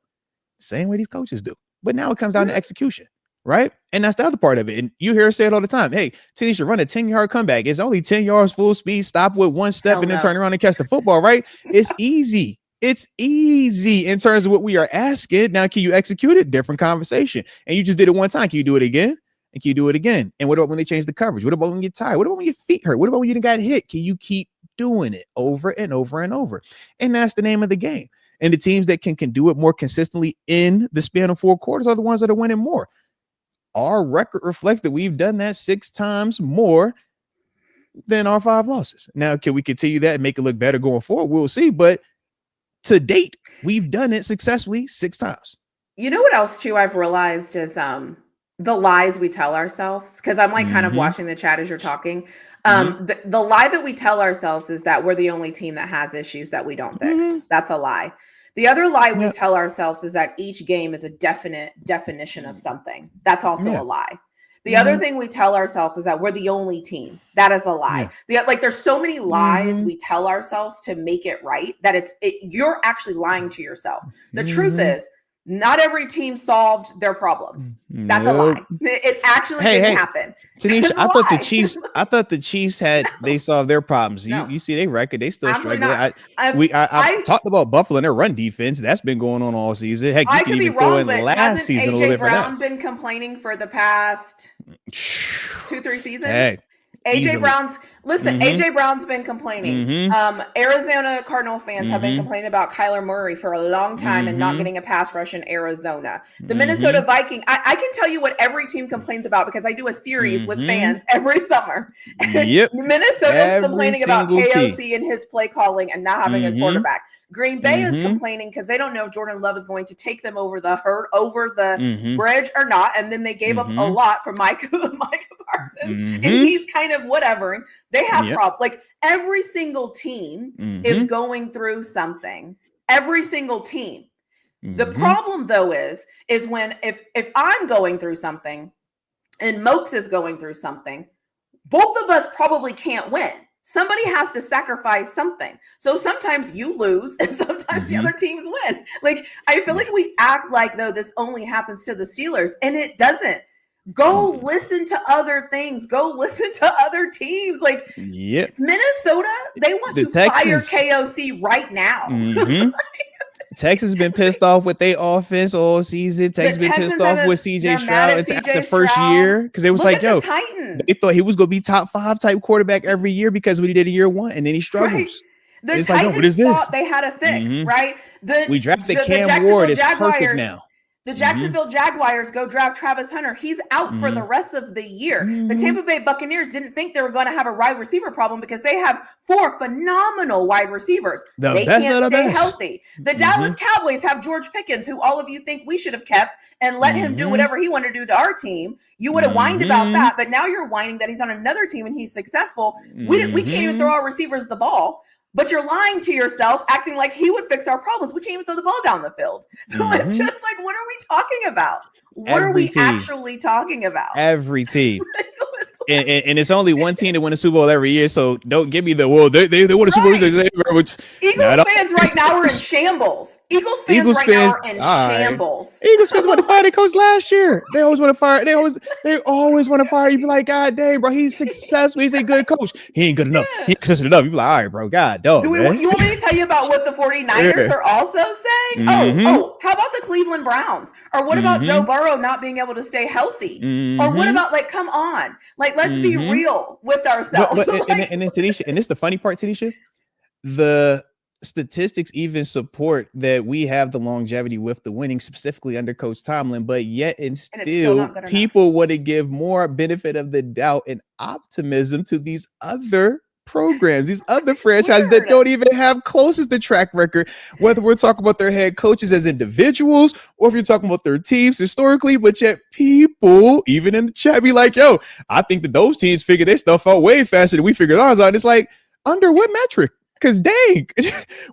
A: Same way these coaches do. But now it comes down to execution. Right. And that's the other part of it. And you hear us say it all the time. Hey, TaNeisha, run a 10-yard comeback. It's only 10 yards full speed. Stop with one step and then turn around and catch the football. Right. It's easy. It's easy in terms of what we are asking. Now, can you execute it? Different conversation. And you just did it one time. Can you do it again? And can you do it again? And what about when they change the coverage? What about when you get tired? What about when your feet hurt? What about when you got hit? Can you keep doing it over and over and over? And that's the name of the game. And the teams that can do it more consistently in the span of 4 quarters are the ones that are winning more. Our record reflects that we've done that 6 times more than our 5 losses. Now, can we continue that and make it look better going forward? We'll see. But to date, we've done it successfully 6 times.
B: You know what else, too, I've realized is the lies we tell ourselves, because I'm like kind of watching the chat as you're talking. The lie that we tell ourselves is that we're the only team that has issues that we don't fix. That's a lie. The other lie we tell ourselves is that each game is a definite definition of something. That's also a lie. The other thing we tell ourselves is that we're the only team. That is a lie. There's so many lies we tell ourselves to make it right that you're actually lying to yourself. The truth is, not every team solved their problems. That's a lie. It actually didn't happen.
A: TaNeisha, I thought the Chiefs they solved their problems. You see their record, they still struggling. I talked about Buffalo and their run defense. That's been going on all season. Heck, you can even throw in last season a little bit for that.
B: AJ Brown been complaining for the past 2-3 seasons?
A: Hey.
B: AJ Brown's been complaining. Arizona Cardinal fans have been complaining about Kyler Murray for a long time and not getting a pass rush in Arizona. The Minnesota Viking, I can tell you what every team complains about because I do a series with fans every summer. Minnesota's complaining about KOC and his play calling and not having a quarterback. Green Bay is complaining because they don't know if Jordan Love is going to take them over the bridge or not. And then they gave up a lot for Micah Parsons. And he's kind of whatever. They have problems. Like every single team is going through something. Every single team. The problem though is when if I'm going through something and Moats is going through something, both of us probably can't win. Somebody has to sacrifice something. So sometimes you lose and sometimes the other teams win. Like, I feel like we act like, though, this only happens to the Steelers, and it doesn't. Go listen to other things. Go listen to other teams. Like, Minnesota, they want to fire KOC right now.
A: Texas has been pissed off with their offense all season. Texas has been pissed off with CJ Stroud after the first year because it was like, yo, they thought he was going to be top 5 type quarterback every year because what he did in year 1, and then he struggles.
B: Right. The Titans thought they had a fix, right?
A: We drafted Cam Ward. It's perfect now.
B: The Jacksonville Jaguars go draft Travis Hunter. He's out for the rest of the year. The Tampa Bay Buccaneers didn't think they were going to have a wide receiver problem because they have 4 phenomenal wide receivers. They can't stay healthy. The Dallas Cowboys have George Pickens, who all of you think we should have kept and let him do whatever he wanted to do to our team. You would have whined about that, but now you're whining that he's on another team and he's successful. We can't even throw our receivers the ball. But you're lying to yourself, acting like he would fix our problems. We can't even throw the ball down the field. So it's just like, what are we talking about? What are we actually talking about?
A: Every team. and it's only one team that win a Super Bowl every year. So don't give me the they won a Super Bowl. Which
B: Eagles fans right now are in shambles. Eagles fans right now are in shambles.
A: Eagles fans want to fire their coach last year. They always want to fire. They always want to fire. You be like, God dang, bro, he's successful. He's a good coach. He ain't good enough. He ain't consistent enough. You be like, all right, bro, God, dog.
B: You want me to tell you about what the 49ers are also saying? Oh, how about the Cleveland Browns? Or what about Joe Burrow not being able to stay healthy? Or what about, like, come on, like, let's be real with ourselves.
A: And then TaNeisha, and this is the funny part, TaNeisha, the statistics even support that we have the longevity with the winning, specifically under Coach Tomlin, but yet and still people want to give more benefit of the doubt and optimism to these other programs, these other franchises that don't even have closest to track record, whether we're talking about their head coaches as individuals or if you're talking about their teams historically, but yet people, even in the chat, be like, yo, I think that those teams figure their stuff out way faster than we figured ours out. And it's like, under what metric? Because dang,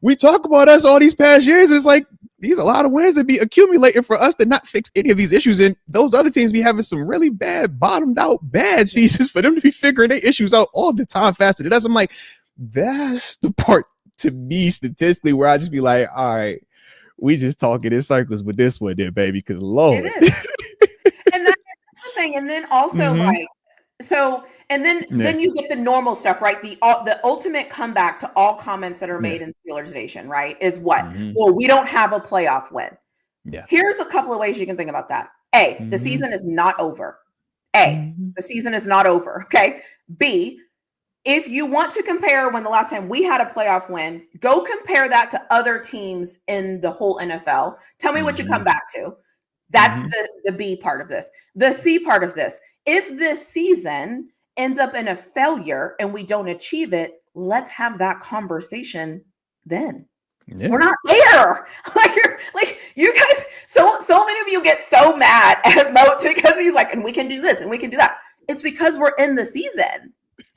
A: we talk about us all these past years. It's like these are a lot of wins that be accumulating for us to not fix any of these issues. And those other teams be having some really bad, bottomed out, bad seasons for them to be figuring their issues out all the time faster than us. I'm like, that's the part to me statistically where I just be like, all right, we just talking in circles with this one there, baby, because Lord.
B: It is. And that's the thing. And then also then you get the normal stuff, right? The ultimate comeback to all comments that are made in Steelers Nation, right, is what? Well, we don't have a playoff win. Yeah. Here's a couple of ways you can think about that. A, the season is not over. The season is not over. Okay. B, if you want to compare when the last time we had a playoff win, go compare that to other teams in the whole NFL. Tell me what you come back to. That's the B part of this. The C part of this. If this season ends up in a failure and we don't achieve it, let's have that conversation then. Yeah. We're not there. Like you guys, so many of you get so mad at Moats because he's like, and we can do this and we can do that. It's because we're in the season.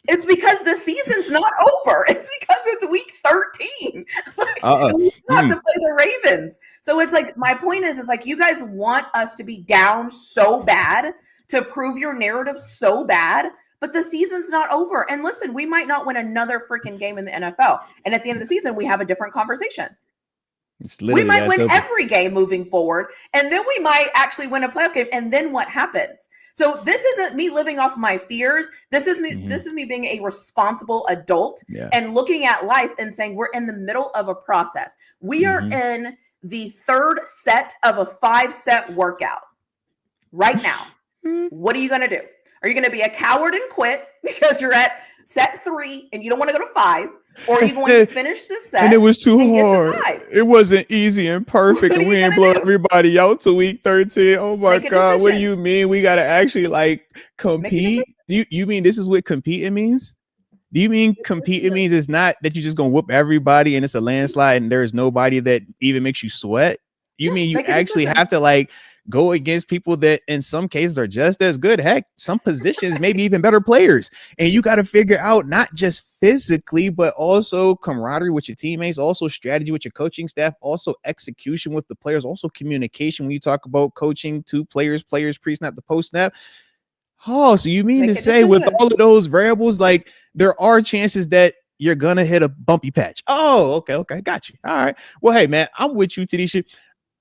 B: It's because the season's not over. It's because it's week 13. We have to play the Ravens. So it's like, my point is like, you guys want us to be down so bad to prove your narrative so bad, but the season's not over. And listen, we might not win another freaking game in the NFL. And at the end of the season, we have a different conversation. We might win every game moving forward. And then we might actually win a playoff game. And then what happens? So this isn't me living off my fears. This is me. This is me being a responsible adult and looking at life and saying, we're in the middle of a process. We are in the third set of a 5-set workout right now. What are you going to do? Are you going to be a coward and quit because you're at set 3 and you don't want to go to 5? Or are you going to finish this set?
A: And it was too hard. It wasn't easy and perfect. And we ain't blow everybody out to week 13. Oh my God. What do you mean? We got to actually like compete? You mean this is what competing means? Do you mean competing means it's not that you're just going to whoop everybody and it's a landslide and there's nobody that even makes you sweat? You mean you actually have to like go against people that in some cases are just as good. Heck, some positions, maybe even better players. And you got to figure out not just physically, but also camaraderie with your teammates, also strategy with your coaching staff, also execution with the players, also communication. When you talk about coaching to players pre-snap to post-snap. Oh, so you mean to say with all of those variables, like there are chances that you're going to hit a bumpy patch. Oh, okay. Got you. All right. Well, hey, man, I'm with you, TaNeisha.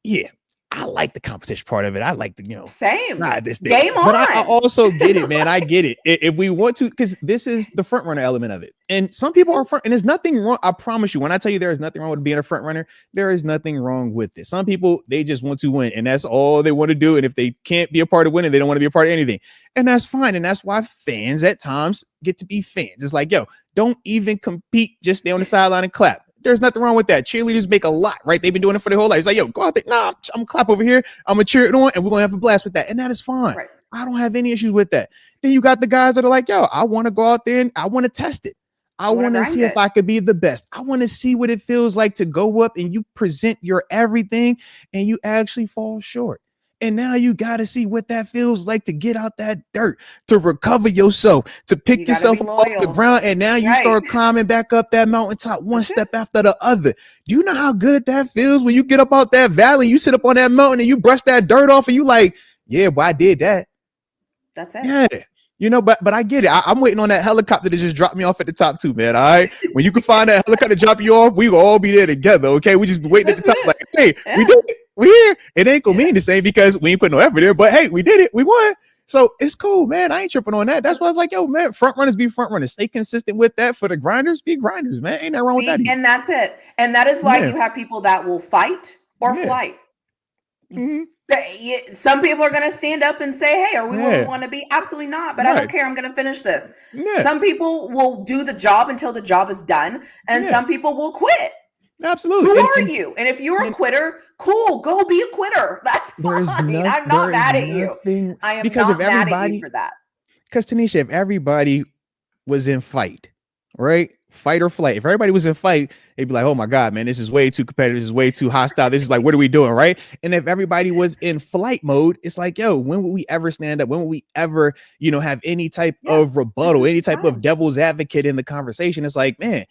A: Yeah. I like the competition part of it. I like the,
B: same
A: this thing.
B: Game on.
A: But I also get it, man. I get it. If we want to, because this is the front runner element of it. And some people are front, and there's nothing wrong. I promise you, when I tell you there is nothing wrong with being a front runner, there is nothing wrong with this. Some people, they just want to win, and that's all they want to do. And if they can't be a part of winning, they don't want to be a part of anything. And that's fine. And that's why fans at times get to be fans. It's like, yo, don't even compete. Just stay on the sideline and clap. There's nothing wrong with that. Cheerleaders make a lot, right? They've been doing it for their whole life. It's like, yo, go out there. Nah, I'm gonna clap over here. I'm gonna cheer it on, and we're gonna have a blast with that. And that is fine. Right. I don't have any issues with that. Then you got the guys that are like, yo, I want to go out there and I want to test it. I want to see if I could be the best. I want to see what it feels like to go up and you present your everything and you actually fall short. And now you got to see what that feels like to get out that dirt, to recover yourself, to pick yourself off the ground. And now you start climbing back up that mountaintop one step after the other. Do you know how good that feels when you get up out that valley, you sit up on that mountain and you brush that dirt off and you like, yeah, well, I did that.
B: That's it.
A: Yeah. But I get it. I'm waiting on that helicopter to just drop me off at the top too, man. All right. When you can find that helicopter to drop you off, we will all be there together. Okay. We just be waiting at the
B: That's
A: top,
B: it.
A: like, hey, we
B: Yeah.
A: did it. We here. It ain't gonna
B: Yeah.
A: mean the same because we ain't put no effort there. But hey, we did it. We won. So it's cool, man. I ain't tripping on that. That's why I was like, yo, man, front runners be front runners. Stay consistent with that. For the grinders, be grinders, man. Ain't nothing wrong with that either.
B: And that's it. And that is why
A: Yeah.
B: you have people that will fight or
A: Yeah.
B: flight.
A: Mhm.
B: Some people are going to stand up and say, hey, are we where
A: Yeah.
B: we want to be? Absolutely not. But I
A: Right.
B: don't care. I'm going to finish this.
A: Yeah.
B: Some people will do the job until the job is done. And
A: Yeah.
B: some people will quit.
A: Absolutely.
B: Who are you? And if you're a quitter, cool, go be a quitter. That's fine. I'm not mad at you. I am
A: because
B: not
A: if
B: mad at
A: everybody,
B: you for that.
A: because TaNeisha, if everybody was in fight, right? Fight or flight. If everybody was in fight, they'd be like, oh my God, man, this is way too competitive. This is way too hostile. This is like, what are we doing? Right. And if everybody was in flight mode, it's like, yo, when will we ever stand up? When will we ever, have any type of rebuttal, any type of devil's advocate in the conversation? It's like, man,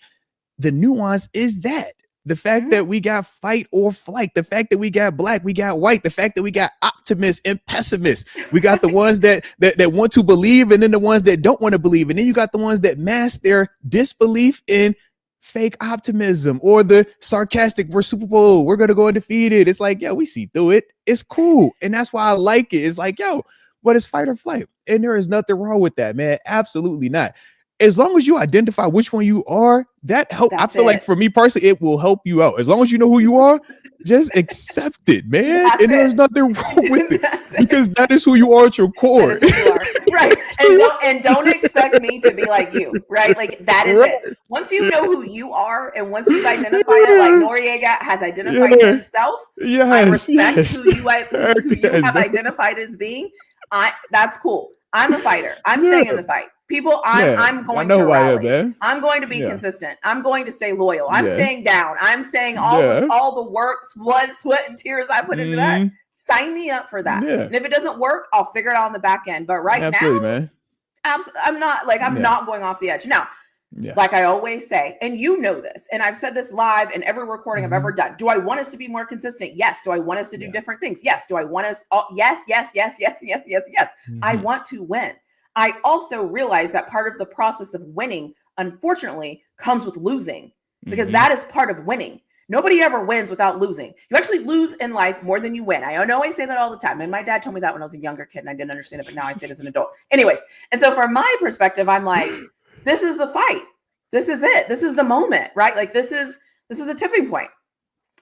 A: the nuance is that. The fact that we got fight or flight, the fact that we got black, we got white, the fact that we got optimists and pessimists, we got the ones that want to believe, and then the ones that don't want to believe, and then you got the ones that mask their disbelief in fake optimism or the sarcastic, we're Super Bowl, we're gonna go undefeated. It's like, yo, we see through it. It's cool, and that's why I like it. It's like, yo, but it's fight or flight, and there is nothing wrong with that, man. Absolutely not. As long as you identify which one you are, that help. I feel like for me personally, it will help you out. As long as you know who you are, just accept it, man. And there's nothing wrong with it because that is who you are at your core.
B: That is who you are. Right. And don't expect me to be like you, right? Like that is it. Once you know who you are and once you've identified it, like Noriega has identified himself, I respect who you have identified as being. That's cool. I'm a fighter. I'm staying in the fight. People, I'm going to rally. I'm going to be consistent. I'm going to stay loyal. I'm staying down. I'm staying all the work, blood, sweat, and tears I put into that. Sign me up for that. And if it doesn't work, I'll figure it out on the back end. But right now,
A: man.
B: I'm not not going off the edge. Now, like I always say, and you know this, and I've said this live in every recording I've ever done. Do I want us to be more consistent? Yes. Do I want us to do different things? Yes. Do I want us? Yes. I want to win. I also realize that part of the process of winning, unfortunately, comes with losing because that is part of winning. Nobody ever wins without losing. You actually lose in life more than you win. I know I say that all the time. And my dad told me that when I was a younger kid and I didn't understand it, but now I say it as an adult. Anyways, and so from my perspective, I'm like, this is the fight. This is it. This is the moment, right? Like this is a tipping point.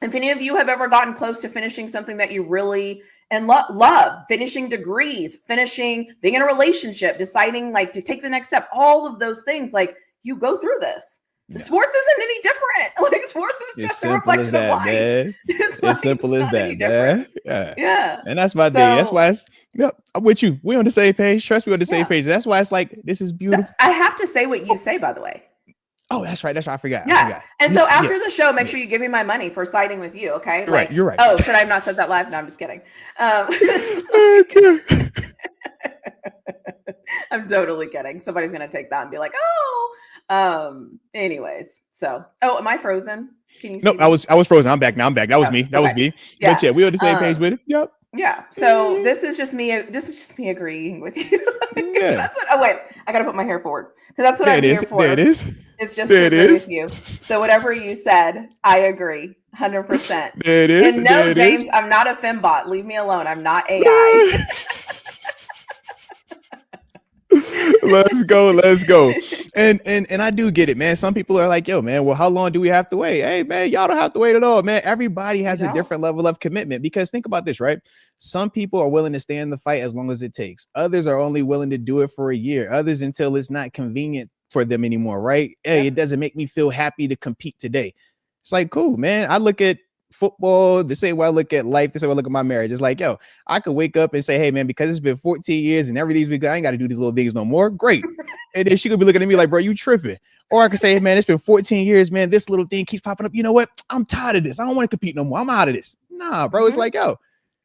B: If any of you have ever gotten close to finishing something that you really love, finishing degrees, being in a relationship, deciding like to take the next step, all of those things, like you go through this. Sports isn't any different. Like sports is just a reflection of life.
A: It's as simple as that, man.
B: Yeah.
A: And that's my thing. That's why I'm with you. We're on the same page. Trust me, on the same page. That's why it's like, this is beautiful.
B: I have to say what you say, by the way.
A: Oh, that's right. I forgot.
B: Yeah. And so after the show, make sure you give me my money for siding with you. Okay.
A: Right. You're right.
B: Oh, should I have not said that live? No, I'm just kidding. I'm totally kidding. Somebody's going to take that and be like, oh, anyways. So, am I frozen? Can you see me?
A: I was frozen. I'm back now. That was me. That was me. Yeah. But yeah, we're on the same page with it. Yep.
B: Yeah. So this is just me agreeing with you. That's what, wait, I got to put my hair forward because that's what I'm here for.
A: There it is.
B: It's just to agree with you. So whatever you said, I agree 100%.
A: There it is.
B: And no, James, I'm not a fembot. Leave me alone. I'm not AI.
A: Let's go. And I do get it, man. Some people are like, yo, man, well, how long do we have to wait? Hey, man, y'all don't have to wait at all, man. Everybody has a different level of commitment because think about this, right? Some people are willing to stay in the fight as long as it takes. Others are only willing to do it for a year. Others until it's not convenient for them anymore, right? Hey, it doesn't make me feel happy to compete today. It's like, cool, man. I look at football the same way I look at life, the same way I look at my marriage. It's like, yo, I could wake up and say, hey, man, because it's been 14 years and everything's been good, I ain't got to do these little things no more. Great. And then she could be looking at me like, bro, you tripping. Or I could say, hey, man, it's been 14 years, man. This little thing keeps popping up. You know what? I'm tired of this. I don't want to compete no more. I'm out of this. Nah, bro. It's like, yo,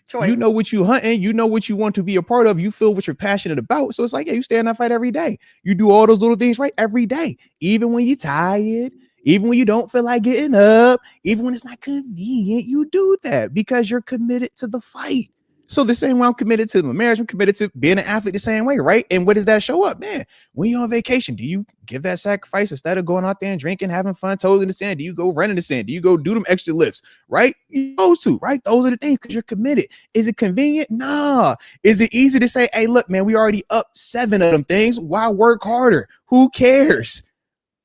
A: choice. You know what you hunting. You know what you want to be a part of. You feel what you're passionate about. So it's like, yeah, you stay in that fight every day. You do all those little things right every day, even when you're tired. Even when you don't feel like getting up, even when it's not convenient, you do that because you're committed to the fight. So the same way I'm committed to my marriage, I'm committed to being an athlete the same way, right? And what does that show up, man? When you're on vacation, do you give that sacrifice instead of going out there and drinking, having fun, toes in the sand? Do you go run in the sand? Do you go do them extra lifts, right? Those two, right? Those are the things because you're committed. Is it convenient? Nah. Is it easy to say, hey, look, man, we already up 7 of them things. Why work harder? Who cares?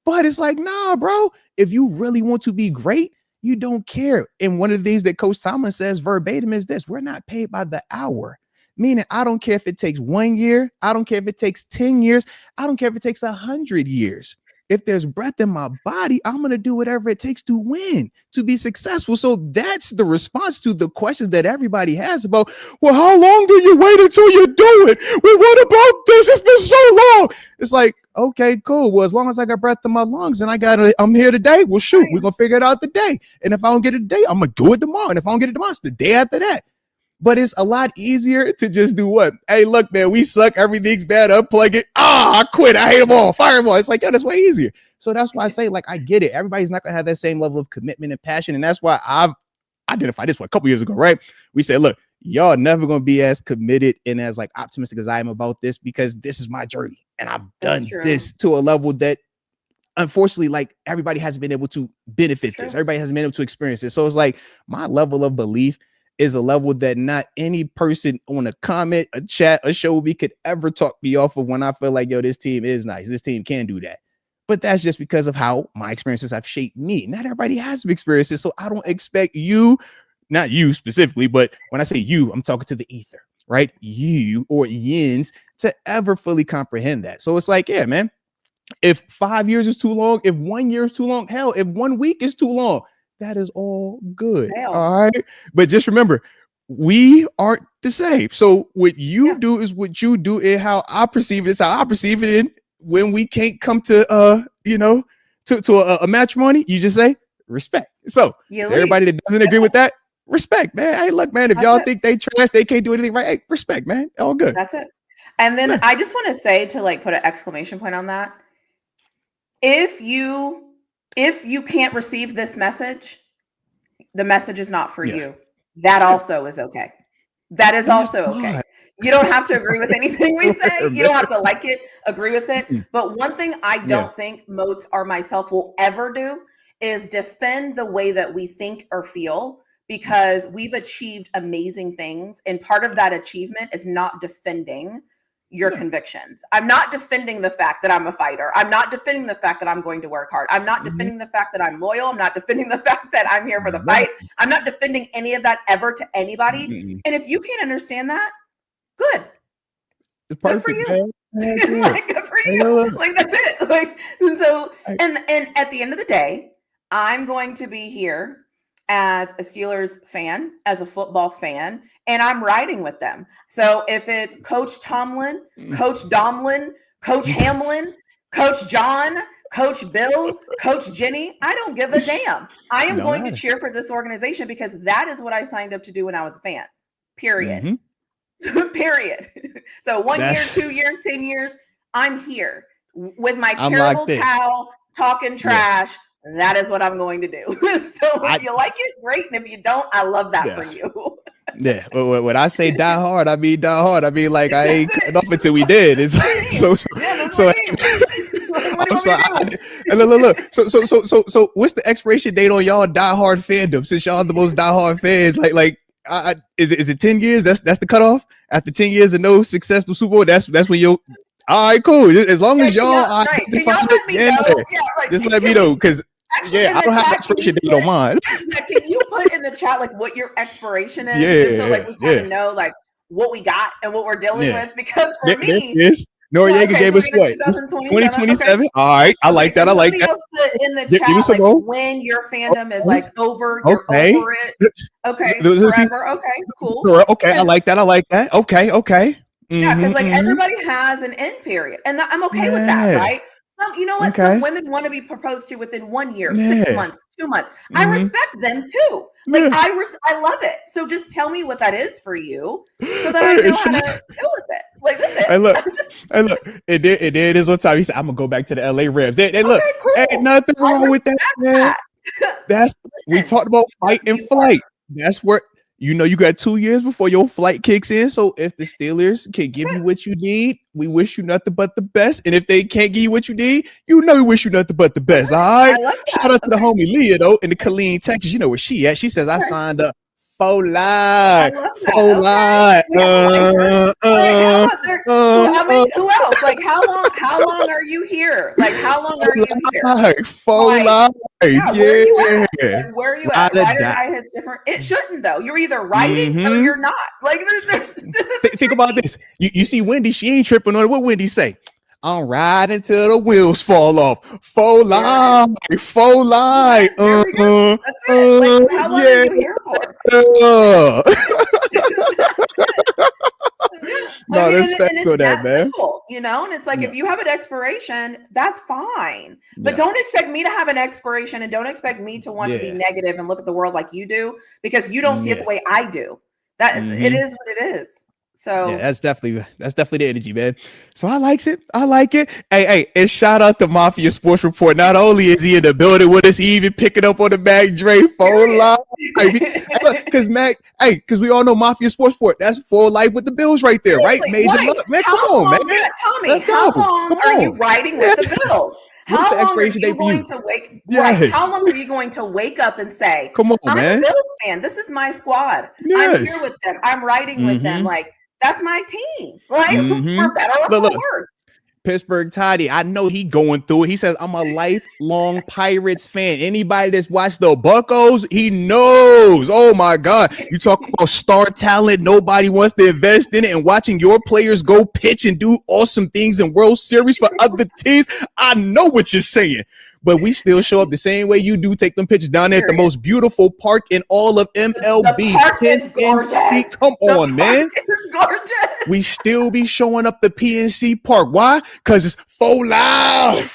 A: But it's like, nah, bro, if you really want to be great, you don't care. And one of the things that Coach Tomlin says verbatim is this: we're not paid by the hour. Meaning, I don't care if it takes 1 year. I don't care if it takes 10 years. I don't care if it takes 100 years. If there's breath in my body, I'm going to do whatever it takes to win, to be successful. So that's the response to the questions that everybody has about, well, how long do you wait until you do it? Well, what about this? It's been so long. It's like, okay, cool. Well, as long as I got breath in my lungs and I'm here today, well, shoot, we're going to figure it out today. And if I don't get it today, I'm going to do it tomorrow. And if I don't get it tomorrow, it's the day after that. But it's a lot easier to just do what? Hey, look, man, we suck. Everything's bad. Unplug it. I quit. I hate them all. Fire them all. It's like, yo, that's way easier. So that's why I say, like, I get it. Everybody's not going to have that same level of commitment and passion. And that's why I've identified this one a couple years ago, right? We said, look, y'all never going to be as committed and as like optimistic as I am about this because this is my journey. And I've done this to a level that unfortunately, like everybody hasn't been able to benefit this. Everybody hasn't been able to experience it. So it's like my level of belief is a level that not any person on a comment, a chat, a show we could ever talk me off of when I feel like, yo, this team is nice. This team can do that. But that's just because of how my experiences have shaped me. Not everybody has experiences. So I don't expect you, not you specifically, but when I say you, I'm talking to the ether, right? You or yins to ever fully comprehend that. So it's like, yeah, man, if 5 years is too long, if 1 year is too long, hell, if 1 week is too long, that is all good. All right. But just remember, we aren't the same. So what you do is what you do, and how I perceive it is how I perceive it. And when we can't come to to a matrimony, you just say respect. So to everybody that doesn't agree with that, respect, man. Hey, look, man, if y'all think they trash, they can't do anything right. Hey, respect, man. All good.
B: That's it. And then I just want to say, to like put an exclamation point on that. If you can't receive this message, the message is not for you. That also is okay. That is also okay. You don't have to agree with anything we say. You don't have to like it, agree with it. But one thing I don't think Moats or myself will ever do is defend the way that we think or feel, because we've achieved amazing things. And part of that achievement is not defending your convictions. I'm not defending the fact that I'm a fighter. I'm not defending the fact that I'm going to work hard. I'm not defending the fact that I'm loyal. I'm not defending the fact that I'm here for the fight. I'm not defending any of that ever to anybody. And if you can't understand that, good.
A: It's
B: good for you. Like, good for you. Like, that's it. Like, and so, and at the end of the day, I'm going to be here as a Steelers fan, as a football fan, and I'm riding with them. So if it's Coach Tomlin, Coach Domlin, Coach Hamlin, Coach John, Coach Bill, Coach Jenny, I don't give a damn. I am going to cheer for this organization because that is what I signed up to do when I was a fan. Period. Period. So 1 year, 2 years, 10 years, I'm here with my terrible towel, talking trash. That is what I'm going to do. So if you like it, great. And if you don't, I love that for you.
A: But when I say die hard, I mean die hard. I mean, like, I ain't cutting off until we did. It's like, so I'm sorry. Look. So what's the expiration date on y'all die hard fandom? Since y'all the most die hard fans, is it 10 years? That's the cutoff. After 10 years of no success, no Super Bowl, that's when you'll. All right, cool. As long as y'all are, just let me know, because I don't have expiration date on mine.
B: Can you put in the chat like what your expiration is, just so like we kind of know like what we got and what we're dealing with? Because for me,
A: Noriega gave us what? 2027. Okay. All right, I like that. I like that.
B: Put in the chat like when your fandom is like over. You're over it. Okay, forever. Okay, cool.
A: Okay, I like that. Okay.
B: Yeah, because like everybody has an end period, and I'm okay with that, right? You know what? Some women want to be proposed to within 1 year, 6 months, 2 months. I respect them too. Like I love it. So just tell me what that is for you, so that I know how to deal with it. Like that's it.
A: Look. And there it is on time. He said, "I'm gonna go back to the LA Rams." They look, ain't nothing wrong with that, man. We talked about fight and flight. That's where. You know, you got 2 years before your flight kicks in. So if the Steelers can give you what you need, we wish you nothing but the best. And if they can't give you what you need, you know we wish you nothing but the best. All
B: I
A: right.
B: love
A: Shout
B: that.
A: out to the
B: Okay.
A: homie Leah though in the Killeen, Texas. You know where she at. She says I
B: Okay.
A: signed up for
B: I
A: life.
B: love
A: For
B: that. Okay.
A: life.
B: We have a lifer. All right. How about there? I mean, who else? Like, how long are you here? Like, how long are you here?
A: For
B: Like,
A: life.
B: yeah, where are you at?
A: Yeah.
B: Like, where are you
A: Ride
B: at?
A: or
B: Ride or
A: die.
B: die hits different. It shouldn't though. You're either writing or
A: Mm-hmm.
B: you're not. Like this isn't
A: Think about
B: tricky.
A: this. You see Wendy, she ain't tripping on it. What Wendy say? I'm riding till the wheels fall off. Full life. Full life.
B: There we go. That's it. Like, how long are
A: Yeah.
B: you here for? Yeah. I
A: No,
B: mean,
A: there's
B: and
A: specs on
B: it's
A: that,
B: that
A: man.
B: simple, you know? And it's like,
A: Yeah.
B: if you have an expiration, that's fine. But
A: Yeah.
B: don't expect me to have an expiration and don't expect me to want to be
A: Yeah.
B: negative and look at the world like you do because you don't see it the
A: Yeah.
B: way I do. That it
A: Mm-hmm.
B: is what it is.
A: Yeah,
B: So
A: that's definitely the energy, man. So I likes it. I like it. Hey, and shout out to Mafia Sports Report. Not only is he in the building with us, he even picking up on the Mac Dre full life. Because we all know Mafia Sports Report. That's full life with the Bills right there, right?
B: seriously,
A: Major
B: right.
A: luck, man. Come
B: How
A: on, man.
B: long, Tommy,
A: Let's go.
B: how long
A: Come
B: are you
A: on.
B: riding with the
A: Yes.
B: Bills?
A: What's the
B: How long are
A: expiration
B: you
A: date for
B: going
A: you?
B: to wake right?
A: Yes.
B: How long are you going to wake up and say,
A: Come on,
B: I'm a
A: man.
B: Bills fan. This is my squad. I'm here
A: Yes.
B: with them. I'm riding with them.
A: Mm-hmm.
B: Like, that's my team. Like,
A: Mm-hmm.
B: for better or
A: Look.
B: for worse.
A: Pittsburgh Toddy, I know he going through it. He says, I'm a lifelong Pirates fan. Anybody that's watched the Buccos, he knows. Oh my God. You talk about star talent. Nobody wants to invest in it. And watching your players go pitch and do awesome things in World Series for other teams. I know what you're saying. But we still show up the same way you do. Take them pitches down there at the most beautiful park in all of MLB.
B: The park is gorgeous.
A: PNC. Come on, man.
B: It's gorgeous.
A: We still be showing up the PNC Park. Why? Because it's full live.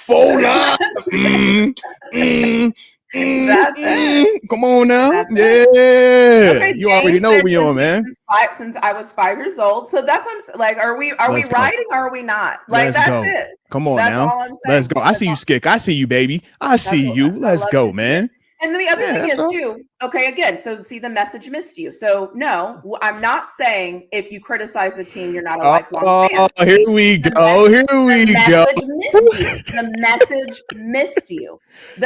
B: That's it.
A: Come on now.
B: That's
A: yeah.
B: Okay,
A: You already
B: James
A: know
B: said
A: what we on, man.
B: since I was 5 years old. So that's what I'm saying. Like, are we
A: Let's go.
B: riding or are we not? Like,
A: Let's
B: that's
A: go.
B: it.
A: Come on
B: That's
A: now.
B: all I'm saying.
A: Let's go. I see you, Skick. I see you, baby. I see you. Let's go, man.
B: And the other thing
A: that's
B: is
A: all.
B: too, okay, again, so see, the message missed you. So no, I'm not saying if you criticize the team, you're not a lifelong fan.
A: Here we go.
B: The message missed you.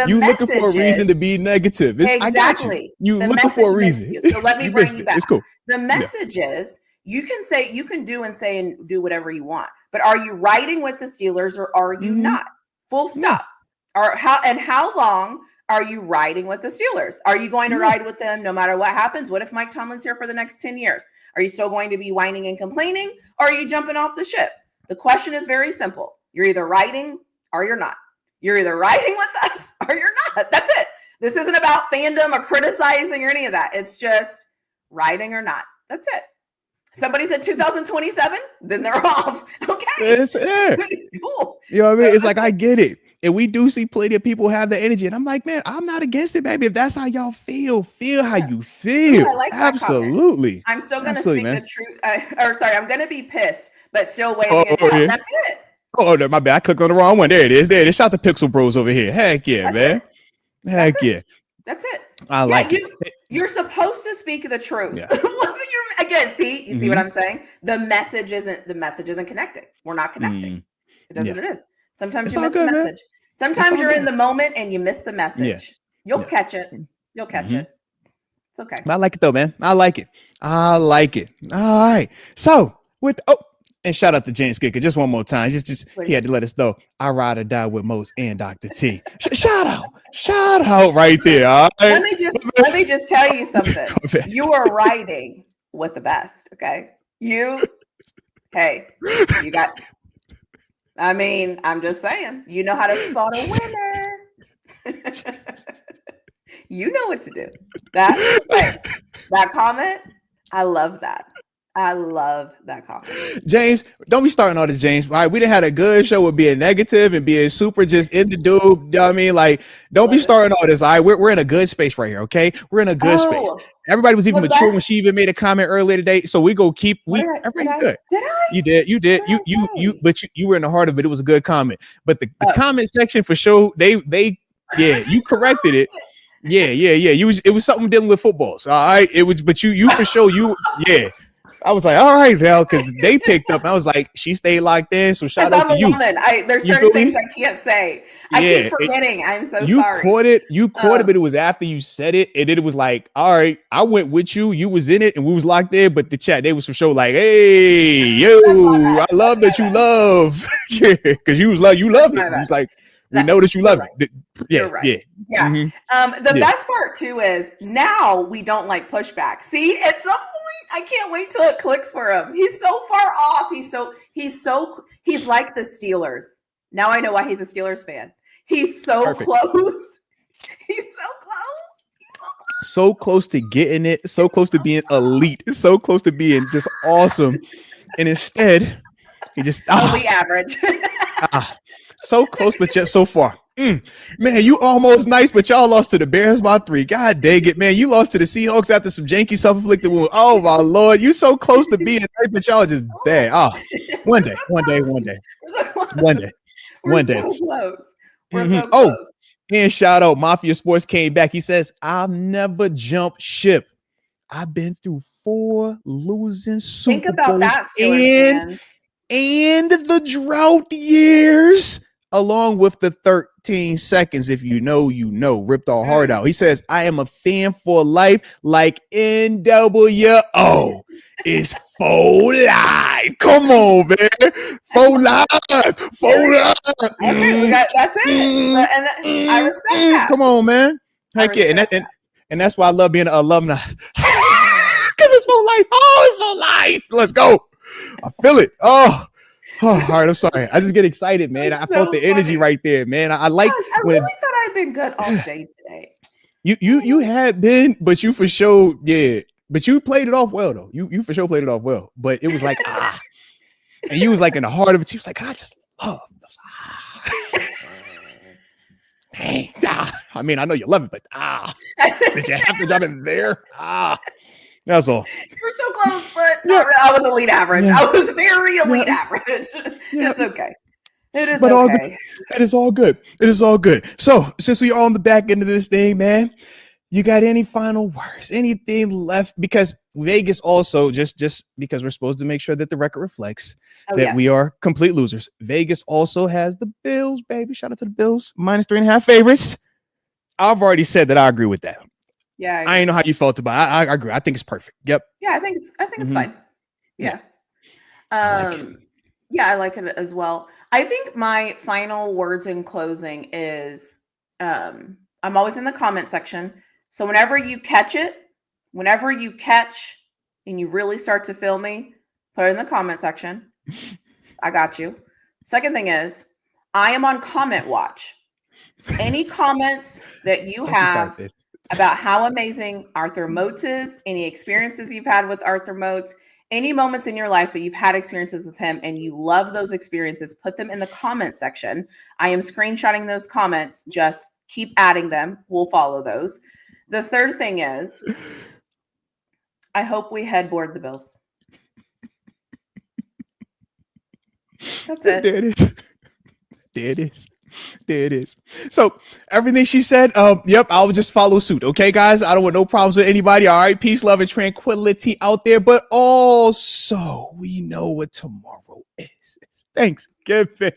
A: You looking for a reason to be negative. I got you. You looking for a reason.
B: So let me bring you back.
A: It's cool.
B: The message is you can do and do whatever you want, but are you riding with the Steelers or are you not? Full stop. How long are you riding with the Steelers? Are you going to ride with them no matter what happens? What if Mike Tomlin's here for the next 10 years? Are you still going to be whining and complaining, or are you jumping off the ship? The question is very simple. You're either riding or you're not. You're either riding with us or you're not. That's it. This isn't about fandom or criticizing or any of that. It's just riding or not. That's it. Somebody said 2027, then they're off. Okay.
A: It's
B: cool.
A: You know what I mean? It's like, I get it. And we do see plenty of people have the energy. And I'm like, man, I'm not against it, baby. If that's how y'all feel how you feel.
B: I like
A: absolutely.
B: I'm still going to speak the truth. I'm going to be pissed, but still waving it out.
A: Yeah.
B: That's it.
A: Oh, my bad. I clicked on the wrong one. There it is. There it is. Shout the Pixel Bros over here. Heck yeah, man. Heck yeah.
B: That's it.
A: I like it.
B: You're supposed to speak the truth.
A: Yeah.
B: Again, see what I'm saying? The message isn't connecting. We're not connecting. It is what it is. Sometimes you miss the message. Man. Sometimes you're in the moment and you miss the message. Yeah. You'll catch it. You'll catch it. It's okay.
A: I like it though, man. I like it. All right. So and shout out to James Gicker just one more time. Just he had to let us know. I ride or die with Moats and Dr. T. Shout out right there. All right?
B: Let me just tell you something. You are riding with the best. Okay. You got. I mean, I'm just saying, you know how to spot a winner. You know what to do. That comment, I love that. I love that comment.
A: James, don't be starting all this, James. All right, we done had a good show with being negative and being super just in the dude. You know what I mean? Like, don't be starting all this. All right, we're in a good space right here, okay? We're in a good space. Everybody was even mature when she even made a comment earlier today. So we go keep everything's good.
B: Did I?
A: You did. But you were in the heart of it. It was a good comment. But the comment section for sure, they you corrected it. Yeah. It was something dealing with footballs. All right. It was, but you for sure, yeah. I was like, all right, Val, because they picked up. And I was like, she stayed locked in. So shout
B: Because
A: out
B: I'm
A: to
B: a
A: you.
B: woman. There's
A: You
B: certain
A: feel
B: things
A: me?
B: I can't say. I keep
A: Yeah.
B: forgetting. I'm so
A: You
B: sorry.
A: caught it,
B: Um,
A: but it was after you said it, and then it was like, all right, I went with you, you was in it, and we was locked in. But the chat, they was for sure like, hey,
B: that's my
A: yo, I
B: bad.
A: love
B: That's
A: that you
B: my bad.
A: love, yeah, because you
B: That's
A: love it.
B: my
A: You
B: bad.
A: was like, we
B: That
A: know that you
B: you're
A: love
B: right.
A: it. Yeah,
B: You're right.
A: yeah,
B: Yeah.
A: mm-hmm,
B: The
A: yeah.
B: best part too is now we don't like pushback. See, at some point, I can't wait till it clicks for him. He's so far off. He's like the Steelers. Now I know why he's a Steelers fan. He's so
A: Perfect.
B: close. He's so close.
A: So close to getting it, so close to being elite, so close to being just awesome, and instead, he just
B: Elite average.
A: so close, but yet so far. Man, you almost nice, but y'all lost to the Bears by 3. God dang it, man. You lost to the Seahawks after some janky self-inflicted wound. Oh, my Lord. You so close to being nice, but y'all just bad. One day.
B: We're so close. We're so close. We're so
A: Oh,
B: close.
A: and shout out, Mafia Sports came back. He says, I'll never jump ship. I've been through 4 losing
B: Think
A: Super
B: about
A: Bowls
B: that, Steelers fan.
A: and the drought years, along with the 13 seconds. If you know, you know, ripped our heart out. He says, I am a fan for life, like NWO is for life. Come on, man. For life. For life.
B: Okay, that's it. And I respect that.
A: Come on, man. Heck yeah. And that's why I love being an alumni. Because it's for life. Oh, it's for life. Let's go. I feel it. All right. I'm sorry. I just get excited, man. I felt the energy right there, man. I like
B: I
A: when
B: really thought I'd been good all day today.
A: you had been, but you for sure, yeah. But you played it off well, though. You for sure played it off well. But it was like, and you was like in the heart of it. She was like, I just love those. Dang. I mean, I know you love it, but did you have to jump in there? That's all.
B: We're so close, but not really. I was elite average.
A: Yeah.
B: I was very elite average.
A: Yeah.
B: It's okay. It is
A: but
B: okay.
A: All good. It is all good. It is all good. So since we are on the back end of this thing, man, you got any final words? Anything left? Because Vegas also, just because we're supposed to make sure that the record reflects that we are complete losers. Vegas also has the Bills, baby. Shout out to the Bills. -3.5 favorites. I've already said that I agree with that.
B: Yeah.
A: I ain't know how you felt about it. I agree. I think it's perfect. Yep.
B: Yeah, I think it's fine. Yeah. I like it as well. I think my final words in closing is I'm always in the comment section. So whenever you catch and you really start to feel me, put it in the comment section. I got you. Second thing is I am on comment watch. Any comments that you have about how amazing Arthur Moats is, any experiences you've had with Arthur Moats, any moments in your life that you've had experiences with him and you love those experiences, put them in the comment section. I am screenshotting those comments. Just keep adding them. We'll follow those. The third thing is, I hope we headboard the Bills. That's it.
A: There it is. So everything she said, yep, I'll just follow suit. Okay, guys, I don't want no problems with anybody. All right, peace, love, and tranquility out there. But also, we know what tomorrow is. It's Thanksgiving.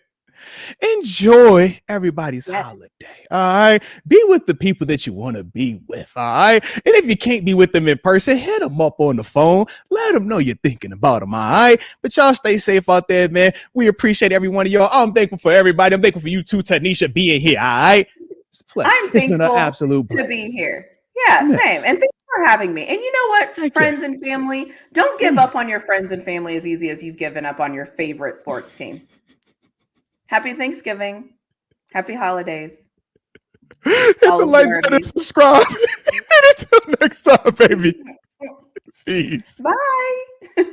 A: Enjoy everybody's holiday. All right. Be with the people that you want to be with. All right. And if you can't be with them in person, hit them up on the phone. Let them know you're thinking about them. All right. But y'all stay safe out there, man. We appreciate every one of y'all. I'm thankful for everybody. I'm thankful for you too, TaNeisha, being here. All right.
B: It's thankful been an absolute to be here. Yeah, same. And thanks for having me. And you know what, friends and family, don't give up on your friends and family as easy as you've given up on your favorite sports team. Happy Thanksgiving. Happy holidays.
A: Hit the like button, subscribe. And until next time, baby. Peace.
B: Bye.